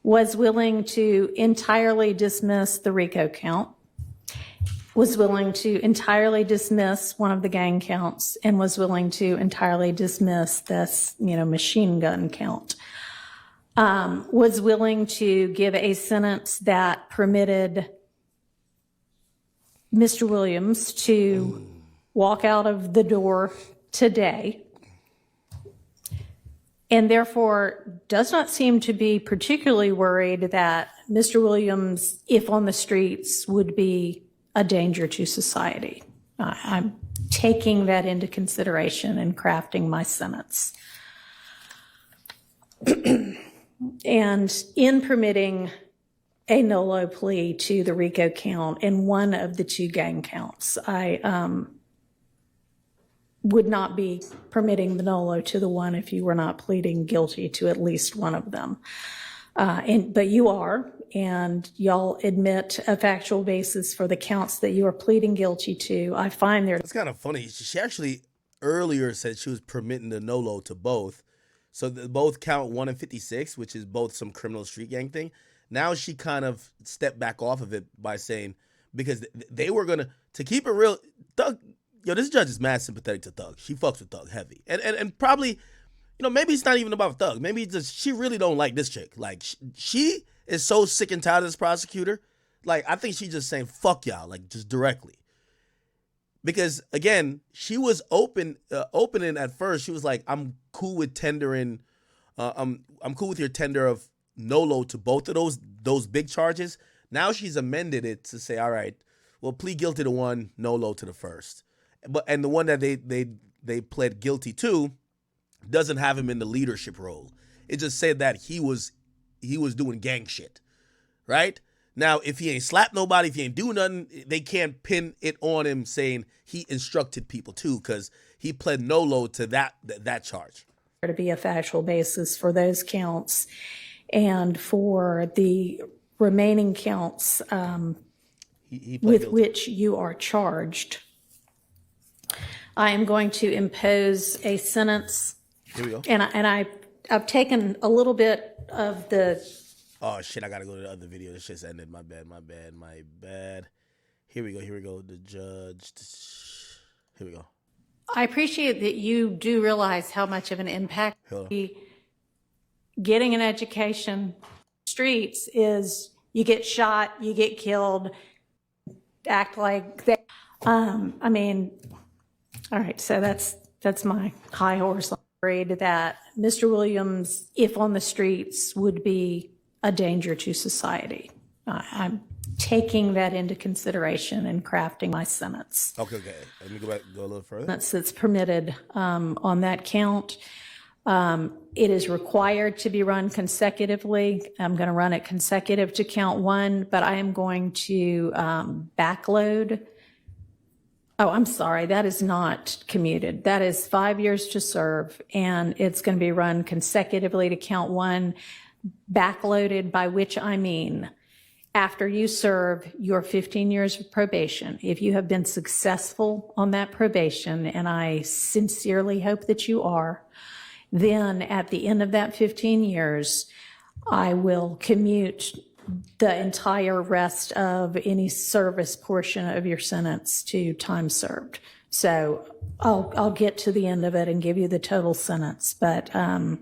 was willing to entirely dismiss the RICO count, was willing to entirely dismiss one of the gang counts, and was willing to entirely dismiss this, you know, machine gun count. Was willing to give a sentence that permitted Mr. Williams to walk out of the door today, and therefore does not seem to be particularly worried that Mr. Williams, if on the streets, would be a danger to society. I'm taking that into consideration in crafting my sentence. And in permitting a NOLO plea to the RICO count and one of the two gang counts, I would not be permitting the NOLO to the one if you were not pleading guilty to at least one of them. But you are, and y'all admit a factual basis for the counts that you are pleading guilty to. I find there... It's kind of funny. She actually earlier said she was permitting the NOLO to both. So both count 1 and 56, which is both some criminal street gang thing. Now she kind of stepped back off of it by saying, because they were going to keep it real, Thug, yo, this judge is mad sympathetic to Thug. She fucks with Thug heavy. And probably, you know, maybe it's not even about Thug. Maybe it's just she really don't like this chick. Like, she is so sick and tired of this prosecutor. Like, I think she's just saying, fuck y'all, like, just directly. Because, again, she was opening at first. She was like, I'm cool with tendering, I'm cool with your tender of NOLO to both of those big charges. Now she's amended it to say, all right, well, plead guilty to one, NOLO to the first. And the one that they pled guilty to doesn't have him in the leadership role. It just said that he was doing gang shit, right? Now, if he ain't slapped nobody, if he ain't do nothing, they can't pin it on him saying he instructed people too, because he pled NOLO to that charge. To be a factual basis for those counts and for the remaining counts with guilty, which you are charged. I am going to impose a sentence. Here we go. And I've taken a little bit of the... Oh, shit, I got to go to the other video. This shit's ended. My bad. Here we go. The judge. Here we go. I appreciate that you do realize how much of an impact getting an education streets is. You get shot, you get killed, act like that. I mean, all right, so that's my high horse. I'm afraid that Mr. Williams, if on the streets, would be a danger to society. I'm taking that into consideration and crafting my sentence. Okay. Let me go a little further. That's permitted on that count. It is required to be run consecutively. I'm going to run it consecutive to count one, but I am going to backload Oh, I'm sorry. That is not commuted. That is 5 years to serve, and it's going to be run consecutively to count one, backloaded, by which I mean after you serve your 15 years of probation, if you have been successful on that probation, and I sincerely hope that you are, then at the end of that 15 years, I will commute the entire rest of any service portion of your sentence to time served. So I'll get to the end of it and give you the total sentence, but I'm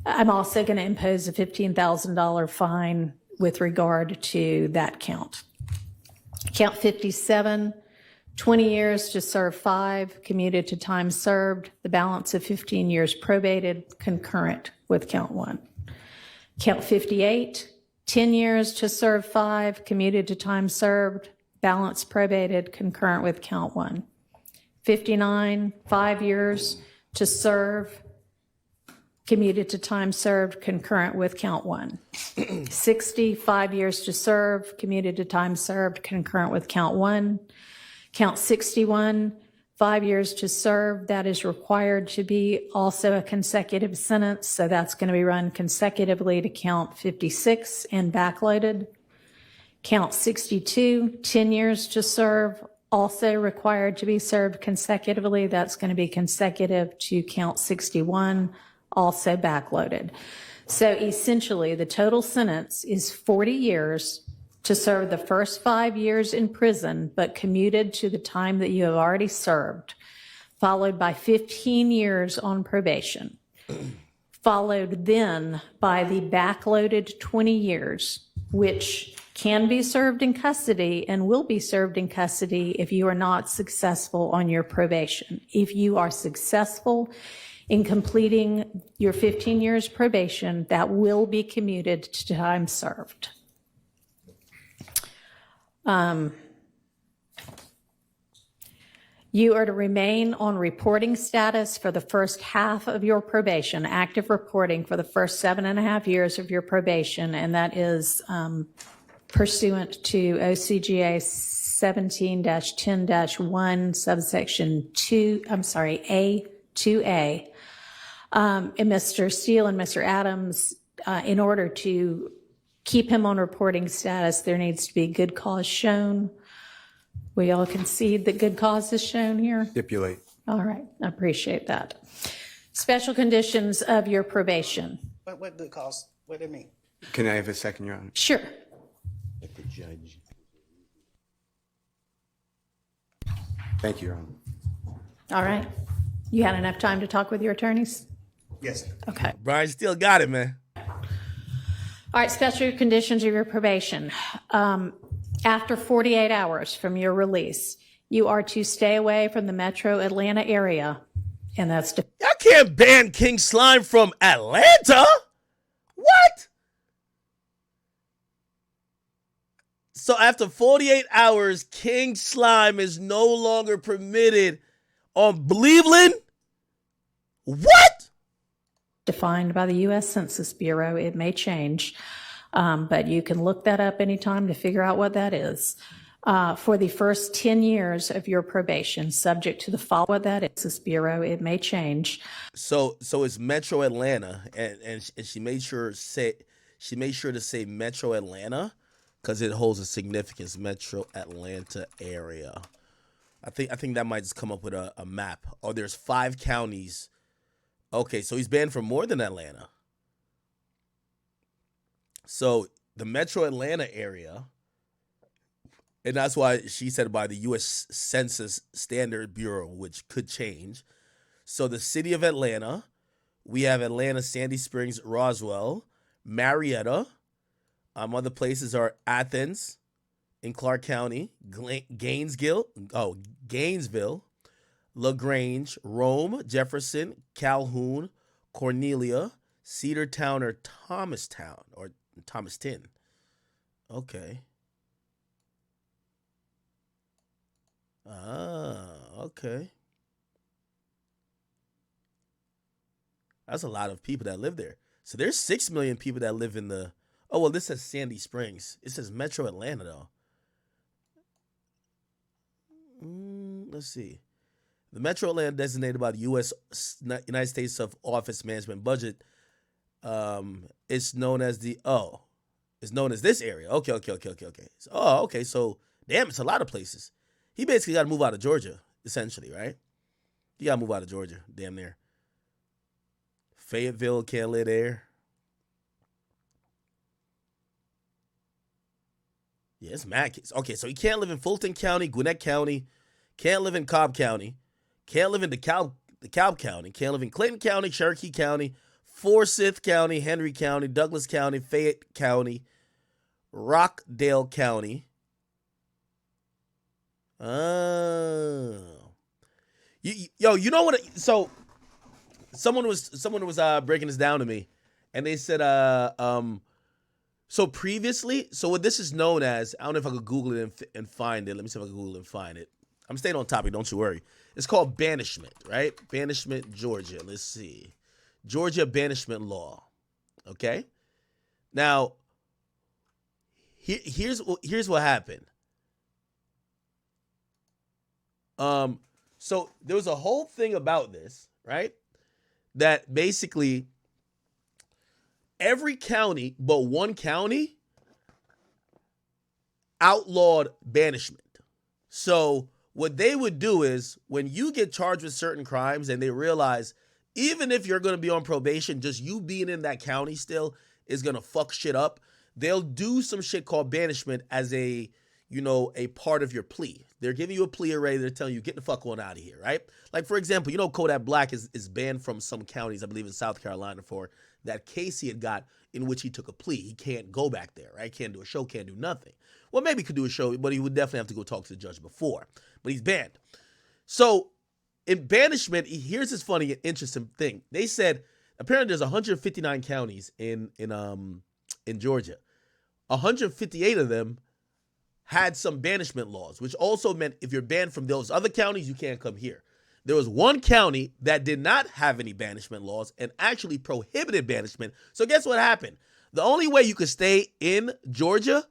also going to impose a $15,000 fine with regard to that count. Count 57, 20 years to serve 5, commuted to time served, the balance of 15 years probated, concurrent with count 1. Count 58, 10 years to serve 5, commuted to time served, balance probated, concurrent with count 1. 59, 5 years to serve, commuted to time served, concurrent with count 1. 60, 5 years to serve, commuted to time served, concurrent with count 1. Count 61, 5 years to serve, that is required to be also a consecutive sentence, so that's going to be run consecutively to count 56 and backloaded. Count 62, 10 years to serve, also required to be served consecutively, that's going to be consecutive to count 61, also backloaded. So essentially, the total sentence is 40 years to serve the first 5 years in prison, but commuted to the time that you have already served, followed by 15 years on probation, followed then by the backloaded 20 years, which can be served in custody and will be served in custody if you are not successful on your probation. If you are successful in completing your 15 years probation, that will be commuted to time served. You are to remain on reporting status for the first half of your probation, active reporting for the first 7.5 years of your probation, and that is pursuant to OCGA 17-10-1, subsection 2, A2A. And Mr. Steele and Mr. Adams, in order to keep him on reporting status, there needs to be good cause shown. We all concede that good cause is shown here? Stipulate. All right, I appreciate that. Special conditions of your probation. What good cause? What do they mean? Can I have a second, Your Honor? Sure. Let the judge. Thank you, Your Honor. All right. You had enough time to talk with your attorneys? Yes. Okay. Brian still got it, man. All right, special conditions of your probation. After 48 hours from your release, you are to stay away from the metro Atlanta area, and that's Y'all can't ban King Slime from Atlanta. What? So after 48 hours, King Slime is no longer permitted on Cleveland? What? defined by the U.S. Census Bureau. It may change, but you can look that up anytime to figure out what that is. For the first 10 years of your probation, subject to the follow of that Census Bureau, it may change. So it's Metro Atlanta, and she made sure to say Metro Atlanta because it holds a significance. Metro Atlanta area. I think that might just come up with a map. Oh, there's 5 counties. Okay, so he's banned from more than Atlanta. So the Metro Atlanta area, and that's why she said by the U.S. Census Standard Bureau, which could change. So the city of Atlanta, we have Atlanta, Sandy Springs, Roswell, Marietta. Other places are Athens in Clark County, Gainesville, LaGrange, Rome, Jefferson, Calhoun, Cornelia, Cedartown or Thomastown or Thomaston. Okay. Okay. That's a lot of people that live there. So there's 6 million people that live in the... Oh, well, this says Sandy Springs. It says Metro Atlanta, though. Let's see. The metro land designated by the United States Office Management Budget is known as it's known as this area. Okay. So, okay. So, damn, it's a lot of places. He basically got to move out of Georgia, essentially, right? You got to move out of Georgia, damn near. Fayetteville, can't live there. Yeah, it's mad kids. Okay, so he can't live in Fulton County, Gwinnett County, can't live in Cobb County, can't live in DeKalb County, can't live in Clinton County, Cherokee County, Forsyth County, Henry County, Douglas County, Fayette County, Rockdale County. Oh. You know what? So someone was breaking this down to me, and they said so previously, so what this is known as, I don't know if I could Google it and find it. Let me see if I can Google it and find it. I'm staying on topic, don't you worry. It's called banishment, right? Banishment, Georgia. Let's see. Georgia banishment law. Okay? Now, here's what happened. So there was a whole thing about this, right? That basically every county but one county outlawed banishment. So what they would do is when you get charged with certain crimes and they realize even if you're going to be on probation, just you being in that county still is going to fuck shit up, they'll do some shit called banishment as a part of your plea. They're giving you a plea already. They're telling you, get the fuck on out of here, right? Like, for example, Kodak Black is banned from some counties, I believe in South Carolina, for that case he had got in which he took a plea. He can't go back there, right? Can't do a show, can't do nothing. Well, maybe he could do a show, but he would definitely have to go talk to the judge before. But he's banned. So in banishment, here's this funny and interesting thing. They said apparently there's 159 counties in Georgia. 158 of them had some banishment laws, which also meant if you're banned from those other counties, you can't come here. There was one county that did not have any banishment laws and actually prohibited banishment. So guess what happened? The only way you could stay in Georgia,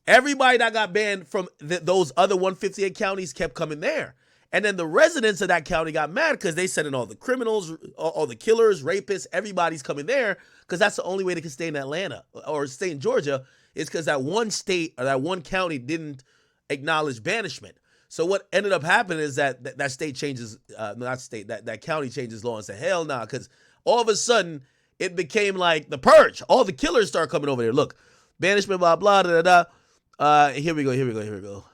everybody that got banned from those other 158 counties kept coming there. And then the residents of that county got mad because they sent in all the criminals, all the killers, rapists, everybody's coming there because that's the only way they can stay in Atlanta or stay in Georgia is because that one state or that one county didn't acknowledge banishment. So what ended up happening is that state changes, that county changes law and said, hell nah, because all of a sudden it became like the purge. All the killers start coming over there. Look, banishment, blah, blah, da, da, da. Here we go.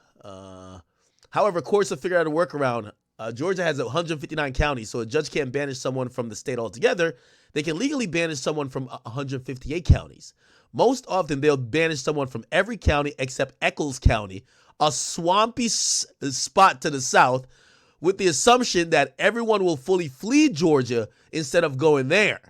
However, courts have figured out a workaround. Georgia has 159 counties, so a judge can't banish someone from the state altogether. They can legally banish someone from 158 counties. Most often, they'll banish someone from every county except Eccles County, a swampy spot to the south, with the assumption that everyone will fully flee Georgia instead of going there.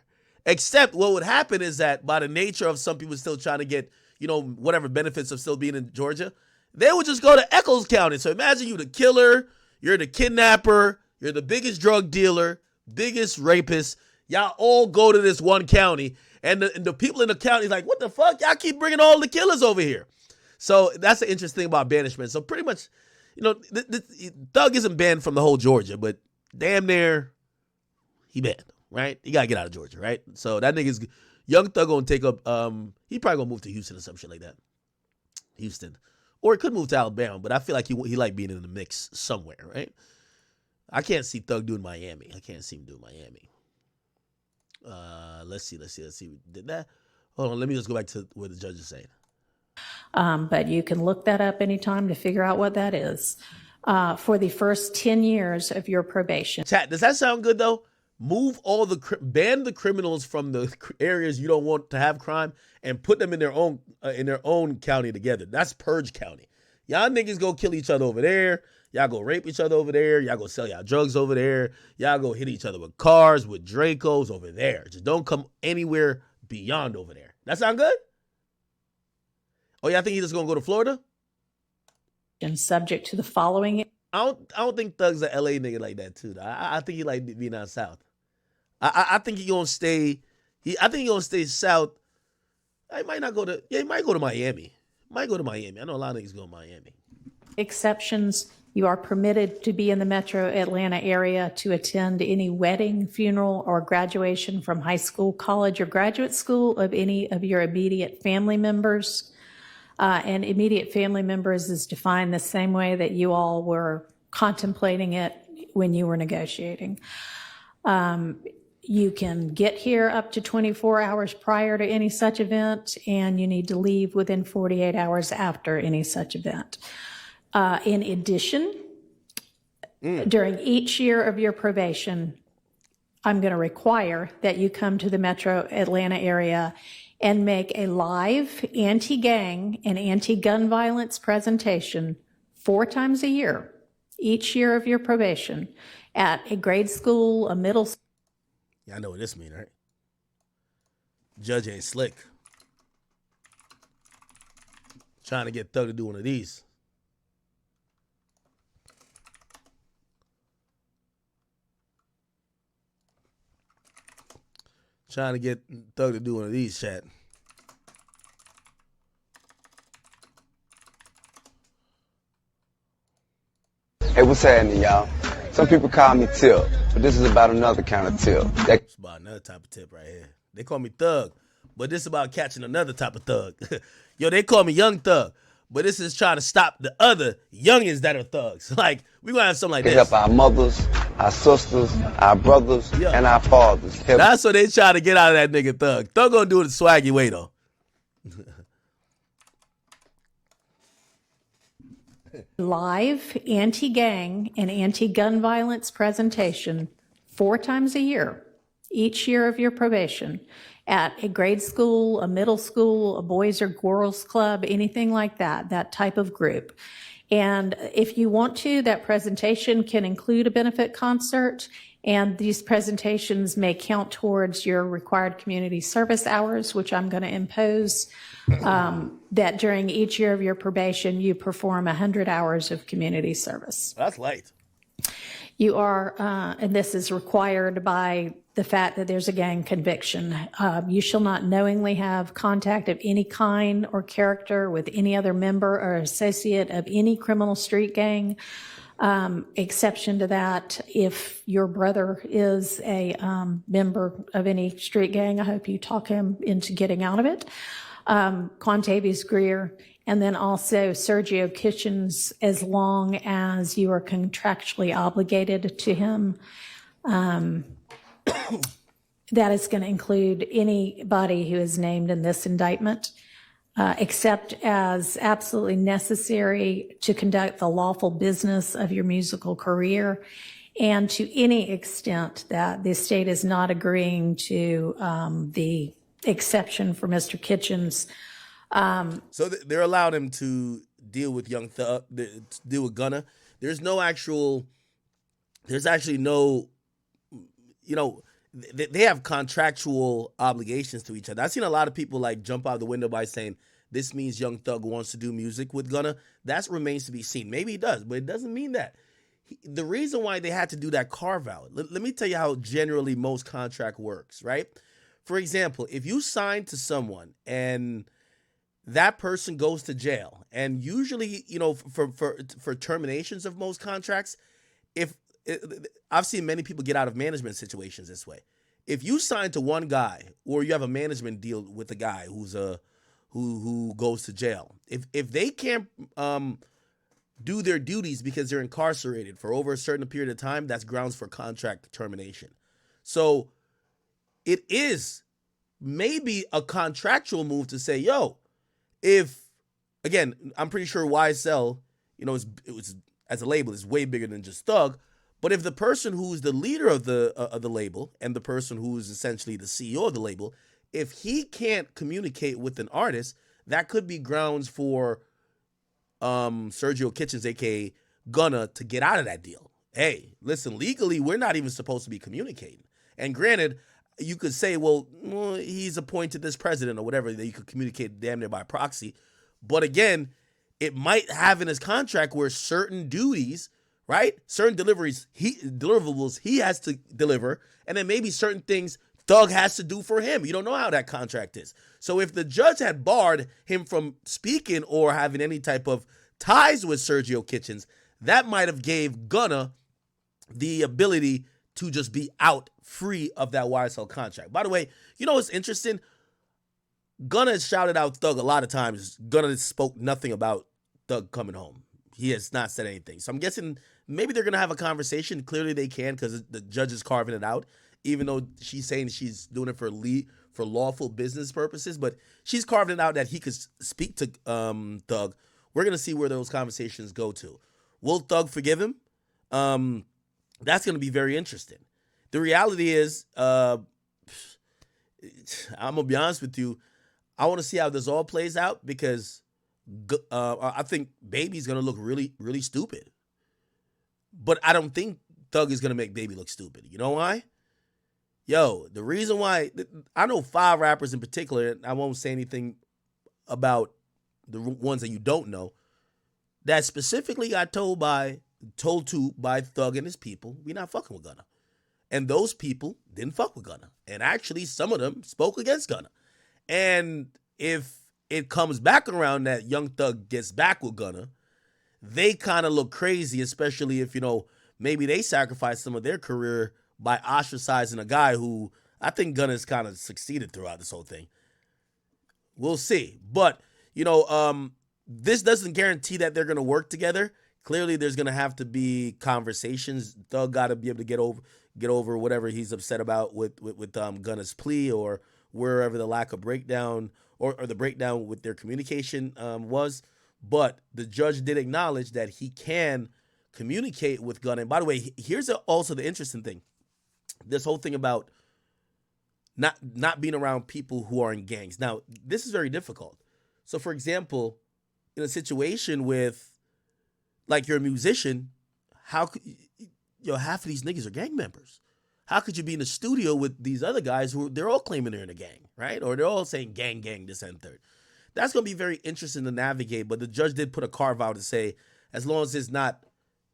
Except what would happen is that by the nature of some people still trying to get, whatever benefits of still being in Georgia, they would just go to Eccles County. So imagine you the killer, you're the kidnapper, you're the biggest drug dealer, biggest rapist. Y'all all go to this one county. And the people in the county is like, what the fuck? Y'all keep bringing all the killers over here. So that's the interesting thing about banishment. So pretty much, Thug isn't banned from the whole Georgia, but damn near he banned, right? You got to get out of Georgia, right? So that nigga's, Young Thug gonna take up, he probably gonna move to Houston or some shit like that. Houston. Or he could move to Alabama, but I feel like he like being in the mix somewhere, right? I can't see Thug doing Miami. I can't see him doing Miami. Let's see. Did that? Hold on. Let me just go back to what the judge is saying. But you can look that up anytime to figure out what that is. For the first 10 years of your probation. Chat, does that sound good though? Ban the criminals from the areas you don't want to have crime and put them in their own county together. That's Purge County. Y'all niggas go kill each other over there. Y'all go rape each other over there. Y'all go sell y'all drugs over there. Y'all go hit each other with cars, with Dracos over there. Just don't come anywhere beyond over there. That sound good? Oh, y'all think he's just gonna go to Florida? And subject to the following. I don't think Thug's a LA nigga like that too. I think he like being out south. I think he gonna stay. I think he gonna stay south. He might not go to. Yeah, he might go to Miami. I know a lot of niggas go to Miami. Exceptions You are permitted to be in the metro Atlanta area to attend any wedding, funeral, or graduation from high school, college, or graduate school of any of your immediate family members. And immediate family members is defined the same way that you all were contemplating it when you were negotiating. You can get here up to 24 hours prior to any such event, and you need to leave within 48 hours after any such event. In addition, during each year of your probation, I'm going to require that you come to the metro Atlanta area and make a live anti-gang and anti-gun violence presentation 4 times a year, each year of your probation, at a grade school, a middle school. Yeah, I know what this means, right? Judge ain't slick. Trying to get Thug to do one of these. Trying to get Thug to do one of these, chat. Hey, what's happening, y'all? Some people call me Tip, but this is about another kind of tip. It's about another type of tip right here. They call me Thug, but this is about catching another type of thug. Yo, they call me Young Thug, but this is trying to stop the other youngins that are thugs. Like, we gonna have something like this. Help our mothers, our sisters, our brothers, and our fathers. That's what they try to get out of that nigga Thug. Thug gonna do it the swaggy way, though. Live anti-gang and anti-gun violence presentation 4 times a year, each year of your probation, at a grade school, a middle school, a boys or girls club, anything like that, that type of group. And if you want to, that presentation can include a benefit concert, and these presentations may count towards your required community service hours, which I'm going to impose, that during each year of your probation, you perform 100 hours of community service. That's light. You are, and this is required by the fact that there's a gang conviction. You shall not knowingly have contact of any kind or character with any other member or associate of any criminal street gang. Exception to that, if your brother is a member of any street gang, I hope you talk him into getting out of it. Quantavious Greer, and then also Sergio Kitchens, as long as you are contractually obligated to him. That is going to include anybody who is named in this indictment, except as absolutely necessary to conduct the lawful business of your musical career, and to any extent that the state is not agreeing to the exception for Mr. Kitchens. So they're allowed him to deal with Young Thug, deal with Gunna. There's actually no, they have contractual obligations to each other. I've seen a lot of people like jump out the window by saying this means Young Thug wants to do music with Gunna. That remains to be seen. Maybe he does, but it doesn't mean that. The reason why they had to do that carve out, let me tell you how generally most contract works, right? For example, if you sign to someone and that person goes to jail, and usually, for terminations of most contracts, I've seen many people get out of management situations this way. If you sign to one guy, or you have a management deal with a guy who goes to jail, if they can't do their duties because they're incarcerated for over a certain period of time, that's grounds for contract termination. So it is maybe a contractual move to say, yo, if, again, I'm pretty sure YSL, it was as a label is way bigger than just Thug. But if the person who's the leader of the label and the person who's essentially the CEO of the label, if he can't communicate with an artist, that could be grounds for Sergio Kitchens, aka Gunna, to get out of that deal. Hey, listen, legally, we're not even supposed to be communicating. And granted, you could say, well, he's appointed this president or whatever, that you could communicate damn near by proxy. But again, it might have in his contract where certain duties, right? Certain deliverables he has to deliver, and then maybe certain things Thug has to do for him. You don't know how that contract is. So if the judge had barred him from speaking or having any type of ties with Sergio Kitchens, that might have gave Gunna the ability to just be out free of that YSL contract. By the way, you know what's interesting? Gunna has shouted out Thug a lot of times. Gunna spoke nothing about Thug coming home. He has not said anything. So I'm guessing maybe they're going to have a conversation. Clearly they can because the judge is carving it out, even though she's saying she's doing it for lawful business purposes. But she's carving it out that he could speak to Thug. We're going to see where those conversations go to. Will Thug forgive him? That's going to be very interesting. The reality is, I'm going to be honest with you, I want to see how this all plays out because I think Baby's going to look really, really stupid. But I don't think Thug is going to make Baby look stupid. You know why? Yo, the reason why, I know 5 rappers in particular, I won't say anything about the ones that you don't know, that specifically got told to by Thug and his people, we not fucking with Gunna. And those people didn't fuck with Gunna. And actually, some of them spoke against Gunna. And if it comes back around that Young Thug gets back with Gunna, they kind of look crazy, especially if, maybe they sacrifice some of their career by ostracizing a guy who I think Gunna's kind of succeeded throughout this whole thing. We'll see. But, this doesn't guarantee that they're going to work together. Clearly, there's going to have to be conversations. Thug got to be able to get over whatever he's upset about with Gunna's plea or wherever the lack of breakdown or the breakdown with their communication was. But the judge did acknowledge that he can communicate with Gunna. And by the way, here's also the interesting thing. This whole thing about not being around people who are in gangs. Now, this is very difficult. So, for example, in a situation with, like, you're a musician, how could half of these niggas are gang members? How could you be in the studio with these other guys who they're all claiming they're in a gang, right? Or they're all saying gang, this and third. That's going to be very interesting to navigate, but the judge did put a carve out to say, as long as it's not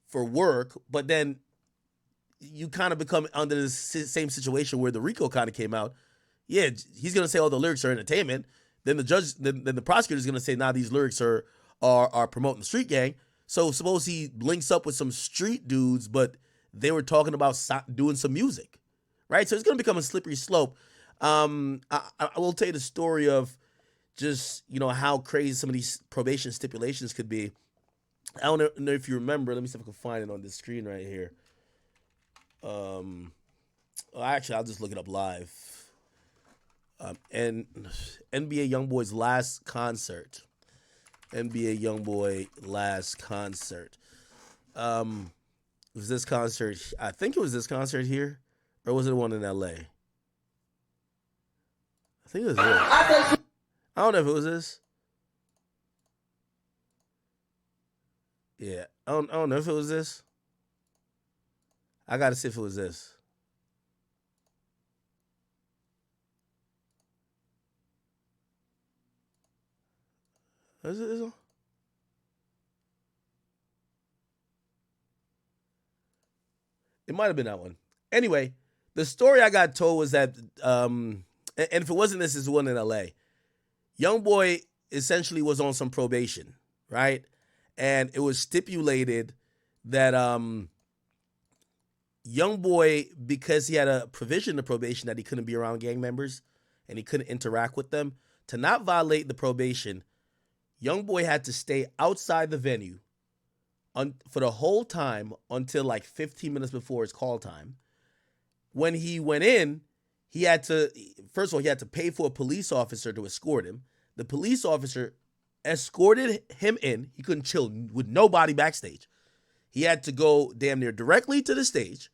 for work, but then you kind of become under the same situation where the RICO kind of came out. Yeah, he's going to say all the lyrics are entertainment. Then the judge, then the prosecutor is going to say, nah, these lyrics are promoting the street gang. So suppose he links up with some street dudes, but they were talking about doing some music, right? So it's going to become a slippery slope. I will tell you the story of just, how crazy some of these probation stipulations could be. I don't know if you remember. Let me see if I can find it on this screen right here. Actually, I'll just look it up live. And NBA YoungBoy's last concert. NBA YoungBoy last concert. Was this concert? I think it was this concert here, or was it one in LA? I think it was this. I don't know if it was this. Yeah, I don't know if it was this. I gotta see if it was this. Is it this one? It might have been that one. Anyway, the story I got told was that, and if it wasn't this, it's one in LA. YoungBoy essentially was on some probation, right? And it was stipulated that YoungBoy, because he had a provision of probation that he couldn't be around gang members and he couldn't interact with them, to not violate the probation, YoungBoy had to stay outside the venue for the whole time until like 15 minutes before his call time. When he went in, he had to, first of all, he had to pay for a police officer to escort him. The police officer escorted him in. He couldn't chill with nobody backstage. He had to go damn near directly to the stage,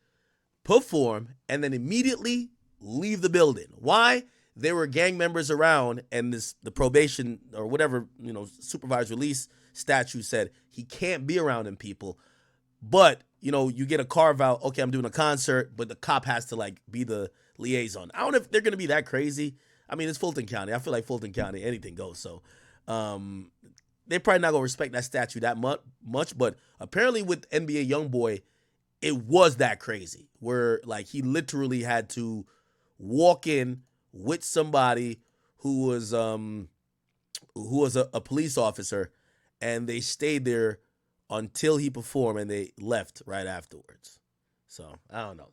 perform, and then immediately leave the building. Why? There were gang members around, and the probation or whatever, supervised release statute said he can't be around them people. But, you get a carve out, okay, I'm doing a concert, but the cop has to be the liaison. I don't know if they're going to be that crazy. I mean, it's Fulton County. I feel like Fulton County, anything goes. So they're probably not going to respect that statute that much. But apparently with NBA YoungBoy, it was that crazy where he literally had to walk in with somebody who was a police officer, and they stayed there until he performed, and they left right afterwards. So I don't know.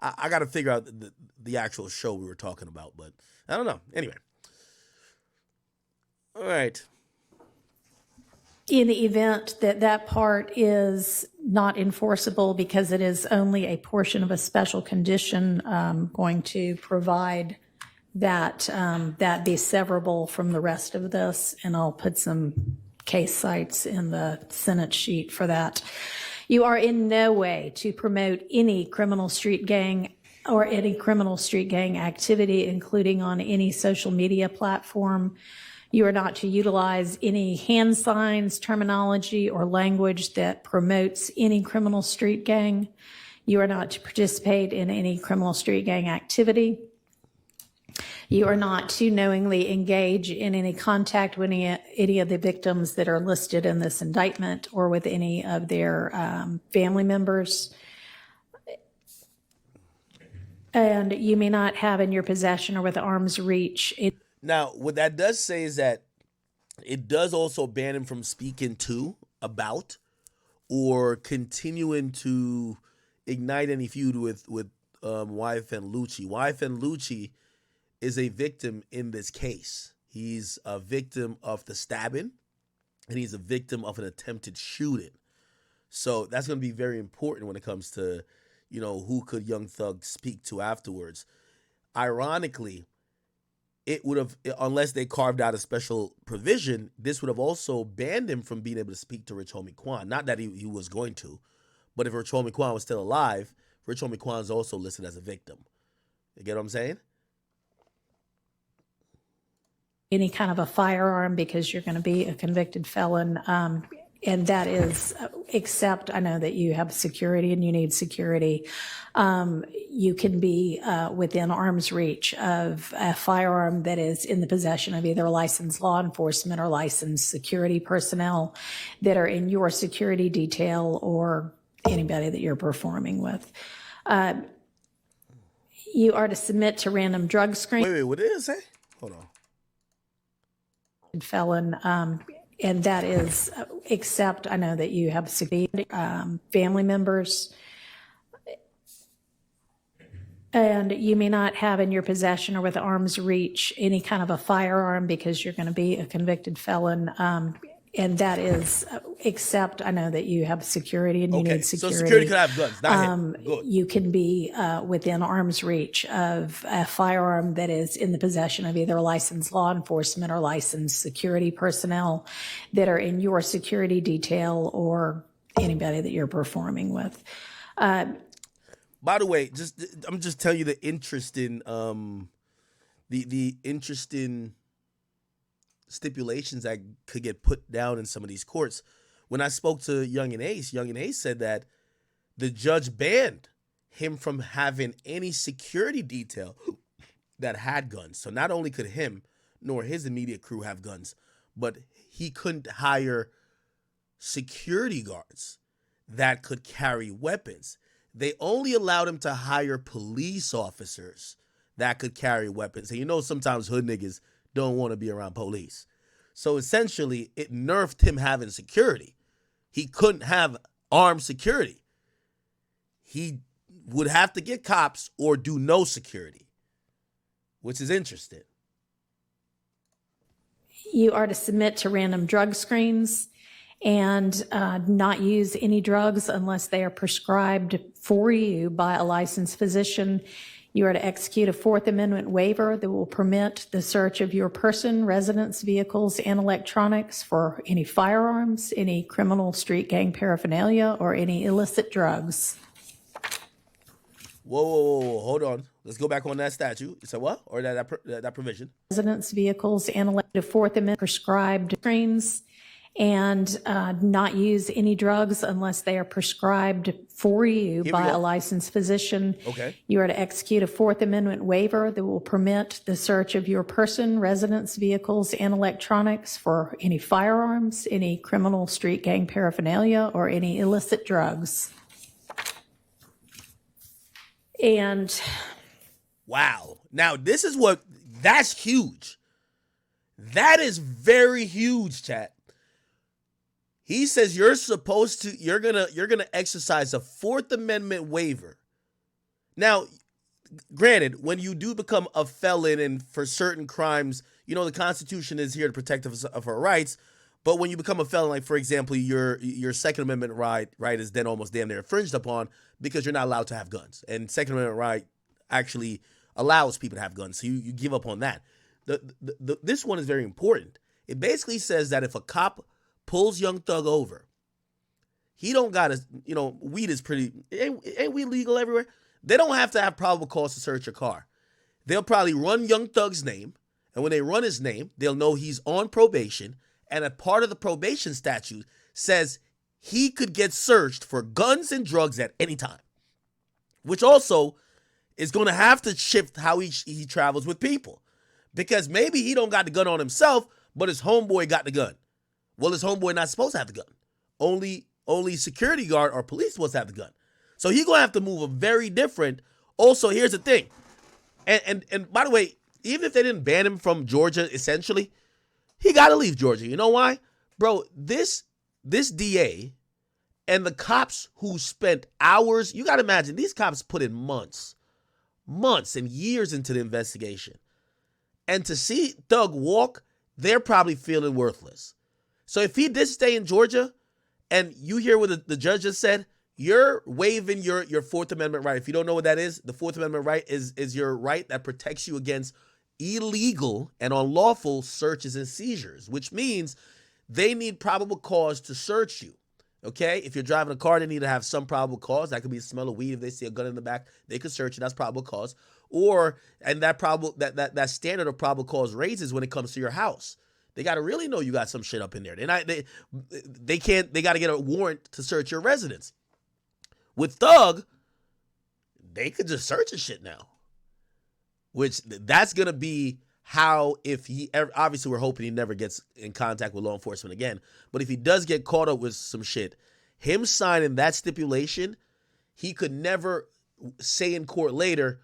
I got to figure out the actual show we were talking about, but I don't know. Anyway. All right. In the event that that part is not enforceable because it is only a portion of a special condition, going to provide that that be severable from the rest of this, and I'll put some case cites in the Senate sheet for that. You are in no way to promote any criminal street gang or any criminal street gang activity, including on any social media platform. You are not to utilize any hand signs, terminology, or language that promotes any criminal street gang. You are not to participate in any criminal street gang activity. You are not to knowingly engage in any contact with any of the victims that are listed in this indictment or with any of their family members. And you may not have in your possession or with arm's reach. Now, what that does say is that it does also ban him from speaking to, about, or continuing to ignite any feud with YFN Lucci. YFN Lucci is a victim in this case. He's a victim of the stabbing, and he's a victim of an attempted shooting. So that's going to be very important when it comes to, you know, who could Young Thug speak to afterwards. Ironically, it would have, unless they carved out a special provision, this would have also banned him from being able to speak to Rich Homie Quan. Not that he was going to, but if Rich Homie Quan was still alive, Rich Homie Quan is also listed as a victim. You get what I'm saying? Any kind of a firearm because you're going to be a convicted felon. And that is, except I know that you have security and you need security. You can be within arm's reach of a firearm that is in the possession of either licensed law enforcement or licensed security personnel that are in your security detail or anybody that you're performing with. You are to submit to random drug screening. Wait, what did it say? Hold on. Felon, and that is, except I know that you have security, family members, and you may not have in your possession or with arm's reach any kind of a firearm because you're going to be a convicted felon. And that is, except I know that you have security and you need security. So security could have guns, not him. Good. You can be within arm's reach of a firearm that is in the possession of either licensed law enforcement or licensed security personnel that are in your security detail or anybody that you're performing with. By the way, I'm just telling you the interesting, the interesting stipulations that could get put down in some of these courts. When I spoke to Young and Ace said that the judge banned him from having any security detail that had guns. So not only could him nor his immediate crew have guns, but he couldn't hire security guards that could carry weapons. They only allowed him to hire police officers that could carry weapons. And you know sometimes hood niggas don't want to be around police. So essentially, it nerfed him having security. He couldn't have armed security. He would have to get cops or do no security, which is interesting. You are to submit to random drug screens and not use any drugs unless they are prescribed for you by a licensed physician. You are to execute a Fourth Amendment waiver that will permit the search of your person, residence, vehicles, and electronics for any firearms, any criminal street gang paraphernalia, or any illicit drugs. Whoa, hold on. Let's go back on that statute. You said what? Or that provision? Residence, vehicles, and the Fourth Amendment prescribed screens and not use any drugs unless they are prescribed for you by a licensed physician. Okay. You are to execute a Fourth Amendment waiver that will permit the search of your person, residence, vehicles, and electronics for any firearms, any criminal street gang paraphernalia, or any illicit drugs. And wow. Now, that's huge. That is very huge, chat. He says you're gonna exercise a Fourth Amendment waiver. Now, granted, when you do become a felon and for certain crimes, you know, the Constitution is here to protect us of our rights. But when you become a felon, like for example, your Second Amendment right is then almost damn near infringed upon because you're not allowed to have guns. And Second Amendment right actually allows people to have guns. So you give up on that. This one is very important. It basically says that if a cop pulls Young Thug over, he don't gotta, you know, weed is pretty, ain't weed legal everywhere? They don't have to have probable cause to search your car. They'll probably run Young Thug's name, and when they run his name, they'll know he's on probation, and a part of the probation statute says he could get searched for guns and drugs at any time, which also is going to have to shift how he travels with people, because maybe he don't got the gun on himself, but his homeboy got the gun. Well, his homeboy not supposed to have the gun. Only security guard or police supposed to have the gun. So he's going to have to move a very different. Also, here's the thing. And by the way, even if they didn't ban him from Georgia, essentially, he got to leave Georgia. You know why? Bro, this DA and the cops who spent hours, you got to imagine, these cops put in months and years into the investigation. And to see Thug walk, they're probably feeling worthless. So if he did stay in Georgia, and you hear what the judge just said, you're waiving your Fourth Amendment right. If you don't know what that is, the Fourth Amendment right is your right that protects you against illegal and unlawful searches and seizures, which means they need probable cause to search you. Okay? If you're driving a car, they need to have some probable cause. That could be the smell of weed. If they see a gun in the back, they could search you. That's probable cause. And that standard of probable cause raises when it comes to your house. They got to really know you got some shit up in there. They got to get a warrant to search your residence. With Thug, they could just search his shit now. Which that's going to be how, if he ever, obviously we're hoping he never gets in contact with law enforcement again. But if he does get caught up with some shit, him signing that stipulation, he could never say in court later,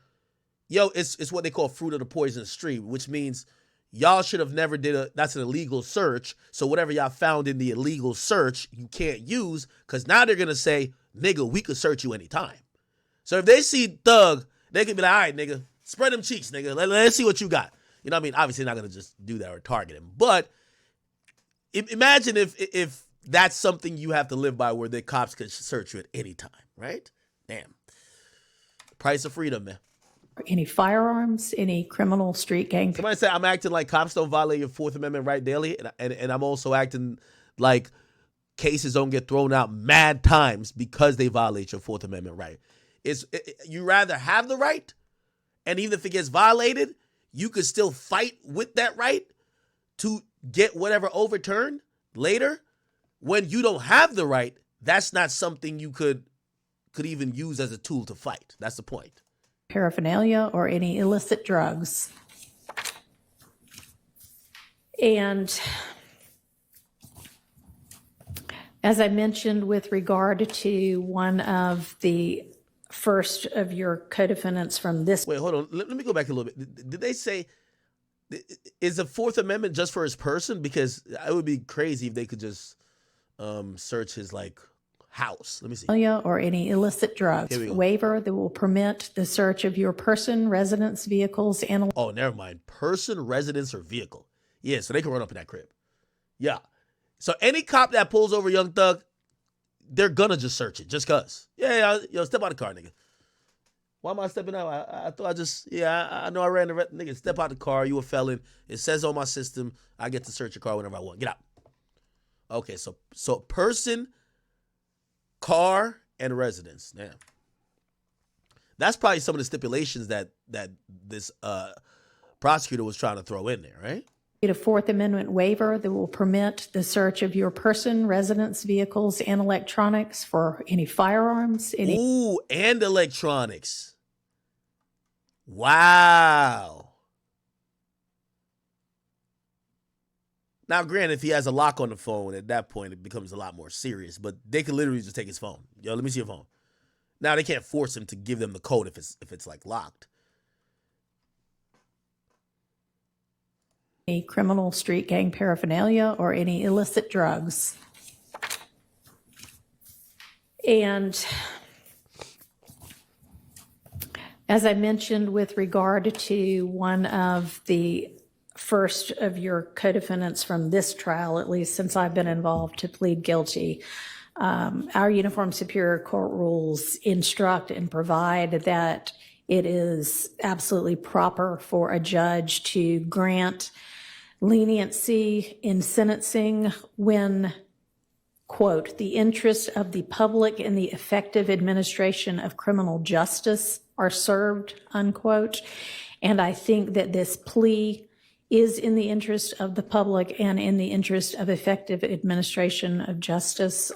yo, it's what they call fruit of the poisonous tree, which means y'all should have never that's an illegal search. So whatever y'all found in the illegal search, you can't use, because now they're going to say, nigga, we could search you anytime. So if they see Thug, they can be like, all right, nigga, spread them cheeks, nigga. Let's see what you got. You know what I mean? Obviously, they're not going to just do that or target him. But imagine if that's something you have to live by, where the cops could search you at any time, right? Damn. Price of freedom, man. Any firearms, any criminal street gang. Somebody said I'm acting like cops don't violate your Fourth Amendment right daily, and I'm also acting like cases don't get thrown out mad times because they violate your Fourth Amendment right. You rather have the right, and even if it gets violated, you could still fight with that right to get whatever overturned later. When you don't have the right, that's not something you could even use as a tool to fight. That's the point. Paraphernalia or any illicit drugs. And as I mentioned, with regard to one of the first of your co-defendants from this. Wait, hold on. Let me go back a little bit. Did they say, is the Fourth Amendment just for his person? Because it would be crazy if they could just search his house. Let me see. Or any illicit drugs. Waiver that will permit the search of your person, residence, vehicles, and. Oh, never mind. Person, residence, or vehicle. Yeah, so they can run up in that crib. Yeah. So any cop that pulls over Young Thug, they're gonna just search it just cause. Yeah, yo, step out of the car, nigga. Why am I stepping out? I thought I know I ran the nigga. Step out the car. You a felon. It says on my system I get to search your car whenever I want. Get out. Okay, so person, car, and residence. Damn. That's probably some of the stipulations that this prosecutor was trying to throw in there, right? A Fourth Amendment waiver that will permit the search of your person, residence, vehicles, and electronics for any firearms. Ooh, and electronics. Wow. Now, granted, if he has a lock on the phone, at that point, it becomes a lot more serious. But they could literally just take his phone. Yo, let me see your phone. Now, they can't force him to give them the code if it's locked. Any criminal street gang paraphernalia or any illicit drugs. And as I mentioned, with regard to one of the first of your co-defendants from this trial, at least since I've been involved, to plead guilty, our Uniform Superior Court rules instruct and provide that it is absolutely proper for a judge to grant leniency in sentencing when, quote, the interests of the public and the effective administration of criminal justice are served, unquote. And I think that this plea is in the interest of the public and in the interest of effective administration of justice.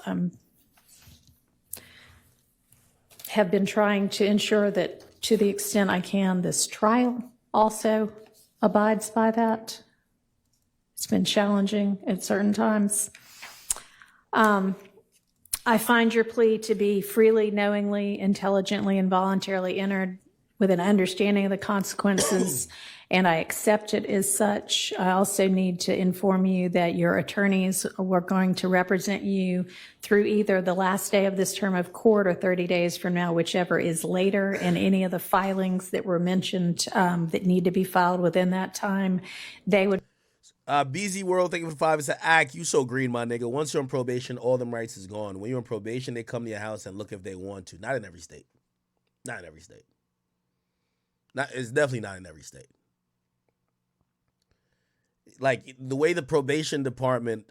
Have been trying to ensure that, to the extent I can, this trial also abides by that. It's been challenging at certain times. I find your plea to be freely, knowingly, intelligently, and voluntarily entered with an understanding of the consequences, and I accept it as such. I also need to inform you that your attorneys were going to represent you through either the last day of this term of court or 30 days from now, whichever is later, and any of the filings that were mentioned that need to be filed within that time, they would. BZ World, thank you for 5. It's an act. You so green, my nigga. Once you're on probation, all them rights is gone. When you're on probation, they come to your house and look if they want to. Not in every state. Not in every state. It's definitely not in every state. Like, the way the probation department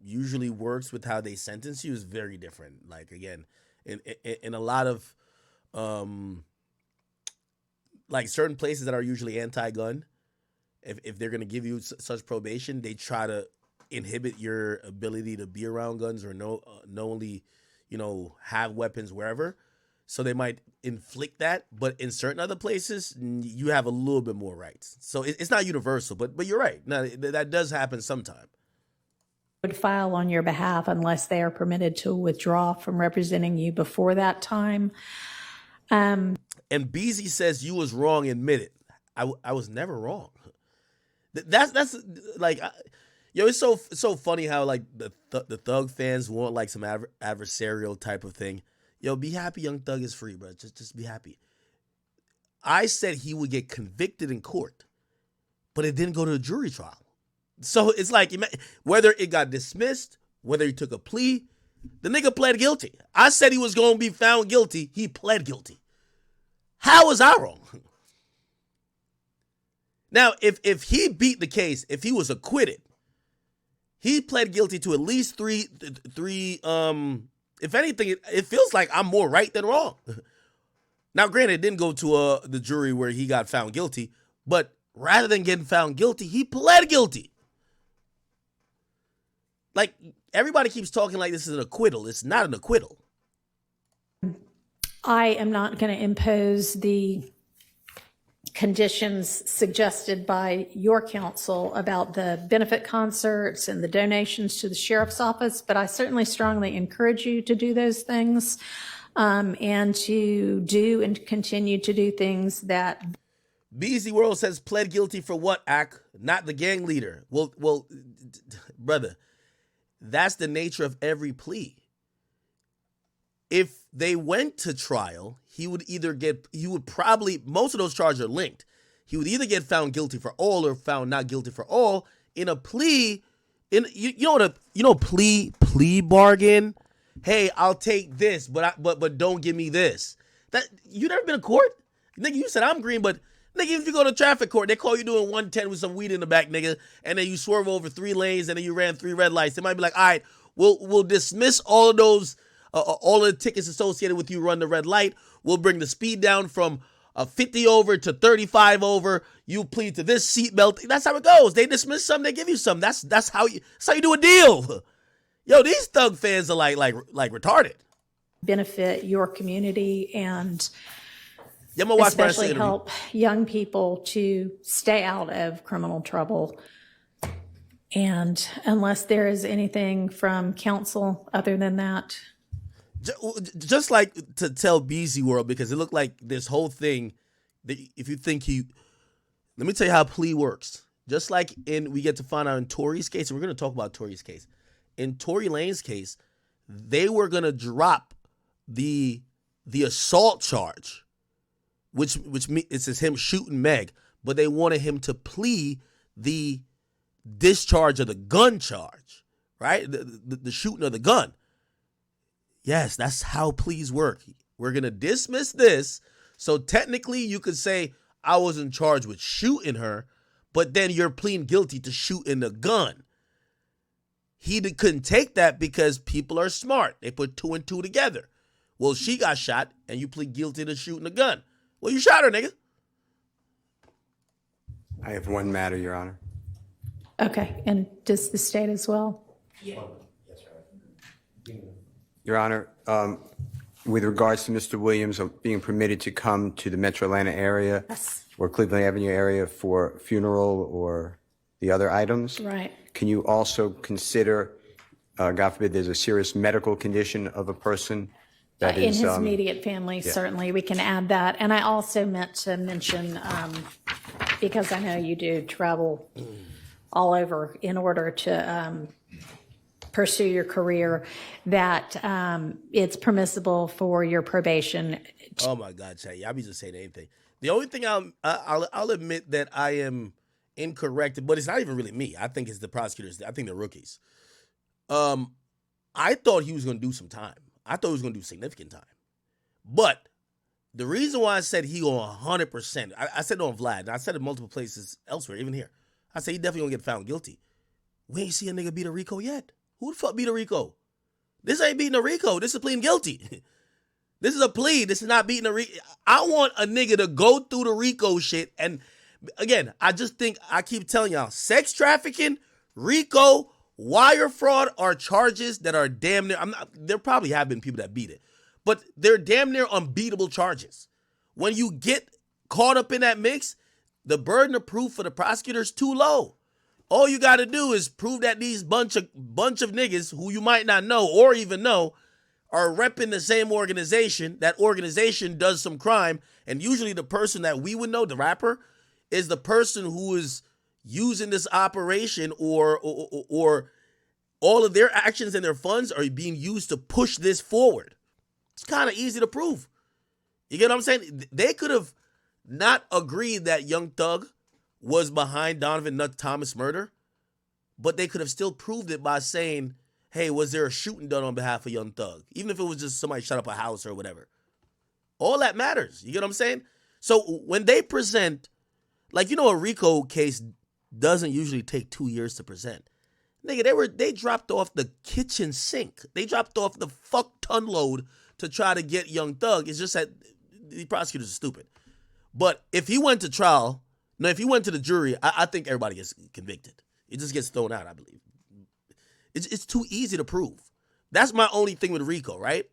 usually works with how they sentence you is very different. Like, again, in a lot of like certain places that are usually anti-gun, if they're going to give you such probation, they try to inhibit your ability to be around guns or knowingly, have weapons wherever. So they might inflict that. But in certain other places, you have a little bit more rights. So it's not universal, but you're right. No, that does happen sometime. Would file on your behalf unless they are permitted to withdraw from representing you before that time. And Beezy says you was wrong, admit it. I was never wrong. That's like, it's so funny how like the Thug fans want like some adversarial type of thing. Yo, be happy Young Thug is free, bro. Just be happy. I said he would get convicted in court, but it didn't go to a jury trial. So it's like, whether it got dismissed, whether he took a plea, the nigga pled guilty. I said he was going to be found guilty. He pled guilty. How was I wrong? Now, if he beat the case, if he was acquitted, he pled guilty to at least three. If anything, it feels like I'm more right than wrong. Now, granted, it didn't go to the jury where he got found guilty, but rather than getting found guilty, he pled guilty. Like, everybody keeps talking like this is an acquittal. It's not an acquittal. I am not going to impose the conditions suggested by your counsel about the benefit concerts and the donations to the sheriff's office, but I certainly strongly encourage you to do those things and to do and continue to do things that. BZ World says pled guilty for what, Ak? Not the gang leader. Well, brother, that's the nature of every plea. If they went to trial, he would probably, most of those charges are linked. He would either get found guilty for all or found not guilty for all. In a plea, plea bargain. Hey, I'll take this, but don't give me this. That you never been to court, nigga. You said I'm green, but nigga, if you go to traffic court, they call you doing 110 with some weed in the back, nigga, and then you swerve over 3 lanes and then you ran 3 red lights. They might be like, all right, we'll dismiss all of those. All of the tickets associated with you run the red light. We'll bring the speed down from 50 over to 35 over. You plead to this seatbelt. That's how it goes. They dismiss some, they give you some. That's how you do a deal. Yo, these Thug fans are like retarded. Benefit your community and watch especially help young people to stay out of criminal trouble. And unless there is anything from counsel other than that. Just like to tell BZ World, because it looked like this whole thing, if you think let me tell you how plea works. Just like we get to find out in Tory's case, and we're going to talk about Tory's case. In Tory Lanez case, they were going to drop the assault charge, which it says him shooting Meg, but they wanted him to plea the discharge of the gun charge, right? The shooting of the gun. Yes, that's how pleas work. We're going to dismiss this. So technically you could say I wasn't charged with shooting her, but then you're pleading guilty to shooting the gun. He couldn't take that because people are smart. They put 2 and 2 together. Well, she got shot and you plead guilty to shooting a gun. Well, you shot her, nigga. I have one matter, Your Honor. Okay, and does the state as well? Yeah. Your Honor, with regards to Mr. Williams being permitted to come to the Metro Atlanta area or Cleveland Avenue area for funeral or the other items, right? Can you also consider, God forbid, there's a serious medical condition of a person that In is his immediate family, yeah. certainly we can add that. And I also meant to mention, because I know you do travel all over in order to pursue your career, that it's permissible for your probation. Oh my God, Chay, y'all be just saying anything. The only thing I'll admit that I am incorrect, but it's not even really me. I think it's the prosecutors. I think they're rookies. I thought he was going to do some time. I thought he was going to do significant time. But the reason why I said he on 100%, I said it on Vlad, and I said it multiple places elsewhere, even here. I said he definitely going to get found guilty. We ain't see a nigga beat a RICO yet. Who the fuck beat a RICO? This ain't beating a RICO. This is pleading guilty. This is a plea. This is not beating a RICO. I want a nigga to go through the RICO shit. And again, I just think, I keep telling y'all, sex trafficking, RICO, wire fraud are charges that are damn near, there probably have been people that beat it, but they're damn near unbeatable charges. When you get caught up in that mix, the burden of proof for the prosecutor is too low. All you got to do is prove that these bunch of niggas who you might not know or even know are repping the same organization. That organization does some crime, and usually the person that we would know, the rapper, is the person who is using this operation or all of their actions and their funds are being used to push this forward. It's kind of easy to prove. You get what I'm saying? They could have not agreed that Young Thug was behind Donovan Nutt Thomas murder, but they could have still proved it by saying, hey, was there a shooting done on behalf of Young Thug? Even if it was just somebody shut up a house or whatever. All that matters. You get what I'm saying? So when they present, like, you know, a RICO case doesn't usually take 2 years to present. Nigga, they dropped off the kitchen sink. They dropped off the fuck ton load to try to get Young Thug. It's just that the prosecutors are stupid. But if he went to trial, no, if he went to the jury, I think everybody gets convicted. It just gets thrown out, I believe. It's too easy to prove. That's my only thing with RICO, right?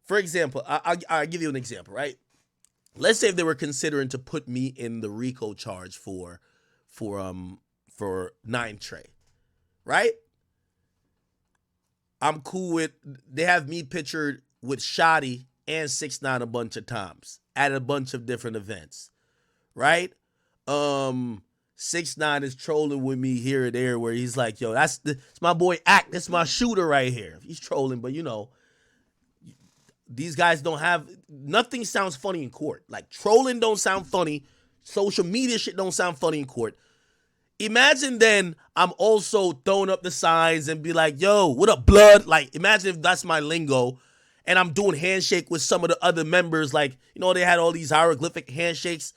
For example, I'll give you an example, right? Let's say if they were considering to put me in the RICO charge for 9 Trey, right? I'm cool with, they have me pictured with Shotty and 6ix9ine a bunch of times at a bunch of different events, right? 6ix9ine is trolling with me here and there where he's like, yo, it's my boy Act. That's my shooter right here. He's trolling, but you know, these guys don't have, nothing sounds funny in court. Like trolling don't sound funny. Social media shit don't sound funny in court. Imagine then I'm also throwing up the signs and be like, yo, what up, blood? Like, imagine if that's my lingo and I'm doing handshake with some of the other members. Like, you know, they had all these hieroglyphic handshakes.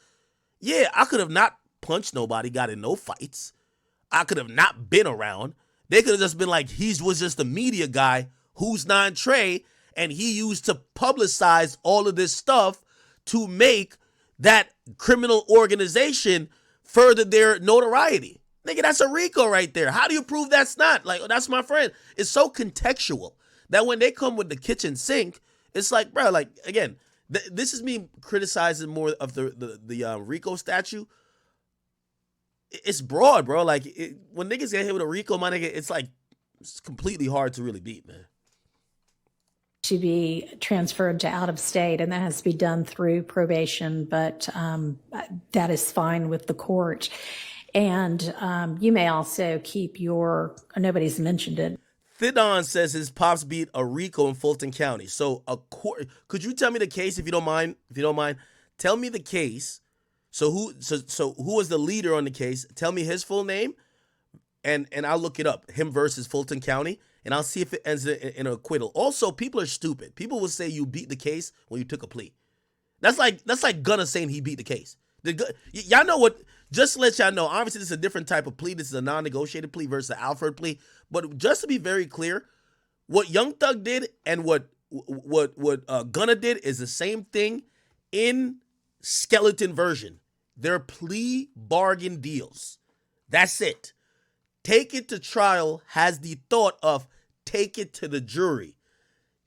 Yeah, I could have not punched nobody, got in no fights. I could have not been around. They could have just been like, he was just a media guy who's 9 Trey, and he used to publicize all of this stuff to make that criminal organization further their notoriety. Nigga, that's a RICO right there. How do you prove that's not? Like, that's my friend. It's so contextual that when they come with the kitchen sink, it's like, bro, like, again, this is me criticizing more of the RICO statute. It's broad, bro. Like, when niggas get hit with a RICO, my nigga, it's like, it's completely hard to really beat, man. To be transferred to out of state, and that has to be done through probation, but that is fine with the court. And you may also keep nobody's mentioned it. Thidon says his pops beat a RICO in Fulton County. So could you tell me the case if you don't mind? If you don't mind, tell me the case. So who was the leader on the case? Tell me his full name, and I'll look it up. Him versus Fulton County, and I'll see if it ends in an acquittal. Also, people are stupid. People will say you beat the case when you took a plea. That's like Gunna saying he beat the case. Y'all know what? Just to let y'all know, obviously this is a different type of plea. This is a non-negotiated plea versus an Alfred plea. But just to be very clear, what Young Thug did and what Gunna did is the same thing in skeleton version. They're plea bargain deals. That's it. Take it to trial has the thought of take it to the jury.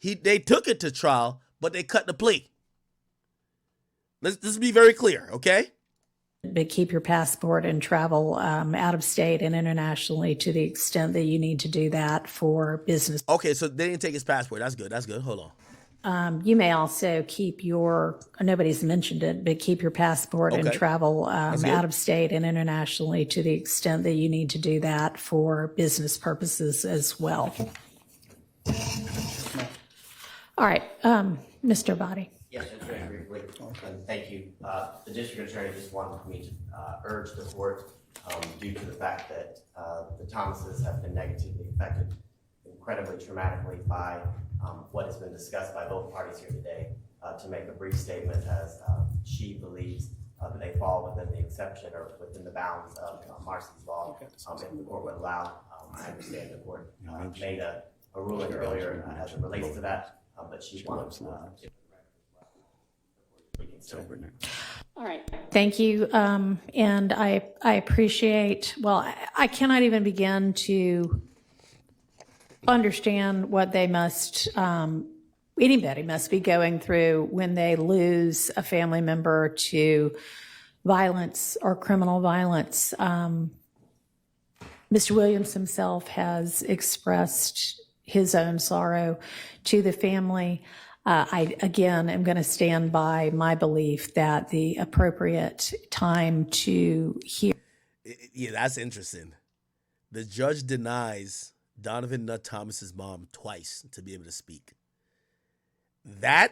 They took it to trial, but they cut the plea. Let's be very clear, okay? But keep your passport and travel out of state and internationally to the extent that you need to do that for business. Okay, so they didn't take his passport. That's good. Hold on. You may also keep nobody's mentioned it, but keep your passport and travel out of state and internationally to the extent that you need to do that for business purposes as well. All right, Mr. Body. Yes, very briefly. Thank you. The district attorney just wanted me to urge the court, due to the fact that the Thomases have been negatively affected incredibly traumatically by what has been discussed by both parties here today, to make a brief statement as she believes that they fall within the exception or within the bounds of Marcy's law. If the court would allow, I understand the court made a ruling earlier as it relates to that, but she wants All right. Thank you. And I appreciate, I cannot even begin to understand what they must, anybody must be going through when they lose a family member to violence or criminal violence. Mr. Williams himself has expressed his own sorrow to the family. I, again, am going to stand by my belief that the appropriate time to hear. Yeah, that's interesting. The judge denies Donovan Nutt Thomas's mom twice to be able to speak. Wait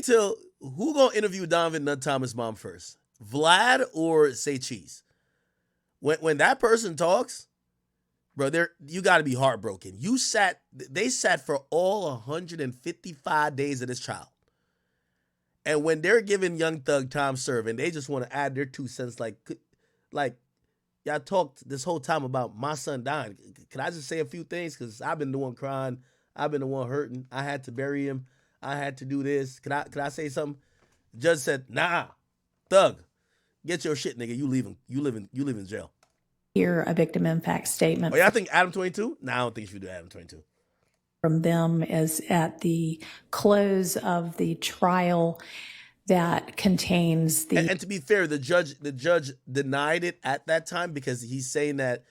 till, who gonna interview Donovan Nutt Thomas' mom first? Vlad or Say Cheese? When that person talks, bro, you got to be heartbroken. They sat for all 155 days of this trial. And when they're giving Young Thug time served and they just want to add their 2 cents, like y'all talked this whole time about my son dying. Can I just say a few things? Because I've been the one crying. I've been the one hurting. I had to bury him. I had to do this. Can I say something? The judge said, nah, Thug, get your shit, nigga. You leaving. You live in jail. Hear a victim impact statement. Oh, yeah, I think Adam 22? No, I don't think you should do Adam 22. From them as at the close of the trial that contains the. And to be fair, the judge denied it at that time because she's saying that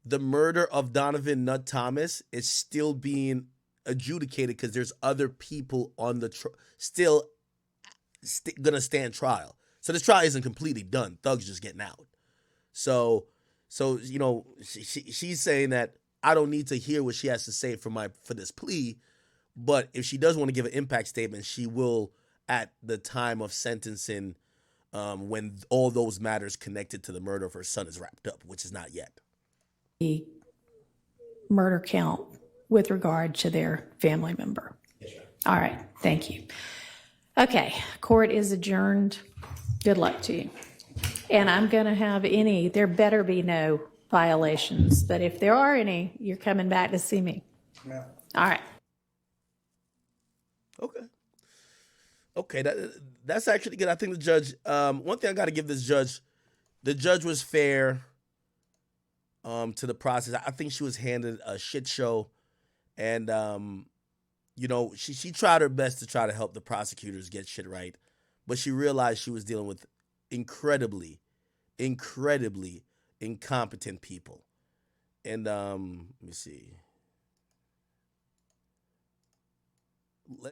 the murder of Donovan Nutt Thomas is still being adjudicated because there's other people on the still gonna stand trial. So this trial isn't completely done. Thug's just getting out. So she's saying that I don't need to hear what she has to say for this plea, but if she does want to give an impact statement, she will at the time of sentencing, when all those matters connected to the murder of her son is wrapped up, which is not yet. The murder count with regard to their family member. Yes, sir. All right, thank you. Okay, court is adjourned. Good luck to you. And I'm going to have there better be no violations, but if there are any, you're coming back to see me. Yeah. All right. Okay, that's actually good. I think the judge, one thing I got to give this judge, the judge was fair to the process. I think she was handed a shit show, and she tried her best to try to help the prosecutors get shit right, but she realized she was dealing with incredibly incompetent people. And let me see.